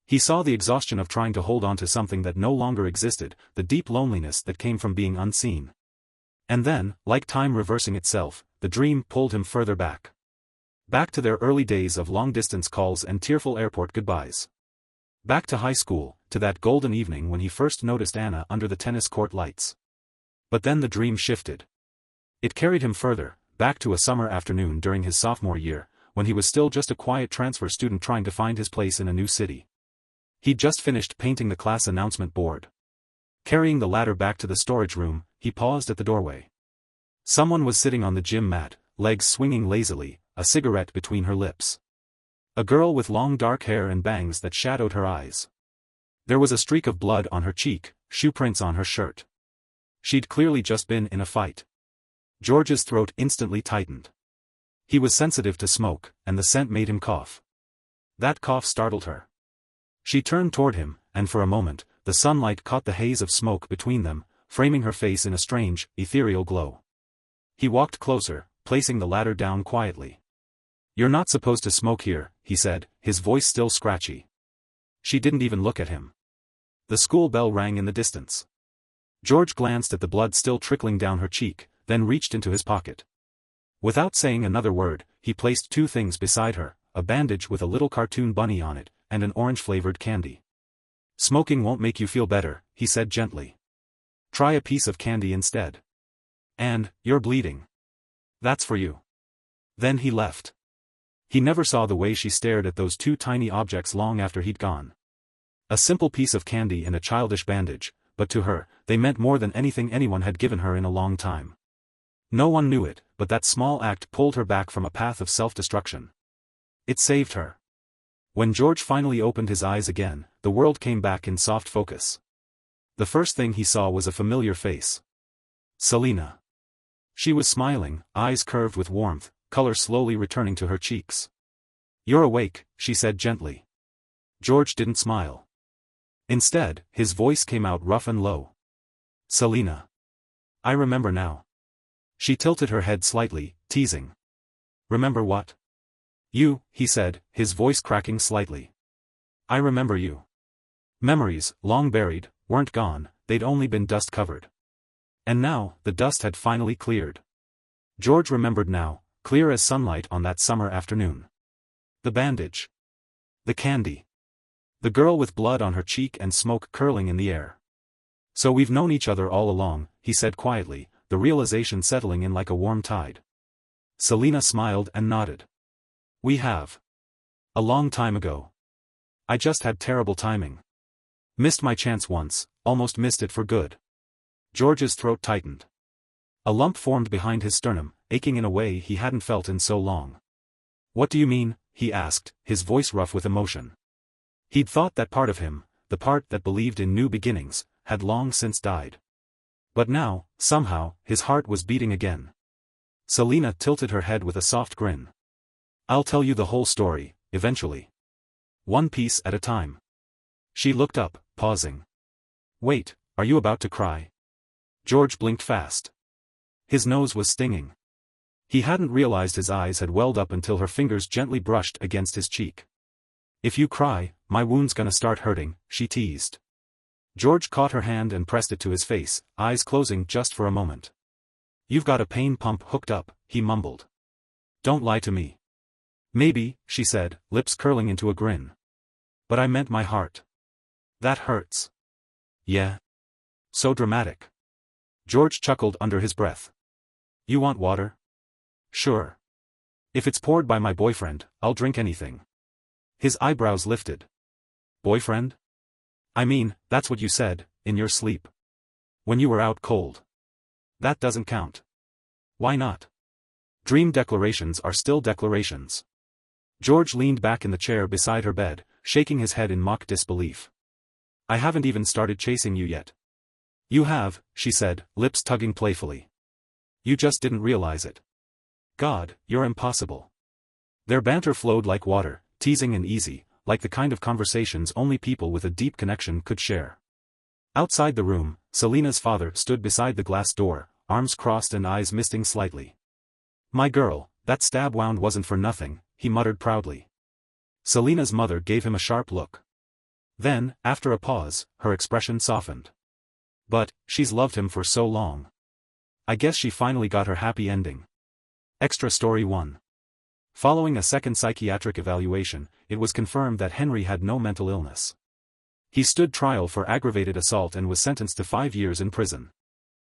He saw the exhaustion of trying to hold on to something that no longer existed, the deep loneliness that came from being unseen. And then, like time reversing itself, the dream pulled him further back. Back to their early days of long-distance calls and tearful airport goodbyes. Back to high school, to that golden evening when he first noticed Anna under the tennis court lights. But then the dream shifted. It carried him further, back to a summer afternoon during his sophomore year, when he was still just a quiet transfer student trying to find his place in a new city. He'd just finished painting the class announcement board. Carrying the ladder back to the storage room, he paused at the doorway. Someone was sitting on the gym mat, legs swinging lazily, a cigarette between her lips. A girl with long dark hair and bangs that shadowed her eyes. There was a streak of blood on her cheek, shoe prints on her shirt. She'd clearly just been in a fight. George's throat instantly tightened. He was sensitive to smoke, and the scent made him cough. That cough startled her. She turned toward him, and for a moment, the sunlight caught the haze of smoke between them, framing her face in a strange, ethereal glow. He walked closer, placing the ladder down quietly. You're not supposed to smoke here, he said, his voice still scratchy. She didn't even look at him. The school bell rang in the distance. George glanced at the blood still trickling down her cheek, then reached into his pocket. Without saying another word, he placed 2 things beside her, a bandage with a little cartoon bunny on it, and an orange-flavored candy. Smoking won't make you feel better, he said gently. Try a piece of candy instead. And, you're bleeding. That's for you. Then he left. He never saw the way she stared at those 2 tiny objects long after he'd gone. A simple piece of candy and a childish bandage, but to her, they meant more than anything anyone had given her in a long time. No one knew it, but that small act pulled her back from a path of self-destruction. It saved her. When George finally opened his eyes again, the world came back in soft focus. The first thing he saw was a familiar face. Selena. She was smiling, eyes curved with warmth, color slowly returning to her cheeks. You're awake, she said gently. George didn't smile. Instead, his voice came out rough and low. Selena. I remember now. She tilted her head slightly, teasing. Remember what? You, he said, his voice cracking slightly. I remember you. Memories, long buried, weren't gone, they'd only been dust-covered. And now, the dust had finally cleared. George remembered now, clear as sunlight on that summer afternoon. The bandage. The candy. The girl with blood on her cheek and smoke curling in the air. So we've known each other all along, he said quietly, the realization settling in like a warm tide. Selena smiled and nodded. We have. A long time ago. I just had terrible timing. Missed my chance once, almost missed it for good. George's throat tightened. A lump formed behind his sternum, aching in a way he hadn't felt in so long. What do you mean? He asked, his voice rough with emotion. He'd thought that part of him, the part that believed in new beginnings, had long since died. But now, somehow, his heart was beating again. Selena tilted her head with a soft grin. I'll tell you the whole story, eventually. One piece at a time. She looked up, pausing. Wait, are you about to cry? George blinked fast. His nose was stinging. He hadn't realized his eyes had welled up until her fingers gently brushed against his cheek. If you cry, my wound's gonna start hurting, she teased. George caught her hand and pressed it to his face, eyes closing just for a moment. You've got a pain pump hooked up, he mumbled. Don't lie to me. Maybe, she said, lips curling into a grin. But I meant my heart. That hurts. Yeah. So dramatic. George chuckled under his breath. You want water? Sure. If it's poured by my boyfriend, I'll drink anything. His eyebrows lifted. Boyfriend? I mean, that's what you said, in your sleep. When you were out cold. That doesn't count. Why not? Dream declarations are still declarations. George leaned back in the chair beside her bed, shaking his head in mock disbelief. I haven't even started chasing you yet. You have, she said, lips tugging playfully. You just didn't realize it. God, you're impossible. Their banter flowed like water, teasing and easy, like the kind of conversations only people with a deep connection could share. Outside the room, Selena's father stood beside the glass door, arms crossed and eyes misting slightly. My girl, that stab wound wasn't for nothing, he muttered proudly. Selena's mother gave him a sharp look. Then, after a pause, her expression softened. But, she's loved him for so long. I guess she finally got her happy ending. Extra Story 1. Following a second psychiatric evaluation, it was confirmed that Henry had no mental illness. He stood trial for aggravated assault and was sentenced to 5 years in prison.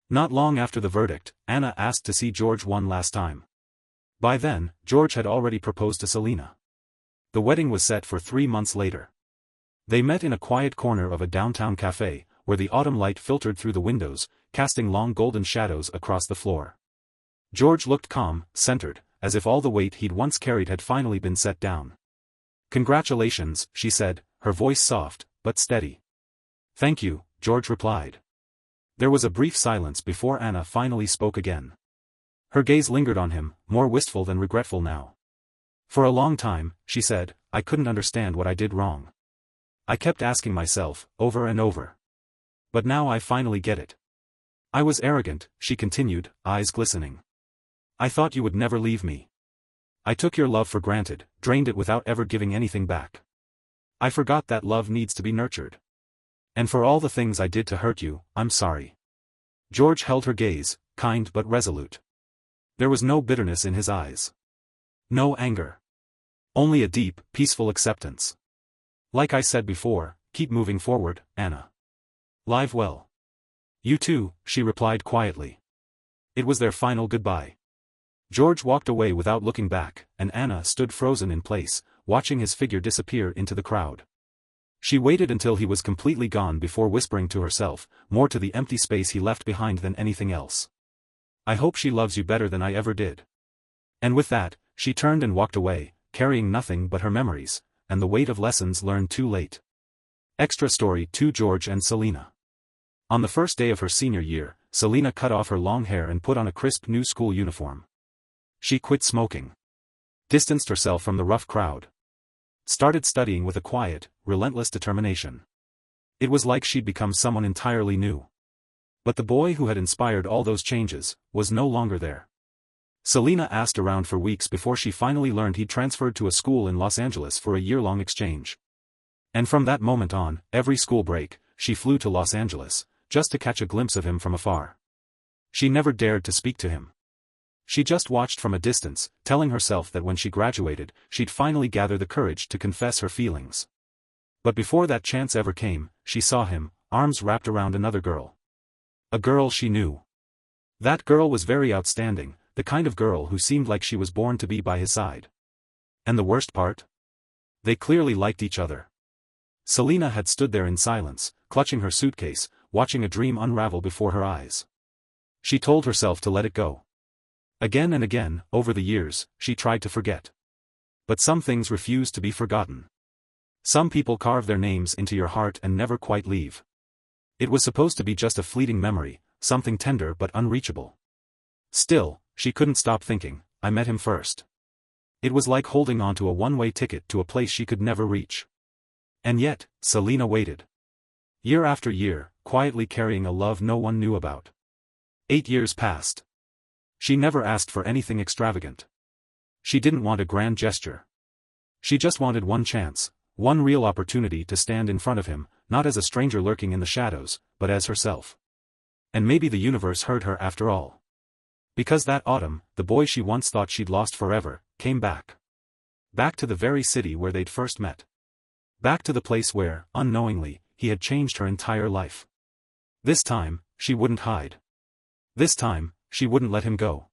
Not long after the verdict, Anna asked to see George one last time. By then, George had already proposed to Selena. The wedding was set for 3 months later. They met in a quiet corner of a downtown cafe, where the autumn light filtered through the windows, casting long golden shadows across the floor. George looked calm, centered, as if all the weight he'd once carried had finally been set down. Congratulations, she said, her voice soft, but steady. Thank you, George replied. There was a brief silence before Anna finally spoke again. Her gaze lingered on him, more wistful than regretful now. For a long time, she said, I couldn't understand what I did wrong. I kept asking myself, over and over. But now I finally get it. I was arrogant, she continued, eyes glistening. I thought you would never leave me. I took your love for granted, drained it without ever giving anything back. I forgot that love needs to be nurtured. And for all the things I did to hurt you, I'm sorry. George held her gaze, kind but resolute. There was no bitterness in his eyes. No anger. Only a deep, peaceful acceptance. Like I said before, keep moving forward, Anna. Live well. You too, she replied quietly. It was their final goodbye. George walked away without looking back, and Anna stood frozen in place, watching his figure disappear into the crowd. She waited until he was completely gone before whispering to herself, more to the empty space he left behind than anything else. I hope she loves you better than I ever did. And with that, she turned and walked away, carrying nothing but her memories, and the weight of lessons learned too late. Extra Story 2. George and Selena. On the first day of her senior year, Selena cut off her long hair and put on a crisp new school uniform. She quit smoking. Distanced herself from the rough crowd. Started studying with a quiet, relentless determination. It was like she'd become someone entirely new. But the boy who had inspired all those changes was no longer there. Selena asked around for weeks before she finally learned he'd transferred to a school in Los Angeles for a year-long exchange. And from that moment on, every school break, she flew to Los Angeles, just to catch a glimpse of him from afar. She never dared to speak to him. She just watched from a distance, telling herself that when she graduated, she'd finally gather the courage to confess her feelings. But before that chance ever came, she saw him, arms wrapped around another girl. A girl she knew. That girl was very outstanding, the kind of girl who seemed like she was born to be by his side. And the worst part? They clearly liked each other. Selena had stood there in silence, clutching her suitcase, watching a dream unravel before her eyes. She told herself to let it go. Again and again, over the years, she tried to forget. But some things refuse to be forgotten. Some people carve their names into your heart and never quite leave. It was supposed to be just a fleeting memory, something tender but unreachable. Still, she couldn't stop thinking, I met him first. It was like holding on to a one-way ticket to a place she could never reach. And yet, Selena waited. Year after year, quietly carrying a love no one knew about. 8 years passed. She never asked for anything extravagant. She didn't want a grand gesture. She just wanted one chance, one real opportunity to stand in front of him, not as a stranger lurking in the shadows, but as herself. And maybe the universe heard her after all. Because that autumn, the boy she once thought she'd lost forever, came back. Back to the very city where they'd first met. Back to the place where, unknowingly, he had changed her entire life. This time, she wouldn't hide. This time, she wouldn't let him go.